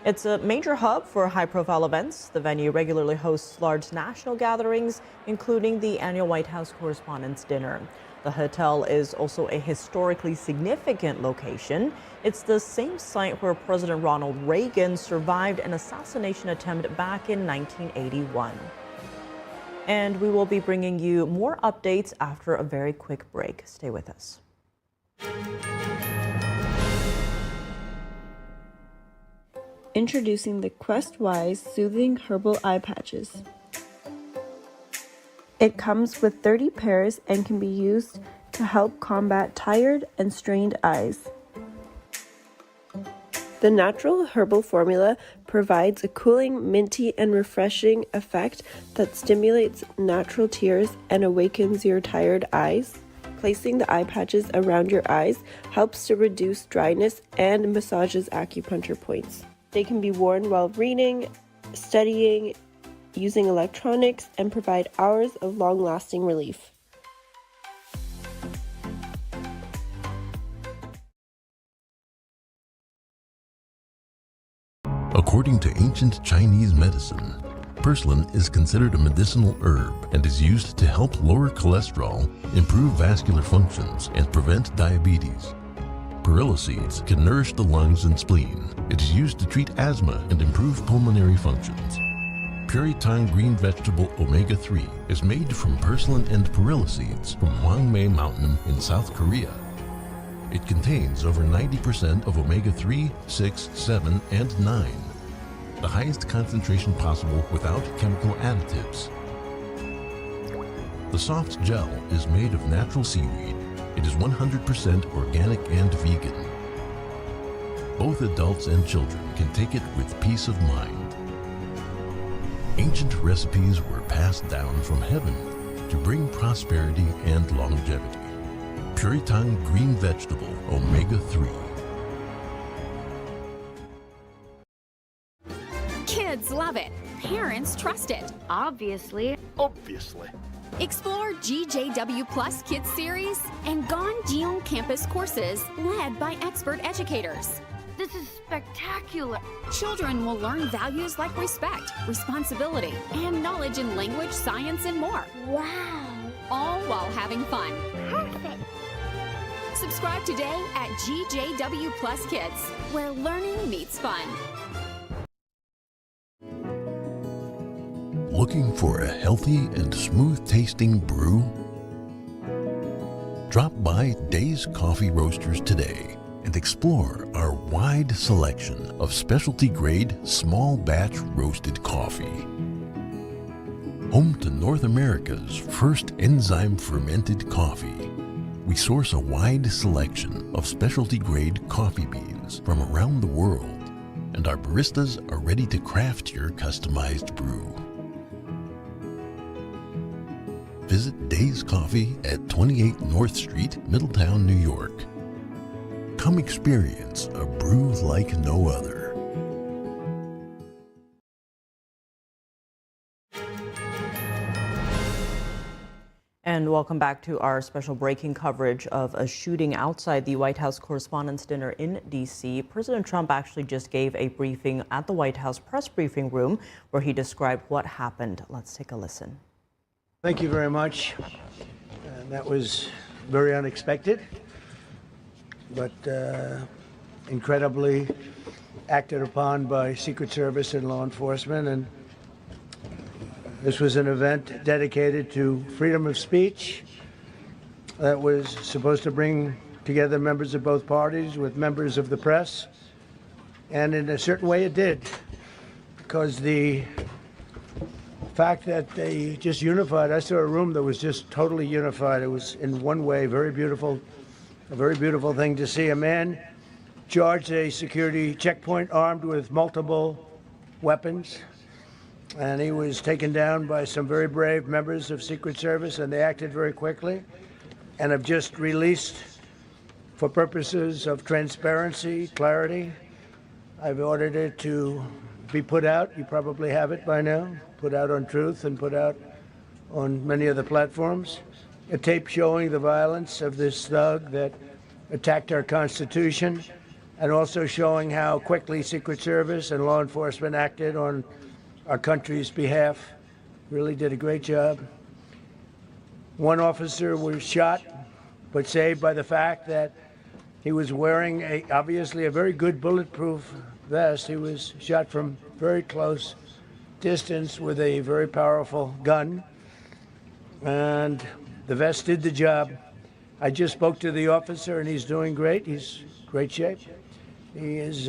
It's a major hub for high-profile events. The venue regularly hosts large national gatherings, including the annual White House Correspondents' Dinner. The hotel is also a historically significant location. It's the same site where President Ronald Reagan survived an assassination attempt back in 1981. And we will be bringing you more updates after a very quick break. Stay with us. Introducing the Quest-Wise Soothing Herbal Eye Patches. It comes with 30 pairs and can be used to help combat tired and strained eyes. The natural herbal formula provides a cooling, minty, and refreshing effect that stimulates natural tears and awakens your tired eyes. Placing the eye patches around your eyes helps to reduce dryness and massages acupuncture points. They can be worn while reading, studying, using electronics, and provide hours of long-lasting relief. According to ancient Chinese medicine, purslane is considered a medicinal herb and is used to help lower cholesterol, improve vascular functions, and prevent diabetes. Perilla seeds can nourish the lungs and spleen. It is used to treat asthma and improve pulmonary functions. Puritang green vegetable omega-3 is made from purslane and perilla seeds from Hwangmae Mountain in South Korea. It contains over 90% of omega-3, 6, 7, and 9, the highest concentration possible without chemical additives. The soft gel is made of natural seaweed. It is 100% organic and vegan. Both adults and children can take it with peace of mind. Ancient recipes were passed down from heaven to bring prosperity and longevity. Puritang green vegetable omega-3. Kids love it. Parents trust it. Obviously. Explore GJW Plus Kids Series and Ganjiong Campus courses led by expert educators. This is spectacular. Children will learn values like respect, responsibility, and knowledge in language, science, and more. Wow. All while having fun. Perfect. Subscribe today at GJW Plus Kids, where learning meets fun. Looking for a healthy and smooth-tasting brew? Drop by Days Coffee Roasters today and explore our wide selection of specialty-grade, small-batch roasted coffee. Home to North America's first enzyme-fermented coffee, we source a wide selection of specialty-grade coffee beans from around the world, and our baristas are ready to craft your customized brew. Visit Days Coffee at 28 North Street, Middletown, New York. Come experience a brew like no other. And welcome back to our special breaking coverage of a shooting outside the White House Correspondents' Dinner in D.C. President Trump actually just gave a briefing at the White House press briefing room where he described what happened. Let's take a listen. Thank you very much. That was very unexpected, but incredibly acted upon by Secret Service and law enforcement. And this was an event dedicated to freedom of speech that was supposed to bring together members of both parties with members of the press. And in a certain way it did, because the fact that they just unified, I saw a room that was just totally unified. It was in one way a very beautiful thing to see. A man charged a security checkpoint armed with multiple weapons, and he was taken down by some very brave members of Secret Service, and they acted very quickly and have just released, for purposes of transparency, clarity, I've ordered it to be put out. You probably have it by now, put out on Truth and put out on many other platforms. A tape showing the violence of this thug that attacked our Constitution, and also showing how quickly Secret Service and law enforcement acted on our country's behalf. Really did a great job. One officer was shot, but saved by the fact that he was wearing obviously a very good bulletproof vest. He was shot from very close distance with a very powerful gun, and the vest did the job. I just spoke to the officer, and he's doing great. He's in great shape. He is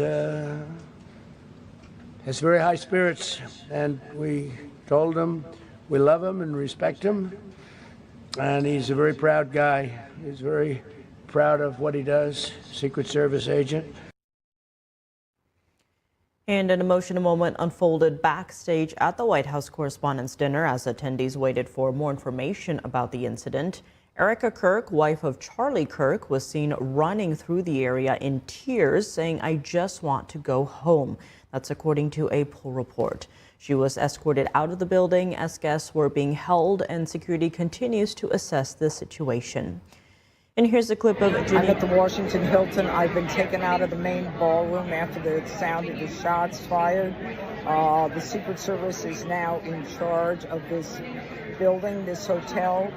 has very high spirits, and we told him we love him and respect him, and he's a very proud guy. He's very proud of what he does, Secret Service agent. And an emotional moment unfolded backstage at the White House Correspondents' Dinner as attendees waited for more information about the incident. Erica Kirk, wife of Charlie Kirk, was seen running through the area in tears, saying, "I just want to go home." That's according to a poll report. She was escorted out of the building as guests were being held, and security continues to assess the situation. And here's a clip of I'm at the Washington Hilton. I've been taken out of the main ballroom after the sound of the shots fired. The Secret Service is now in charge of this building, this hotel.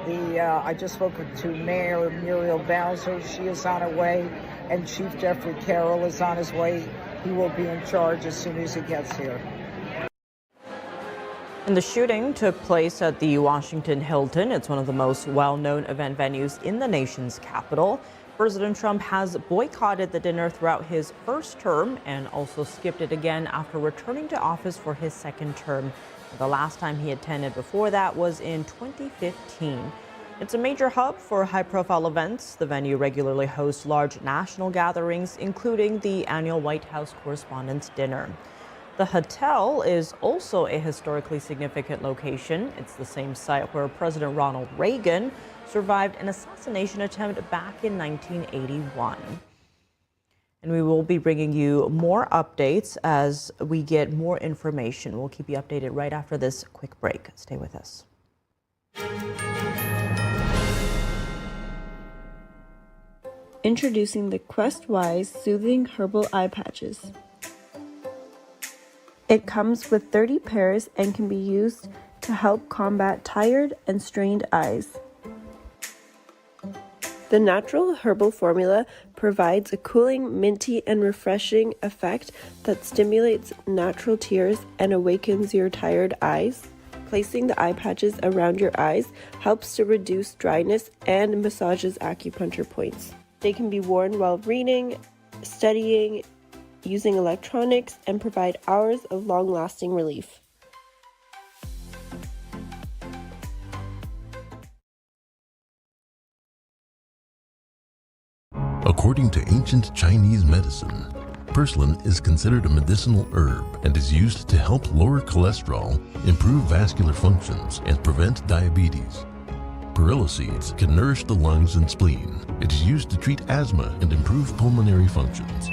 I just spoke to Mayor Muriel Bowser. She is on her way, and Chief Jeffrey Carroll is on his way. He will be in charge as soon as he gets here. And the shooting took place at the Washington Hilton. It's one of the most well-known event venues in the nation's capital. President Trump has boycotted the dinner throughout his first term and also skipped it again after returning to office for his second term. The last time he attended before that was in 2015. It's a major hub for high-profile events. The venue regularly hosts large national gatherings, including the annual White House Correspondents' Dinner. The hotel is also a historically significant location. It's the same site where President Ronald Reagan survived an assassination attempt back in 1981. And we will be bringing you more updates as we get more information. We'll keep you updated right after this quick break. Stay with us. Introducing the Quest-Wise Soothing Herbal Eye Patches. It comes with 30 pairs and can be used to help combat tired and strained eyes. The natural herbal formula provides a cooling, minty, and refreshing effect that stimulates natural tears and awakens your tired eyes. Placing the eye patches around your eyes helps to reduce dryness and massages acupuncture points. They can be worn while reading, studying, using electronics, and provide hours of long-lasting relief. According to ancient Chinese medicine, purslane is considered a medicinal herb and is used to help lower cholesterol, improve vascular functions, and prevent diabetes. Perilla seeds can nourish the lungs and spleen. It is used to treat asthma and improve pulmonary functions.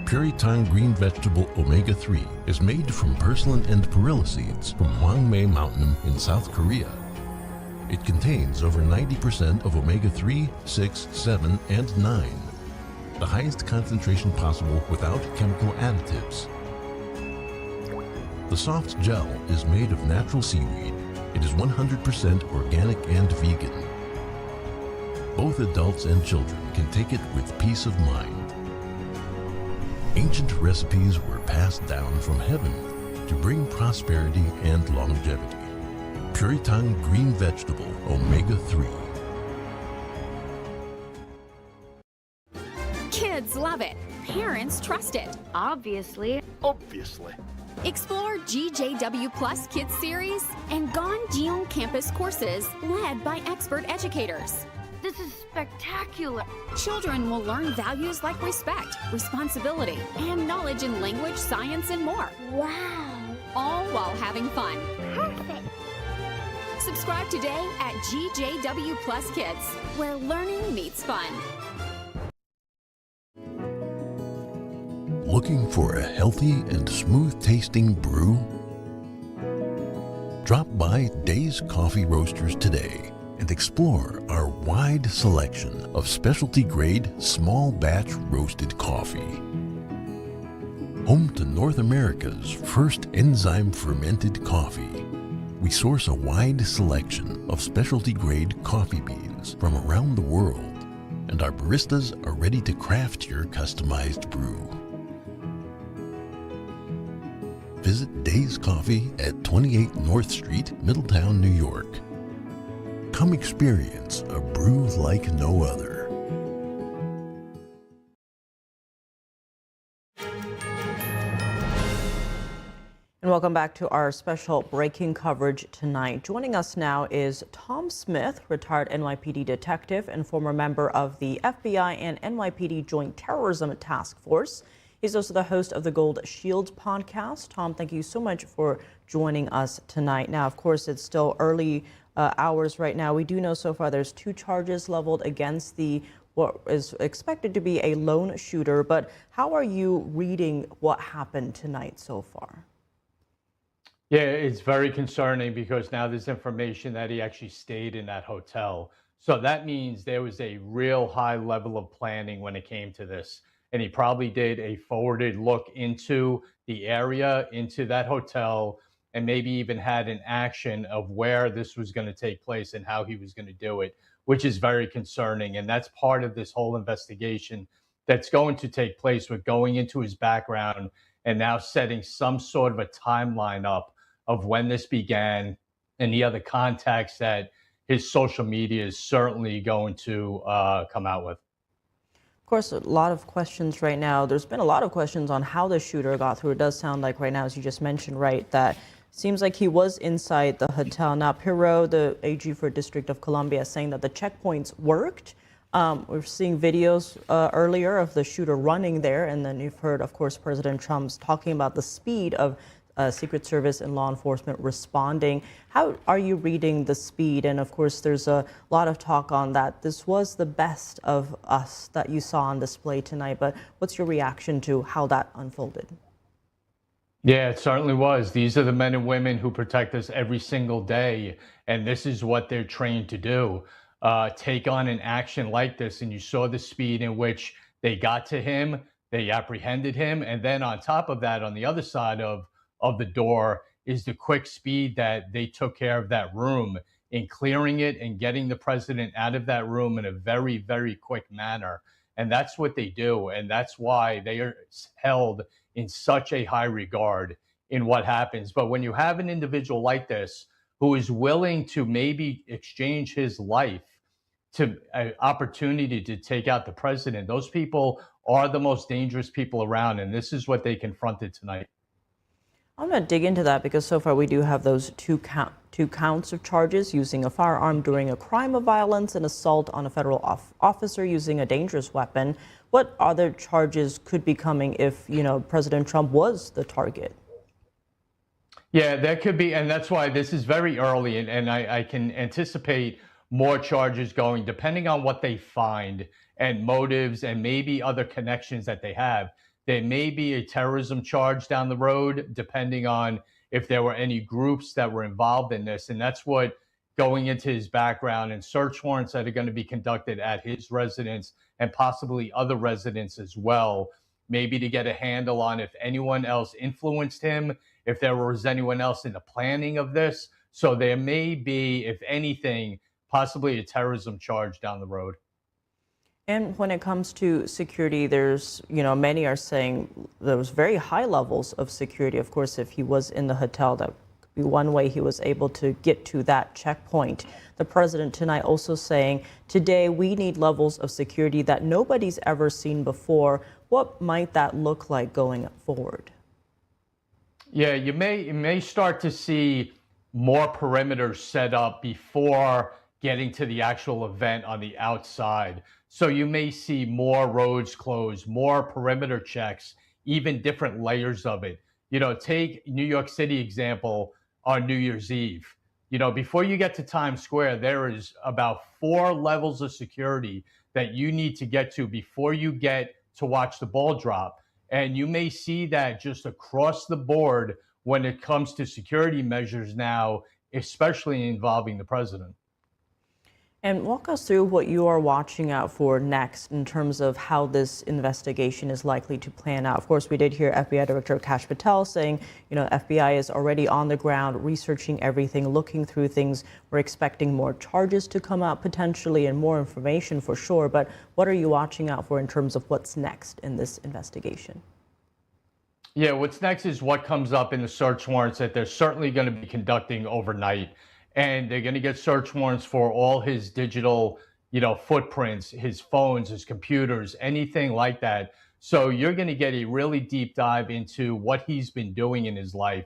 Puritang green vegetable omega-3 is made from purslane and perilla seeds from Hwangmae Mountain in South Korea. It contains over 90% of omega-3, 6, 7, and 9, the highest concentration possible without chemical additives. The soft gel is made of natural seaweed. It is 100% organic and vegan. Both adults and children can take it with peace of mind. Ancient recipes were passed down from heaven to bring prosperity and longevity. Puritang green vegetable omega-3. Kids love it. Parents trust it. Obviously. Explore GJW Plus Kids Series and Ganjiong Campus courses led by expert educators. This is spectacular. Children will learn values like respect, responsibility, and knowledge in language, science, and more. Wow. All while having fun. Perfect. Subscribe today at GJW Plus Kids, where learning meets fun. Looking for a healthy and smooth-tasting brew? Drop by Days Coffee Roasters today and explore our wide selection of specialty-grade small-batch roasted coffee. Home to North America's first enzyme-fermented coffee, we source a wide selection of specialty-grade coffee beans from around the world, and our baristas are ready to craft your customized brew. Visit Days Coffee at 28 North Street, Middletown, New York. Come experience a brew like no other. And welcome back to our special breaking coverage tonight. Joining us now is Tom Smith, retired NYPD detective and former member of the FBI and NYPD Joint Terrorism Task Force. He's also the host of the Gold Shield podcast. Tom, thank you so much for joining us tonight. Now, of course, it's still early hours right now. We do know so far there's 2 charges leveled against what is expected to be a lone shooter. But how are you reading what happened tonight so far? Yeah, it's very concerning because now there's information that he actually stayed in that hotel. So that means there was a real high level of planning when it came to this. And he probably did a forwarded look into the area, into that hotel, and maybe even had an action of where this was going to take place and how he was going to do it, which is very concerning. And that's part of this whole investigation that's going to take place with going into his background and now setting some sort of a timeline up of when this began and the other contacts that his social media is certainly going to come out with. Of course, a lot of questions right now. There's been a lot of questions on how the shooter got through. It does sound like right now, as you just mentioned, right, that seems like he was inside the hotel. Now, Pirro, the AG for District of Columbia, is saying that the checkpoints worked. We're seeing videos earlier of the shooter running there. And then you've heard, of course, President Trump's talking about the speed of Secret Service and law enforcement responding. How are you reading the speed? And of course, there's a lot of talk on that. This was the best of us that you saw on display tonight. But what's your reaction to how that unfolded? Yeah, it certainly was. These are the men and women who protect us every single day. And this is what they're trained to do. Take on an action like this. And you saw the speed in which they got to him, they apprehended him. And then on top of that, on the other side of the door is the quick speed that they took care of that room in clearing it and getting the president out of that room in a very, very quick manner. And that's what they do. And that's why they are held in such a high regard in what happens. But when you have an individual like this who is willing to maybe exchange his life to an opportunity to take out the president, those people are the most dangerous people around. And this is what they confronted tonight. I'm going to dig into that because so far we do have those two counts of charges: using a firearm during a crime of violence and assault on a federal officer using a dangerous weapon. What other charges could be coming if, President Trump was the target? Yeah, that could be. And that's why this is very early. And I can anticipate more charges going, depending on what they find and motives and maybe other connections that they have. There may be a terrorism charge down the road, depending on if there were any groups that were involved in this. And that's what going into his background and search warrants that are going to be conducted at his residence and possibly other residents as well, maybe to get a handle on if anyone else influenced him, if there was anyone else in the planning of this. So there may be, if anything, possibly a terrorism charge down the road. And when it comes to security, there's, many are saying there was very high levels of security. Of course, if he was in the hotel, that be one way he was able to get to that checkpoint. The president tonight also saying, today we need levels of security that nobody's ever seen before. What might that look like going forward? Yeah, you may start to see more perimeters set up before getting to the actual event on the outside. So you may see more roads closed, more perimeter checks, even different layers of it. You know, take New York City example on New Year's Eve. You know, before you get to Times Square, there is about 4 levels of security that you need to get to before you get to watch the ball drop. And you may see that just across the board when it comes to security measures now, especially involving the president. And walk us through what you are watching out for next in terms of how this investigation is likely to plan out. Of course, we did hear FBI Director Kash Patel saying, you know, FBI is already on the ground researching everything, looking through things. We're expecting more charges to come out potentially and more information for sure. But what are you watching out for in terms of what's next in this investigation? Yeah, what's next is what comes up in the search warrants that they're certainly going to be conducting overnight. And they're going to get search warrants for all his digital, you know, footprints, his phones, his computers, anything like that. So you're going to get a really deep dive into what he's been doing in his life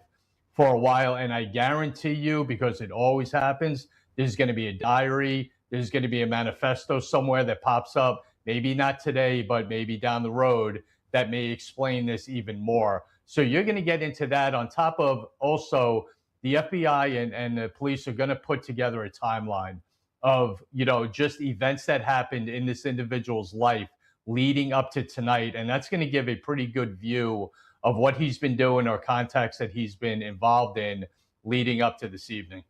for a while. And I guarantee you, because it always happens, there's going to be a diary. There's going to be a manifesto somewhere that pops up, maybe not today, but maybe down the road, that may explain this even more. So you're going to get into that on top of also the FBI and the police are going to put together a timeline of, you know, just events that happened in this individual's life leading up to tonight. And that's going to give a pretty good view of what he's been doing or contacts that he's been involved in leading up to this evening.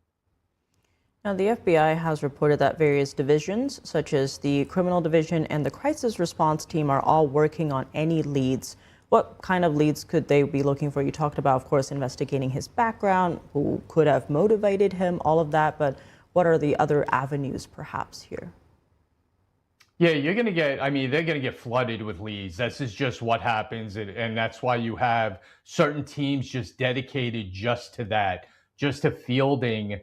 Now, the FBI has reported that various divisions, such as the Criminal Division and the Crisis Response Team, are all working on any leads. What kind of leads could they be looking for? You talked about, of course, investigating his background, who could have motivated him, all of that. But what are the other avenues perhaps here? Yeah, you're going to get, I mean, they're going to get flooded with leads. This is just what happens. And that's why you have certain teams just dedicated just to that, just to fielding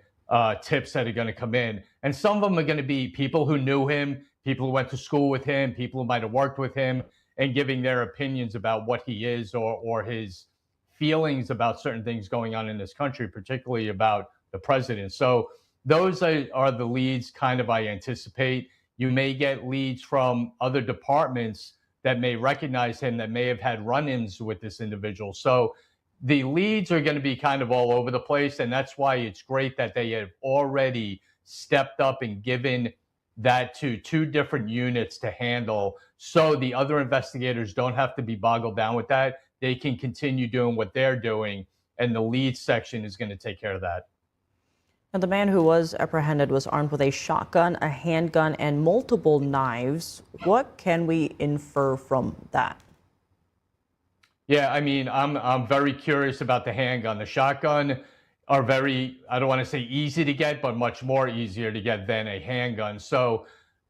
tips that are going to come in. And some of them are going to be people who knew him, people who went to school with him, people who might have worked with him, and giving their opinions about what he is or his feelings about certain things going on in this country, particularly about the president. So those are the leads kind of I anticipate. You may get leads from other departments that may recognize him, that may have had run-ins with this individual. So the leads are going to be kind of all over the place. And that's why it's great that they have already stepped up and given that to 2 different units to handle, so the other investigators don't have to be boggled down with that. They can continue doing what they're doing, and the lead section is going to take care of that. Now, the man who was apprehended was armed with a shotgun, a handgun, and multiple knives. What can we infer from that? Yeah, I mean, I'm very curious about the handgun. The shotgun are very, I don't want to say easy to get, but much more easier to get than a handgun. So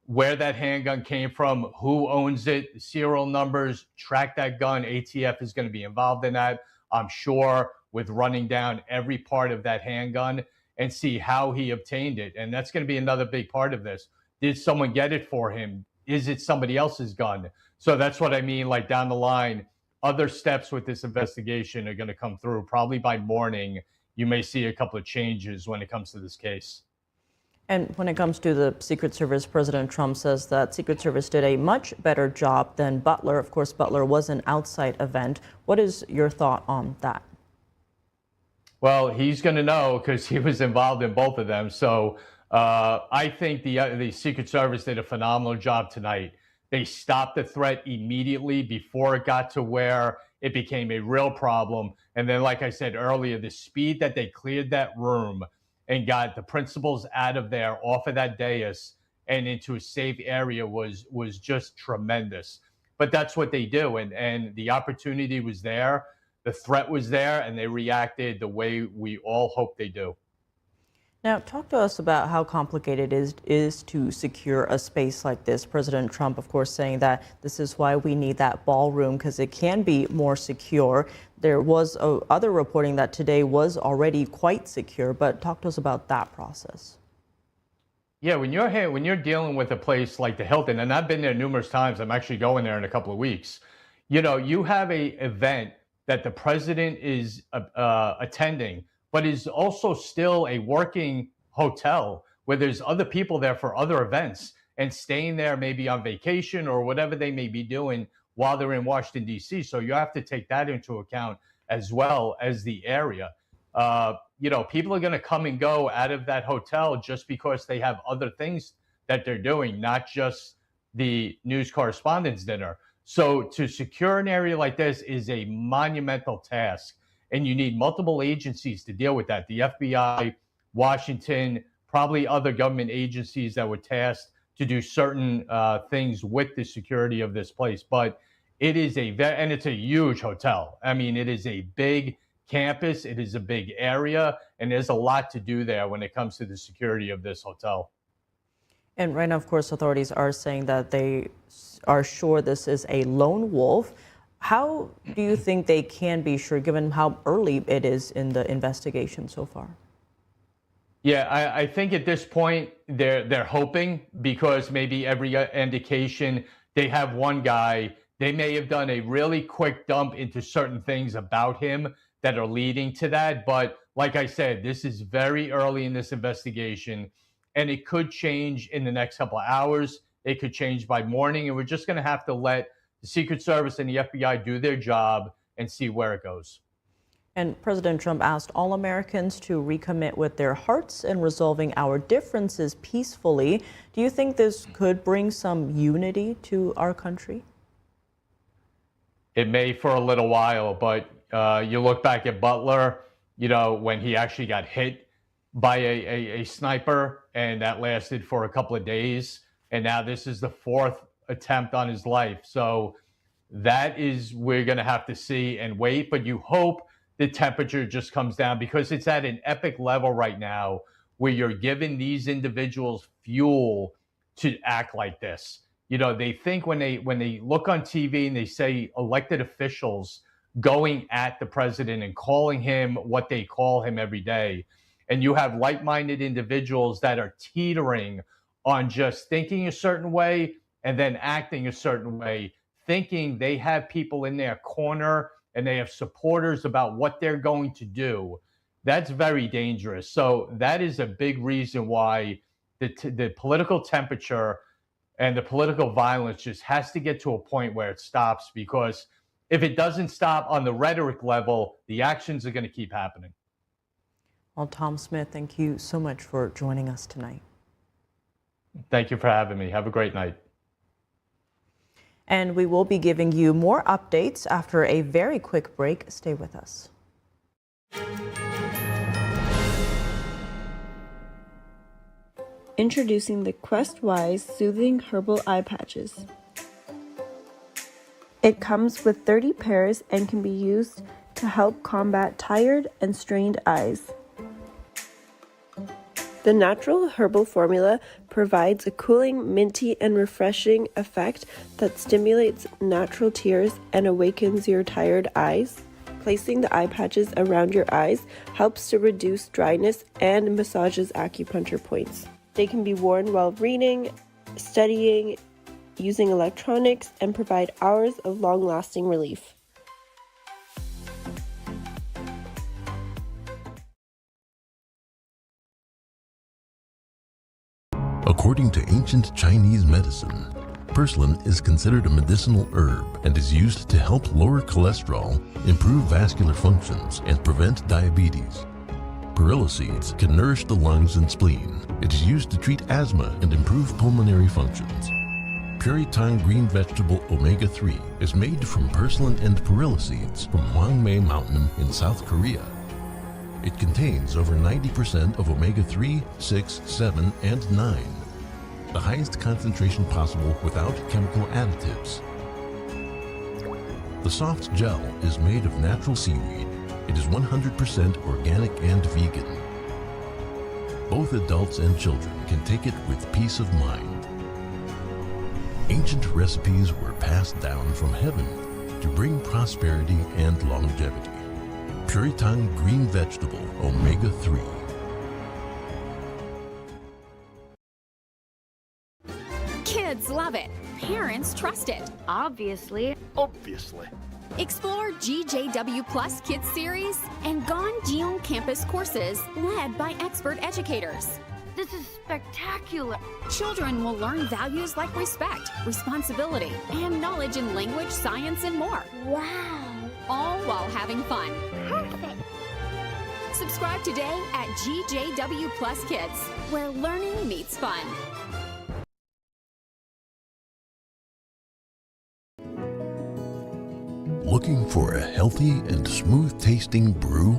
where that handgun came from, who owns it, serial numbers, track that gun. ATF is going to be involved in that, I'm sure, with running down every part of that handgun and see how he obtained it. And that's going to be another big part of this. Did someone get it for him? Is it somebody else's gun? So that's what I mean, like down the line, other steps with this investigation are going to come through. Probably by morning, you may see a couple of changes when it comes to this case. And when it comes to the Secret Service, President Trump says that Secret Service did a much better job than Butler. Of course, Butler was an outside event. What is your thought on that? Well, he's going to know because he was involved in both of them. So I think the Secret Service did a phenomenal job tonight. They stopped the threat immediately before it got to where it became a real problem. And then, like I said earlier, the speed that they cleared that room and got the principals out of there, off of that dais and into a safe area was just tremendous. But that's what they do. And the opportunity was there. The threat was there, and they reacted the way we all hope they do. Now, talk to us about how complicated it is to secure a space like this. President Trump, of course, saying that this is why we need that ballroom, because it can be more secure. there was other reporting that today was already quite secure, but talk to us about that process. Yeah, when you're dealing with a place like the Hilton, and I've been there numerous times, I'm actually going there in a couple of weeks. You know, you have a event that the president is attending, but is also still a working hotel where there's other people there for other events and staying there maybe on vacation or whatever they may be doing while they're in Washington, D.C. So you have to take that into account as well as the area. You know, people are going to come and go out of that hotel just because they have other things that they're doing, not just the news correspondents' dinner. So to secure an area like this is a monumental task, and you need multiple agencies to deal with that. The FBI, Washington, probably other government agencies that were tasked to do certain things with the security of this place. But it is and it's a huge hotel. I mean, it is a big campus, it is a big area, and there's a lot to do there when it comes to the security of this hotel. And right now, of course, authorities are saying that they are sure this is a lone wolf. How do you think they can be sure, given how early it is in the investigation so far? Yeah, I think at this point they're hoping, because maybe every indication they have one guy. They may have done a really quick dump into certain things about him that are leading to that. But like I said, this is very early in this investigation, and it could change in the next couple of hours. It could change by morning, and we're just going to have to let the Secret Service and the FBI do their job and see where it goes. And President Trump asked all Americans to recommit with their hearts in resolving our differences peacefully. Do you think this could bring some unity to our country? It may for a little while, but you look back at Butler, you know, when he actually got hit by a sniper, and that lasted for a couple of days. And now this is the fourth attempt on his life. So that is, we're going to have to see and wait. But you hope the temperature just comes down, because it's at an epic level right now where you're giving these individuals fuel to act like this. You know, they think when they look on TV and they say elected officials going at the president and calling him what they call him every day, and you have like-minded individuals that are teetering on just thinking a certain way and then acting a certain way, thinking they have people in their corner and they have supporters about what they're going to do. That's very dangerous. So that is a big reason why the political temperature and the political violence just has to get to a point where it stops, because if it doesn't stop on the rhetoric level, the actions are going to keep happening. Well, Tom Smith, thank you so much for joining us tonight. Thank you for having me. Have a great night. And we will be giving you more updates after a very quick break. Stay with us. Introducing the Quest-Wise Soothing Herbal Eye Patches. It comes with 30 pairs and can be used to help combat tired and strained eyes. The natural herbal formula provides a cooling, minty, and refreshing effect that stimulates natural tears and awakens your tired eyes. Placing the eye patches around your eyes helps to reduce dryness and massages acupuncture points. They can be worn while reading, studying, using electronics, and provide hours of long-lasting relief. According to ancient Chinese medicine, purslane is considered a medicinal herb and is used to help lower cholesterol, improve vascular functions, and prevent diabetes. Perilla seeds can nourish the lungs and spleen. It is used to treat asthma and improve pulmonary functions. Puritang green vegetable omega-3 is made from purslane and perilla seeds from Hwangmae Mountain in South Korea. It contains over 90% of omega-3, 6, 7, and 9, the highest concentration possible without chemical additives. The soft gel is made of natural seaweed. It is 100% organic and vegan. Both adults and children can take it with peace of mind. Ancient recipes were passed down from heaven. to bring prosperity and longevity. Puritan Green Vegetable Omega-3. Kids love it. Parents trust it. Obviously. Explore GJW Plus Kids Series and Ganjiong Campus courses led by expert educators. This is spectacular. Children will learn values like respect, responsibility, and knowledge in language, science, and more. Wow. All while having fun. Perfect. Subscribe today at GJW Plus Kids, where learning meets fun. Looking for a healthy and smooth-tasting brew?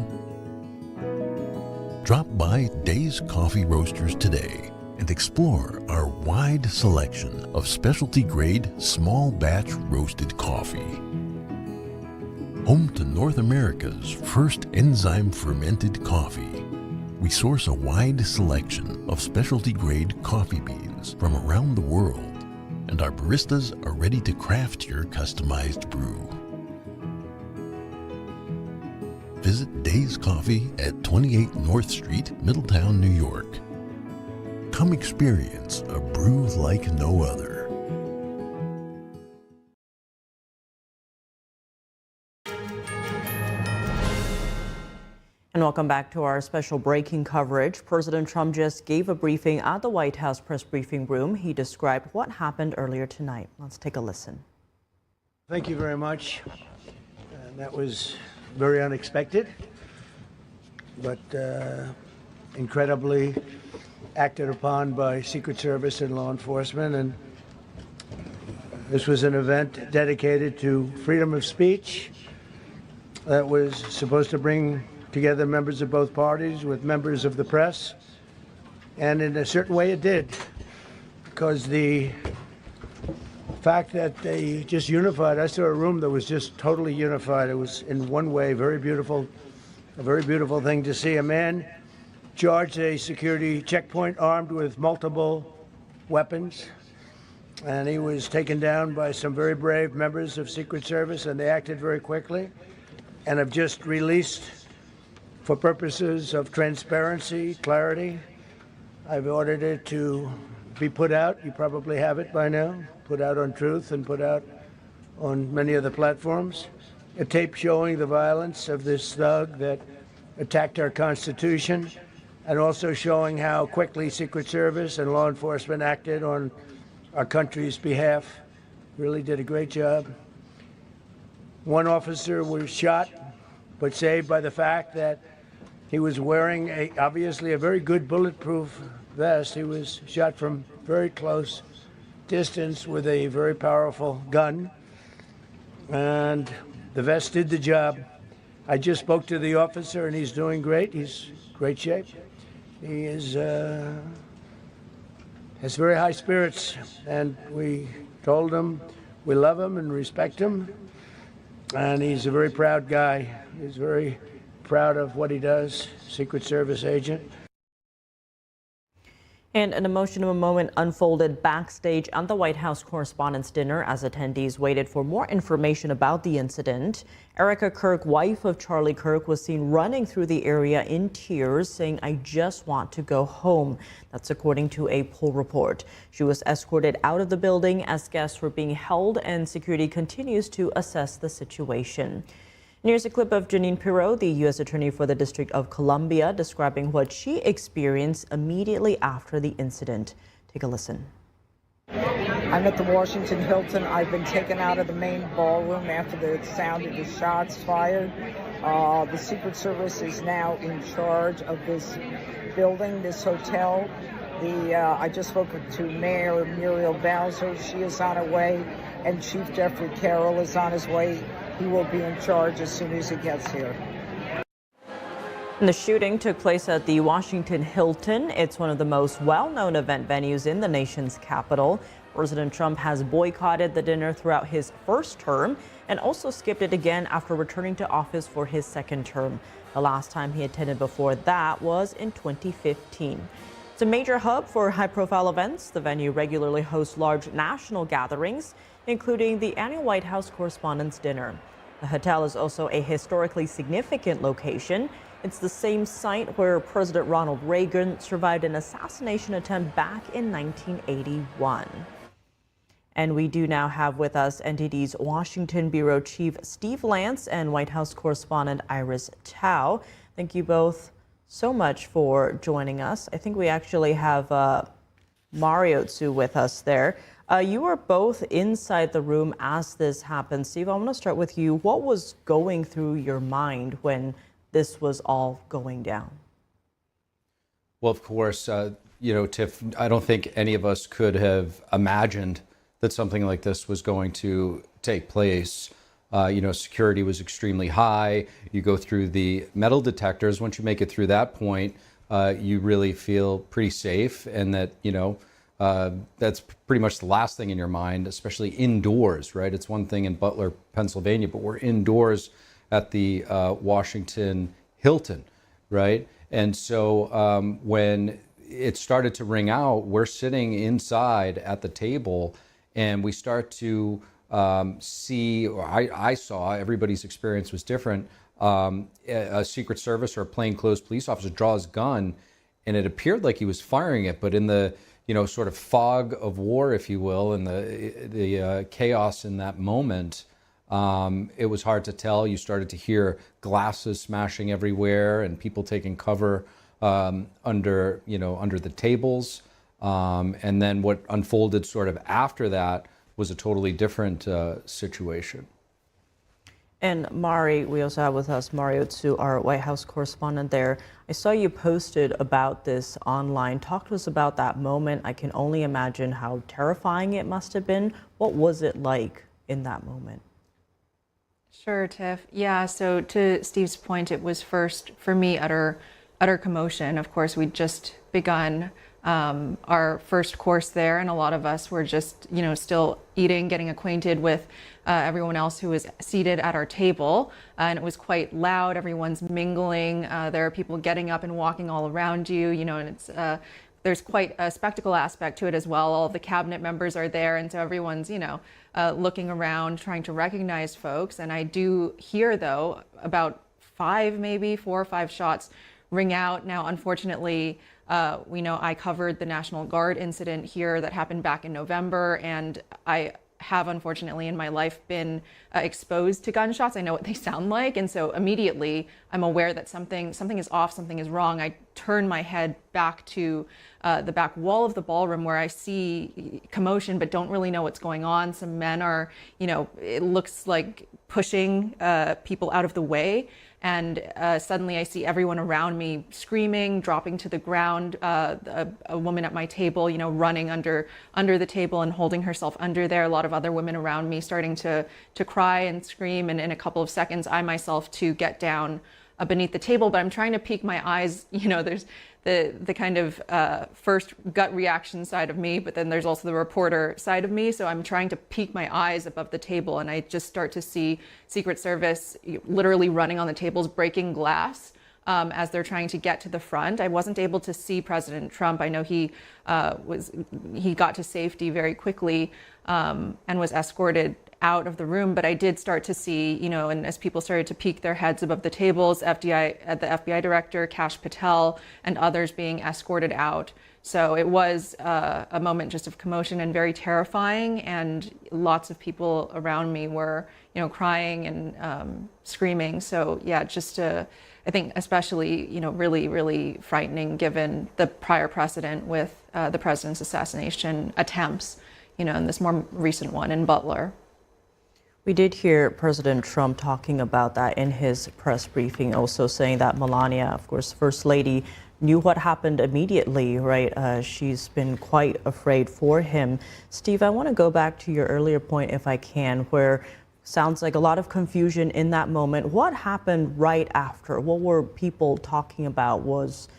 Drop by Days Coffee Roasters today and explore our wide selection of specialty-grade, small-batch roasted coffee. Home to North America's first enzyme-fermented coffee, we source a wide selection of specialty-grade coffee beans from around the world, and our baristas are ready to craft your customized brew. Visit Days Coffee at 28 North Street, Middletown, New York. Come experience a brew like no other. And welcome back to our special breaking coverage. President Trump just gave a briefing at the White House press briefing room. He described what happened earlier tonight. Let's take a listen. Thank you very much. That was very unexpected, but incredibly acted upon by Secret Service and law enforcement. And this was an event dedicated to freedom of speech that was supposed to bring together members of both parties with members of the press. And in a certain way it did, because the fact that they just unified. I saw a room that was just totally unified. It was in one way very beautiful, a very beautiful thing to see. A man charged a security checkpoint armed with multiple weapons, and he was taken down by some very brave members of Secret Service, and they acted very quickly and have just released, for purposes of transparency, clarity, I've ordered it to be put out. You probably have it by now. Put out on Truth and put out on many other platforms. A tape showing the violence of this thug that attacked our Constitution, and also showing how quickly Secret Service and law enforcement acted on our country's behalf. Really did a great job. One officer was shot, but saved by the fact that he was wearing obviously a very good bulletproof vest. He was shot from very close distance with a very powerful gun, and the vest did the job. I just spoke to the officer, and he's doing great. He's in great shape. He is has very high spirits, and we told him we love him and respect him, and he's a very proud guy. He's very proud of what he does, Secret Service agent. And an emotional moment unfolded backstage at the White House Correspondents' Dinner as attendees waited for more information about the incident. Erica Kirk, wife of Charlie Kirk, was seen running through the area in tears, saying, "I just want to go home." That's according to a poll report. She was escorted out of the building as guests were being held, and security continues to assess the situation. And here's a clip of Janine Pirro, the U.S. Attorney for the District of Columbia, describing what she experienced immediately after the incident. Take a listen. I'm at the Washington Hilton. I've been taken out of the main ballroom after the sound of the shots fired. The Secret Service is now in charge of this building, this hotel. I just spoke to Mayor Muriel Bowser. She is on her way, and Chief Jeffrey Carroll is on his way. He will be in charge as soon as he gets here. And the shooting took place at the Washington Hilton. It's one of the most well-known event venues in the nation's capital. President Trump has boycotted the dinner throughout his first term and also skipped it again after returning to office for his second term. The last time he attended before that was in 2015. It's a major hub for high-profile events. The venue regularly hosts large national gatherings, including the annual White House Correspondents' Dinner. The hotel is also a historically significant location. It's the same site where President Ronald Reagan survived an assassination attempt back in 1981. And we do now have with us NTD's Washington Bureau Chief Steve Lance and White House Correspondent Iris Tao. Thank you both so much for joining us. I think we actually have Mario Tsu with us there. You were both inside the room as this happened. Steve, I want to start with you. What was going through your mind when this was all going down? Well, of course, Tiff, I don't think any of us could have imagined that something like this was going to take place. Security was extremely high. You go through the metal detectors. Once you make it through that point, you really feel pretty safe, and that, that's pretty much the last thing in your mind, especially indoors, right? It's one thing in Butler, Pennsylvania, but we're indoors at the Washington Hilton, right? And so when it started to ring out, we're sitting inside at the table, and we start to see, or I saw, everybody's experience was different, a Secret Service or a plainclothes police officer draw his gun, and it appeared like he was firing it, but in the sort of fog of war, if you will, and the chaos in that moment, it was hard to tell. You started to hear glasses smashing everywhere and people taking cover under the tables. And then what unfolded sort of after that was a totally different situation. And Mari, we also have with us Mario Tsu, our White House correspondent there. I saw you posted about this online. Talk to us about that moment. I can only imagine how terrifying it must have been. What was it like in that moment? Sure, Tiff. Yeah, so to Steve's point, it was first, for me, utter commotion. Of course, we'd just begun our first course there, and a lot of us were just, still eating, getting acquainted with everyone else who was seated at our table, and it was quite loud. Everyone's mingling. There are people getting up and walking all around you, and it's there's quite a spectacle aspect to it as well. All of the cabinet members are there, and so everyone's, looking around, trying to recognize folks. And I do hear, though, about 4 or 5 shots ring out. Now, unfortunately, we know I covered the National Guard incident here that happened back in November, and I have, unfortunately, in my life been exposed to gunshots. I know what they sound like, and so immediately I'm aware that something is off, something is wrong. I turn my head back to the back wall of the ballroom, where I see commotion but don't really know what's going on. Some men are, it looks like pushing people out of the way. And suddenly I see everyone around me screaming, dropping to the ground, a woman at my table, running under the table and holding herself under there. A lot of other women around me starting to cry and scream. And in a couple of seconds, I myself to get down beneath the table. But I'm trying to peek my eyes. There's the kind of first gut reaction side of me, but then there's also the reporter side of me. So I'm trying to peek my eyes above the table, and I just start to see Secret Service literally running on the tables, breaking glass as they're trying to get to the front. I wasn't able to see President Trump. I know he got to safety very quickly and was escorted out of the room, but I did start to see, and as people started to peek their heads above the tables, the FBI director, Kash Patel, and others being escorted out. So it was a moment just of commotion and very terrifying, and lots of people around me were, crying and screaming. So yeah, I think especially, really, really frightening given the prior precedent with the president's assassination attempts, and this more recent one in Butler. We did hear President Trump talking about that in his press briefing, also saying that Melania, of course, First Lady, knew what happened immediately, right? She's been quite afraid for him. Steve, I want to go back to your earlier point, if I can, where sounds like a lot of confusion in that moment. What happened right after? What were people talking about? Was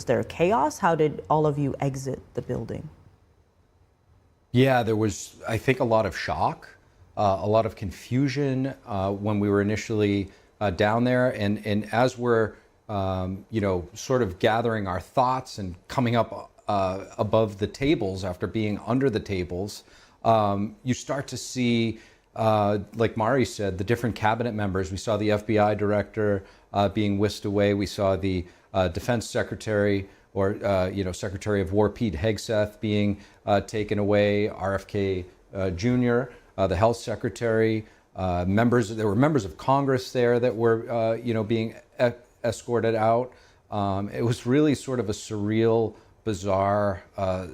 there chaos? How did all of you exit the building? Yeah, there was, I think, a lot of shock. A lot of confusion when we were initially down there, and as we're sort of gathering our thoughts and coming up above the tables after being under the tables, you start to see, like Mari said, the different cabinet members. We saw the FBI director being whisked away. We saw the defense secretary or Secretary of War Pete Hegseth being taken away. RFK Jr., the health secretary, there were members of Congress there that were being escorted out. It was really sort of a surreal, bizarre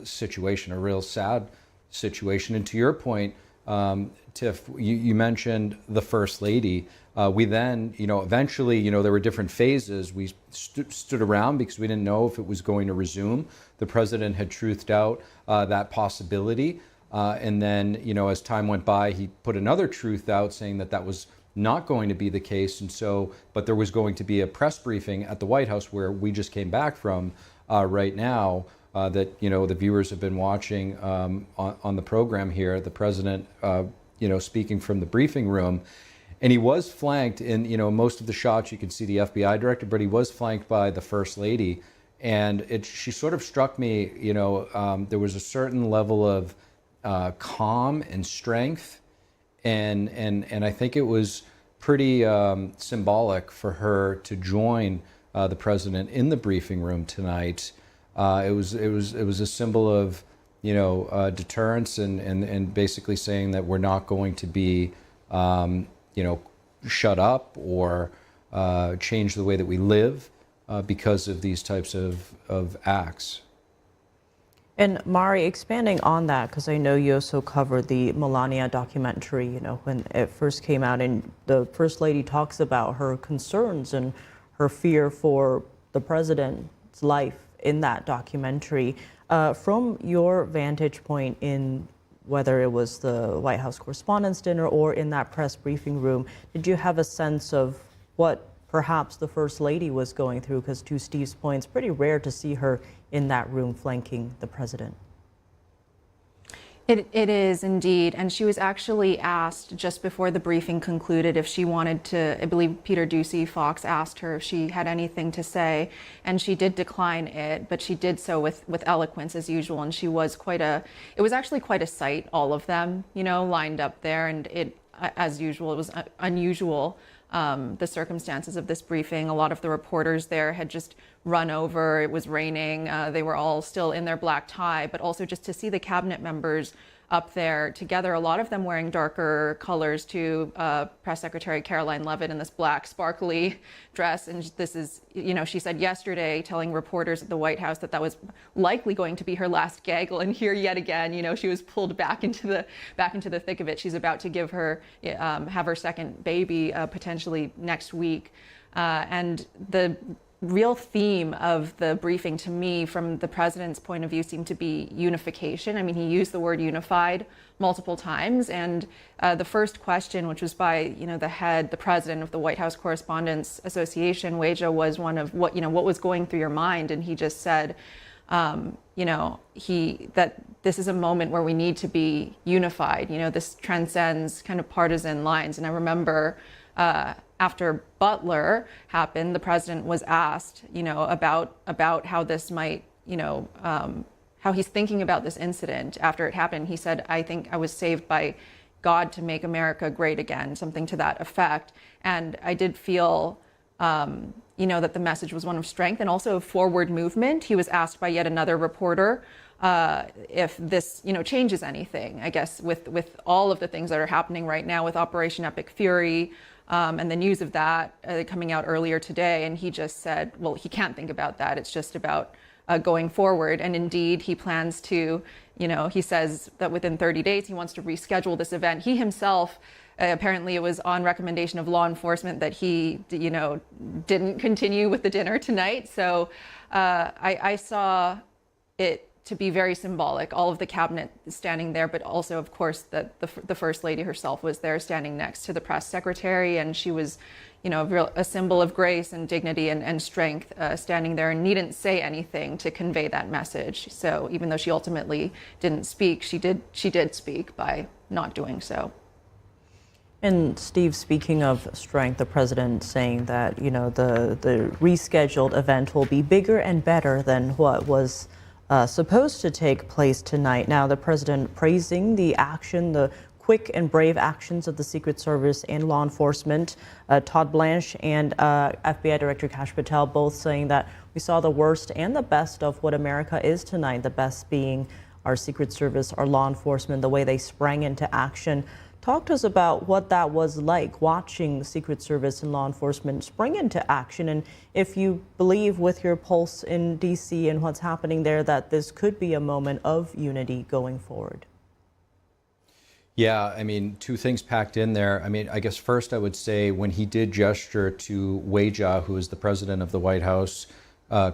situation, a real sad situation. And to your point, Tiff, you mentioned the First Lady. We then, eventually, there were different phases. We stood around because we didn't know if it was going to resume. The president had truthed out that possibility. And then, as time went by, he put another truth out saying that that was not going to be the case. And so, but there was going to be a press briefing at the White House where we just came back from right now that, the viewers have been watching on the program here, the president, speaking from the briefing room. And he was flanked in, most of the shots you can see the FBI director, but he was flanked by the First Lady. And she sort of struck me, there was a certain level of calm and strength. And I think it was pretty symbolic for her to join the president in the briefing room tonight. It was a symbol of, deterrence and basically saying that we're not going to be, shut up or change the way that we live because of these types of acts. And Mari, expanding on that, because I know you also covered the Melania documentary, when it first came out, and the First Lady talks about her concerns and her fear for the president's life in that documentary. From your vantage point in whether it was the White House Correspondents' Dinner or in that press briefing room, did you have a sense of what perhaps the First Lady was going through? Because to Steve's point, it's pretty rare to see her in that room flanking the president. It is indeed. And she was actually asked just before the briefing concluded if she wanted to, I believe Peter Doocy Fox asked her if she had anything to say, and she did decline it, but she did so with eloquence as usual. And she was it was actually quite a sight, all of them, lined up there. And it, as usual, it was unusual. The circumstances of this briefing. A lot of the reporters there had just run over. It was raining. They were all still in their black tie, but also just to see the cabinet members up there together, a lot of them wearing darker colors too. Press Secretary Caroline Leavitt in this black sparkly dress. And this is, she said yesterday, telling reporters at the White House that was likely going to be her last gaggle. And here yet again, she was pulled back into the thick of it. She's about to have her second baby potentially next week. And the real theme of the briefing to me from the president's point of view seemed to be unification. I mean, he used the word unified multiple times. And the first question, which was by, the president of the White House Correspondents Association, Weija, was one of what was going through your mind. And he just said, that this is a moment where we need to be unified. This transcends kind of partisan lines. And I remember, after Butler happened, the president was asked, about how this might, how he's thinking about this incident after it happened. He said, I think I was saved by God to make America great again, something to that effect. And I did feel, that the message was one of strength and also of forward movement. He was asked by yet another reporter if this, changes anything, I guess, with all of the things that are happening right now with Operation Epic Fury, and the news of that coming out earlier today. And he just said, well, he can't think about that. It's just about going forward. And indeed, he plans to, he says that within 30 days, he wants to reschedule this event. He himself, apparently it was on recommendation of law enforcement that he, didn't continue with the dinner tonight. So I saw it to be very symbolic, all of the cabinet standing there, but also, of course, the First Lady herself was there standing next to the press secretary, and she was, a symbol of grace and dignity and strength standing there and needn't say anything to convey that message. So even though she ultimately didn't speak, she did speak by not doing so. And Steve, speaking of strength, the president saying that, the rescheduled event will be bigger and better than what was supposed to take place tonight. Now, the president praising the action, the quick and brave actions of the Secret Service and law enforcement. Todd Blanche and FBI Director Kash Patel both saying that we saw the worst and the best of what America is tonight, the best being our Secret Service, our law enforcement, the way they sprang into action. Talk to us about what that was like, watching the Secret Service and law enforcement spring into action, and if you believe with your pulse in D.C. and what's happening there that this could be a moment of unity going forward. Yeah, I mean, two things packed in there. I mean, I guess first I would say when he did gesture to Wei Jia, who is the president of the White House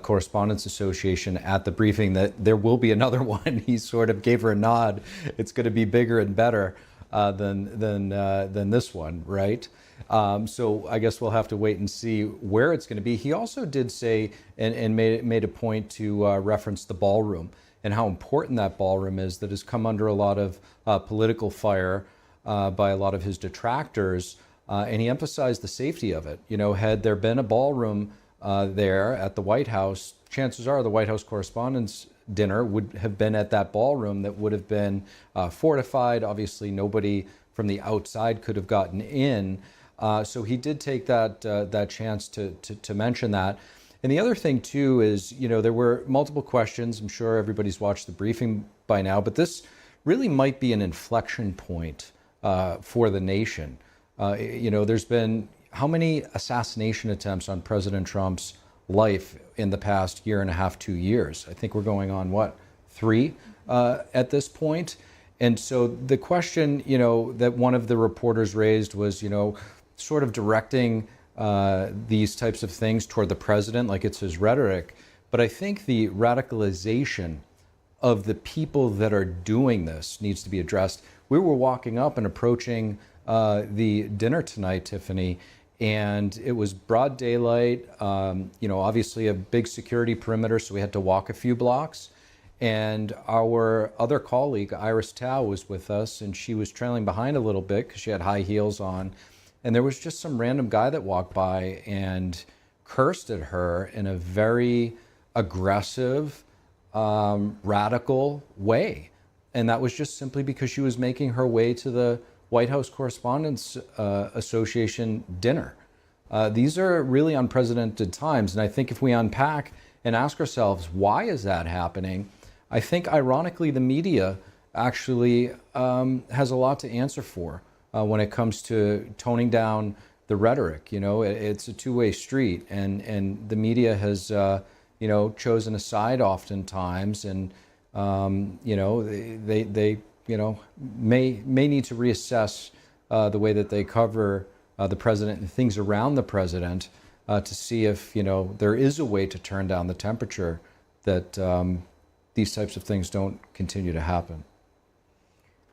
Correspondents Association, at the briefing that there will be another one, he sort of gave her a nod. It's going to be bigger and better than this one, right? So I guess we'll have to wait and see where it's going to be. He also did say and made a point to reference the ballroom and how important that ballroom is, that has come under a lot of political fire by a lot of his detractors. And he emphasized the safety of it. You know, had there been a ballroom there at the White House, chances are the White House Correspondents' Dinner would have been at that ballroom that would have been fortified. Obviously, nobody from the outside could have gotten in. So he did take that chance to mention that. And the other thing, too, is, you know, there were multiple questions. I'm sure everybody's watched the briefing by now, but this really might be an inflection point for the nation. You know, there's been how many assassination attempts on President Trump's life in the past year and a half, 2 years? I think we're going on, what, 3 at this point? And so the question, you know, that one of the reporters raised was, you know, sort of directing these types of things toward the president, like it's his rhetoric. But I think the radicalization of the people that are doing this needs to be addressed. We were walking up and approaching the dinner tonight, Tiffany, and it was broad daylight, you know, obviously a big security perimeter, so we had to walk a few blocks. And our other colleague, Iris Tao, was with us, and she was trailing behind a little bit because she had high heels on. And there was just some random guy that walked by and cursed at her in a very aggressive, radical way. And that was just simply because she was making her way to the White House Correspondents Association dinner. These are really unprecedented times. And I think if we unpack and ask ourselves, why is that happening? I think, ironically, the media actually has a lot to answer for when it comes to toning down the rhetoric. You know, it's a two-way street, and the media has, you know, chosen a side oftentimes, and you know, they you know, may need to reassess the way that they cover the president and things around the president to see if, you know, there is a way to turn down the temperature that these types of things don't continue to happen.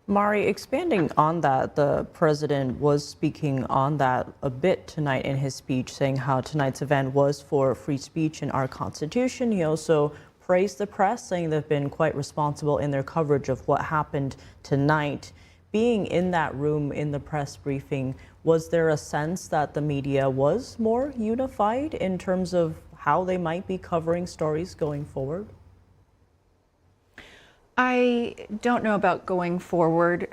Mari, expanding on that, the president was speaking on that a bit tonight in his speech, saying how tonight's event was for free speech in our Constitution. He also praised the press, saying they've been quite responsible in their coverage of what happened tonight. Being in that room in the press briefing, was there a sense that the media was more unified in terms of how they might be covering stories going forward? I don't know about going forward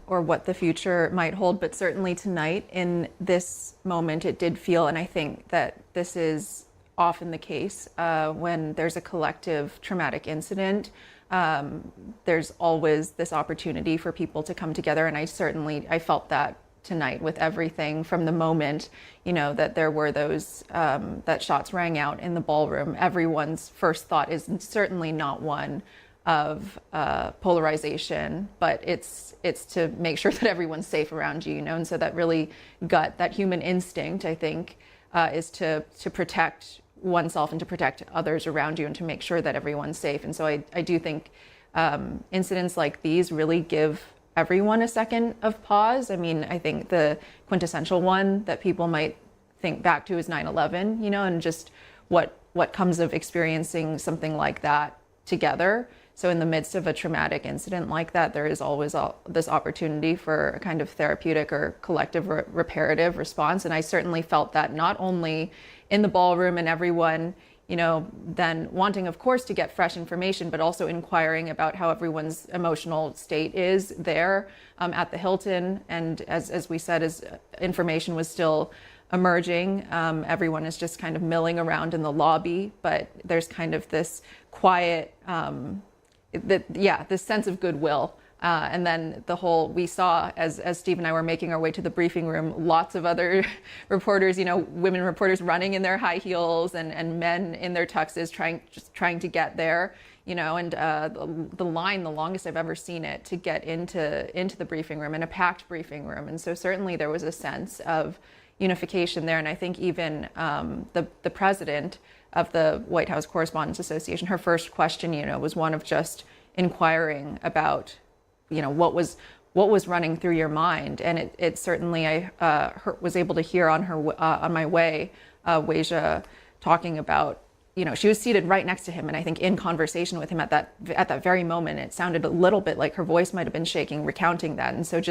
or what the future might hold, but certainly tonight in this moment it did feel, and I think that this is often the case when there's a collective traumatic incident, there's always this opportunity for people to come together, and I felt that tonight with everything from the moment, you know, that there were those, that shots rang out in the ballroom. Everyone's first thought is certainly not one of polarization, but it's to make sure that everyone's safe around you, you know, and so that really that human instinct, I think, is to protect oneself and to protect others around you and to make sure that everyone's safe. And so I do think incidents like these really give everyone a second of pause. I mean, I think the quintessential one that people might think back to is 9/11, you know, and just what comes of experiencing something like that together. So in the midst of a traumatic incident like that, there is always this opportunity for a kind of therapeutic or collective reparative response. And I certainly felt that not only in the ballroom and everyone, then wanting, of course, to get fresh information, but also inquiring about how everyone's emotional state is there at the Hilton. And as we said, as information was still emerging, everyone is just kind of milling around in the lobby, but there's kind of this quiet, this sense of goodwill. And then we saw, as Steve and I were making our way to the briefing room, lots of other reporters, women reporters running in their high heels and men in their tuxes trying to get there, and the line, the longest I've ever seen it to get into the briefing room, in a packed briefing room. And so certainly there was a sense of unification there. And I think even the president of the White House Correspondents Association, her first question, was one of just inquiring about what was running through your mind. And it certainly, I was able to hear on my way, Weijia talking about, she was seated right next to him, and I think in conversation with him at that very moment, it sounded a little bit like her voice might have been shaking, recounting that. And so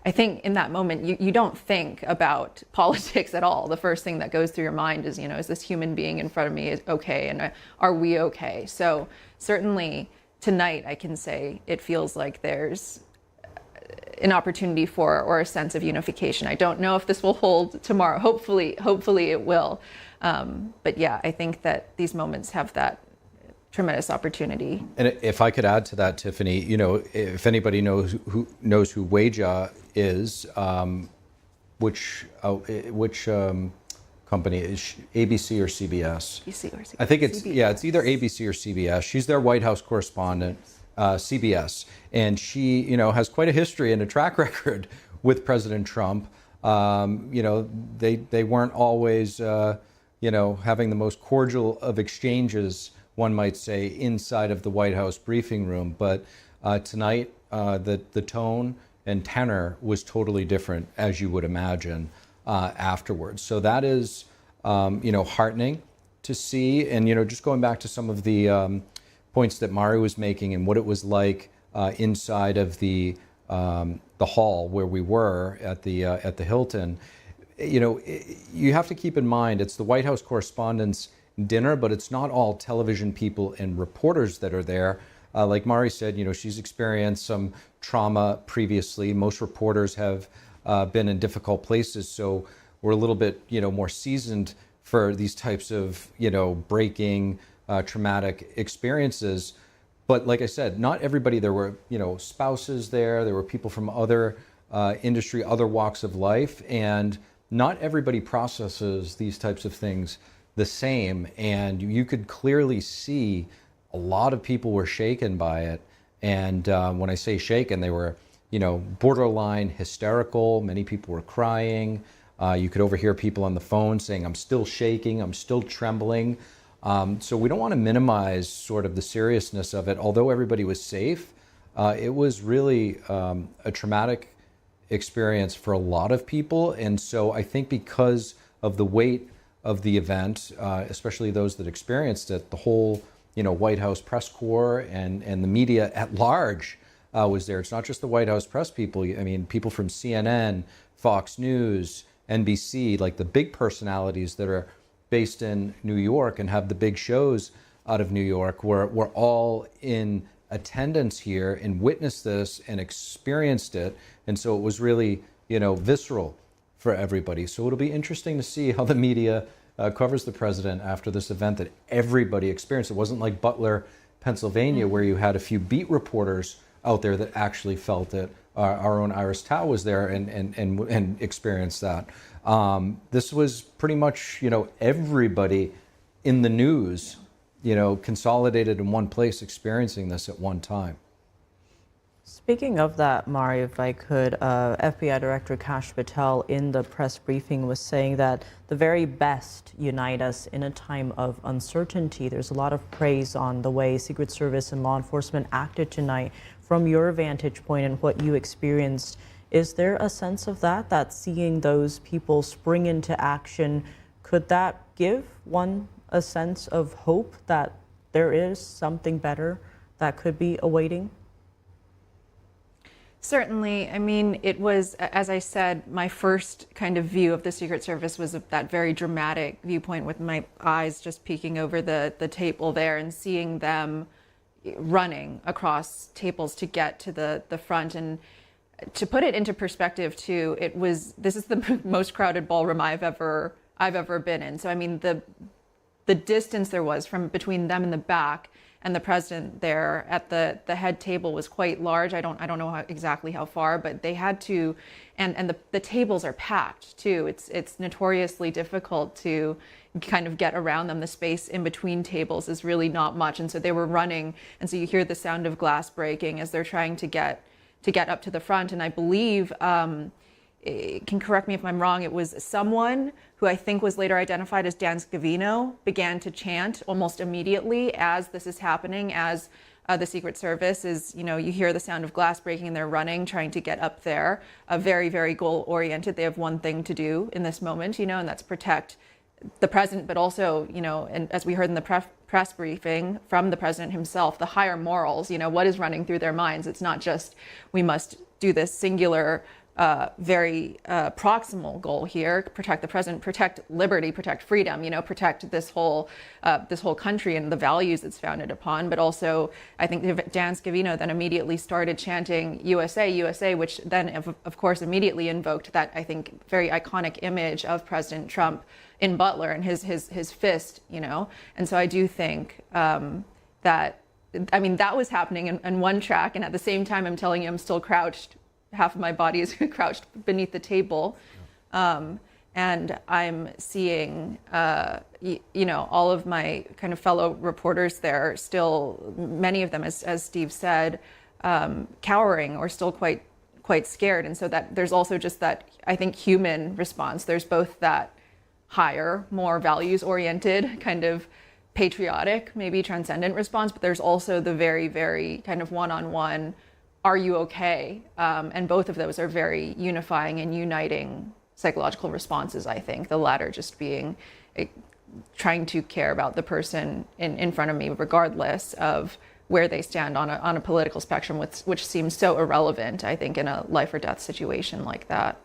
I think in that moment, you don't think about politics at all. The first thing that goes through your mind is, is this human being in front of me okay, and are we okay? So certainly tonight, I can say it feels like there's an opportunity or a sense of unification. I don't know if this will hold tomorrow. Hopefully it will. But yeah, I think that these moments have that tremendous opportunity. And if I could add to that, Tiffany, if anybody knows who Weijia is, which company is ABC or CBS? ABC or CBS. I think it's either ABC or CBS. She's their White House correspondent, CBS, and she has quite a history and a track record with President Trump. They weren't always having the most cordial of exchanges, one might say, inside of the White House briefing room. But tonight, the tone and tenor was totally different, as you would imagine, afterwards. So that is, heartening to see. And, just going back to some of the points that Mari was making and what it was like inside of the hall where we were at the Hilton, you have to keep in mind it's the White House Correspondents' Dinner, but it's not all television people and reporters that are there. Like Mari said, she's experienced some trauma previously. Most reporters have been in difficult places, so we're a little bit, more seasoned for these types of, breaking, traumatic experiences. But like I said, not everybody. There were, spouses there. There were people from other industry, other walks of life, and not everybody processes these types of things the same. And you could clearly see a lot of people were shaken by it. And when I say shaken, they were, borderline hysterical. Many people were crying. You could overhear people on the phone saying, "I'm still shaking, I'm still trembling." So we don't want to minimize sort of the seriousness of it. Although everybody was safe, it was really a traumatic experience for a lot of people. And so I think because of the weight of the event, especially those that experienced it, the whole, White House press corps and the media at large was there. It's not just the White House press people. I mean, people from CNN, Fox News, NBC, like the big personalities that are based in New York and have the big shows out of New York were all in attendance here and witnessed this and experienced it. And so it was really, visceral for everybody. So it'll be interesting to see how the media covers the president after this event that everybody experienced. It wasn't like Butler, Pennsylvania, where you had a few beat reporters out there that actually felt it. Our own Iris Tao was there and experienced that. This was pretty much, everybody in the news, consolidated in one place, experiencing this at one time. Speaking of that, Mari, if I could, FBI Director Kash Patel in the press briefing was saying that the very best unite us in a time of uncertainty. There's a lot of praise on the way Secret Service and law enforcement acted tonight. From your vantage point and what you experienced, is there a sense of that seeing those people spring into action, could that give one a sense of hope that there is something better that could be awaiting? Certainly. I mean, it was, as I said, my first kind of view of the Secret Service was that very dramatic viewpoint with my eyes just peeking over the table there and seeing them running across tables to get to the front. And to put it into perspective too, this is the most crowded ballroom I've ever been in. So I mean, the distance there was from between them and the back and the president there at the head table was quite large. I don't know exactly how far, but they had to, and the tables are packed too. It's notoriously difficult to kind of get around them. The space in between tables is really not much, and so they were running, and so you hear the sound of glass breaking as they're trying to get up to the front. And I believe, can correct me if I'm wrong, it was someone who I think was later identified as Dan Scavino began to chant almost immediately as this is happening, as the Secret Service is, you hear the sound of glass breaking and they're running, trying to get up there. Very, very goal-oriented. They have one thing to do in this moment, and that's protect the president, but also, and as we heard in the press briefing from the president himself, the higher morals, what is running through their minds. It's not just we must do this singular very proximal goal here: protect the president, protect liberty, protect freedom, protect this whole country and the values it's founded upon. But also, I think Dan Scavino then immediately started chanting USA, USA, which then of course immediately invoked that, I think, very iconic image of President Trump in Butler and his fist, And so I do think that was happening in one track, and at the same time, I'm telling you, I'm still crouched. Half of my body is crouched beneath the table. And I'm seeing, all of my kind of fellow reporters there still, many of them, as Steve said, cowering or still quite scared. And so that there's also just that, I think, human response. There's both that higher, more values-oriented, kind of patriotic, maybe transcendent response, but there's also the very, very kind of one-on-one, are you okay? And both of those are very unifying and uniting psychological responses, I think. The latter just being trying to care about the person in front of me, regardless of where they stand on a political spectrum, which seems so irrelevant, I think, in a life or death situation like that.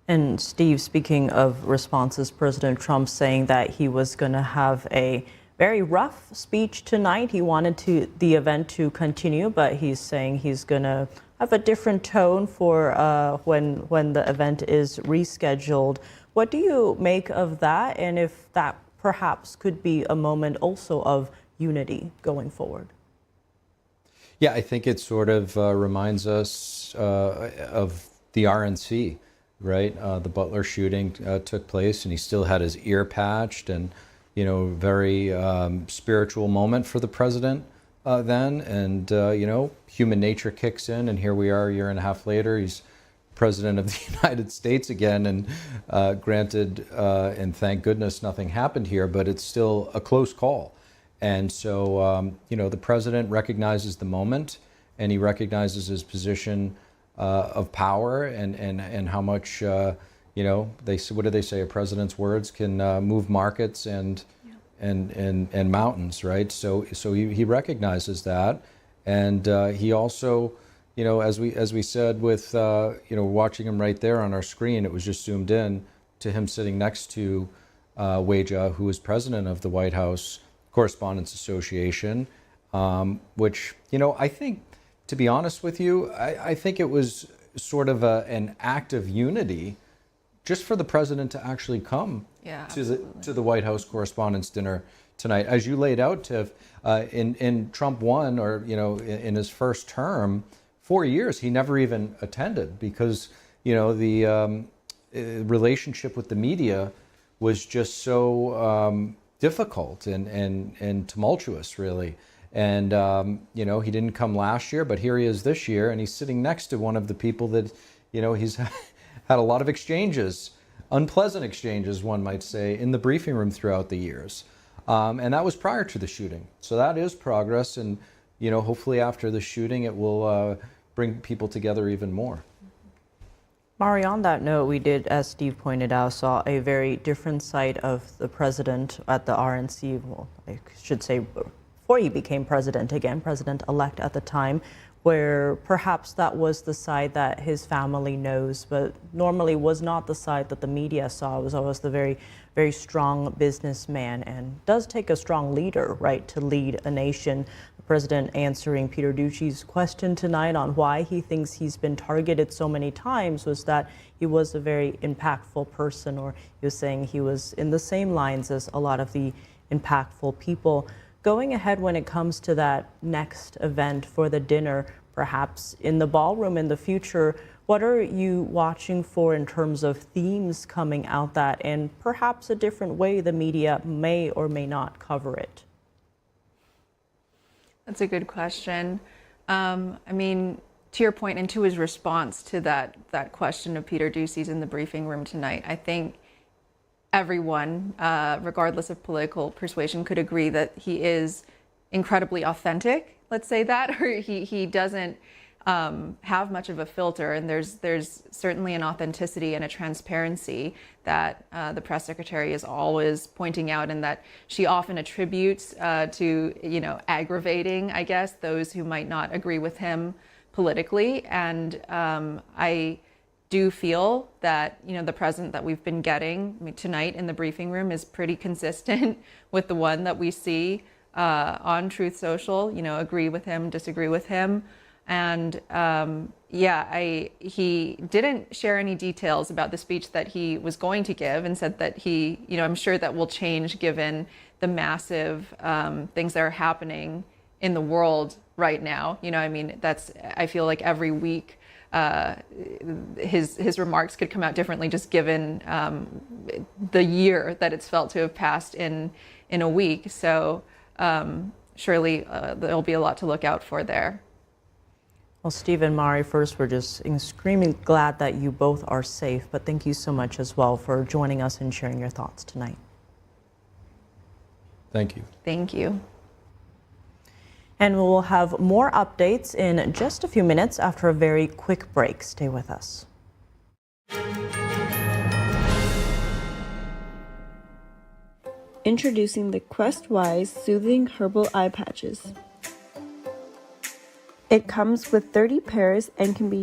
And Steve, speaking of responses, President Trump saying that he was going to have a very rough speech tonight. He wanted the event to continue, but he's saying he's going to have a different tone for when the event is rescheduled. What do you make of that, and if that perhaps could be a moment also of unity going forward? Yeah, I think it sort of reminds us of the RNC, right? The Butler shooting took place, and he still had his ear patched, and very spiritual moment for the president then. And, human nature kicks in, and here we are a year and a half later. He's president of the United States again. And granted, and thank goodness nothing happened here, but it's still a close call. And so, the president recognizes the moment, and he recognizes his position of power and how much, what do they say? A president's words can move markets and mountains, right? So he recognizes that, and he also, as we said with watching him right there on our screen, it was just zoomed in to him sitting next to Weijia, who is president of the White House Correspondents Association, which I think, to be honest with you, I think it was sort of an act of unity, just for the president to actually come to the White House Correspondents' Dinner tonight. As you laid out, Tiff, in Trump 1, or in his first term, 4 years, he never even attended because the relationship with the media was just so difficult and tumultuous, really. And he didn't come last year, but here he is this year, and he's sitting next to one of the people that he's had a lot of exchanges, unpleasant exchanges, one might say, in the briefing room throughout the years. And that was prior to the shooting. So that is progress. And, hopefully after the shooting, it will bring people together even more. Mari, on that note, we did, as Steve pointed out, saw a very different side of the president at the RNC. Well, I should say before he became president again, president-elect at the time. where perhaps that was the side that his family knows, but normally was not the side that the media saw. It was always the very, very strong businessman, and does take a strong leader, right, to lead a nation. The president answering Peter Ducci's question tonight on why he thinks he's been targeted so many times was that he was a very impactful person, or he was saying he was in the same lines as a lot of the impactful people. Going ahead when it comes to that next event for the dinner, perhaps in the ballroom in the future, what are you watching for in terms of themes coming out that, and perhaps a different way the media may or may not cover it? That's a good question. I mean, to your point and to his response to that question of Peter Ducci's in the briefing room tonight, I think everyone, regardless of political persuasion, could agree that he is incredibly authentic, let's say that, or he doesn't have much of a filter, and there's certainly an authenticity and a transparency that the press secretary is always pointing out, and that she often attributes to, you know, aggravating, I guess, those who might not agree with him politically. And I do feel that, you know, the president that we've been getting tonight in the briefing room is pretty consistent with the one that we see on Truth Social. You know, agree with him, disagree with him. And he didn't share any details about the speech that he was going to give, and said that he, you know, I'm sure that will change given the massive things that are happening in the world right now. You know, I mean, I feel like every week his remarks could come out differently, just given the year that it's felt to have passed in a week. So surely there'll be a lot to look out for there. Well, Steve and Mari, first, we're just extremely glad that you both are safe, but thank you so much as well for joining us and sharing your thoughts tonight. Thank you. Thank you. And we will have more updates in just a few minutes after a very quick break. Stay with us. Introducing the Quest-Wise Soothing Herbal Eye Patches. It comes with 30 pairs and can be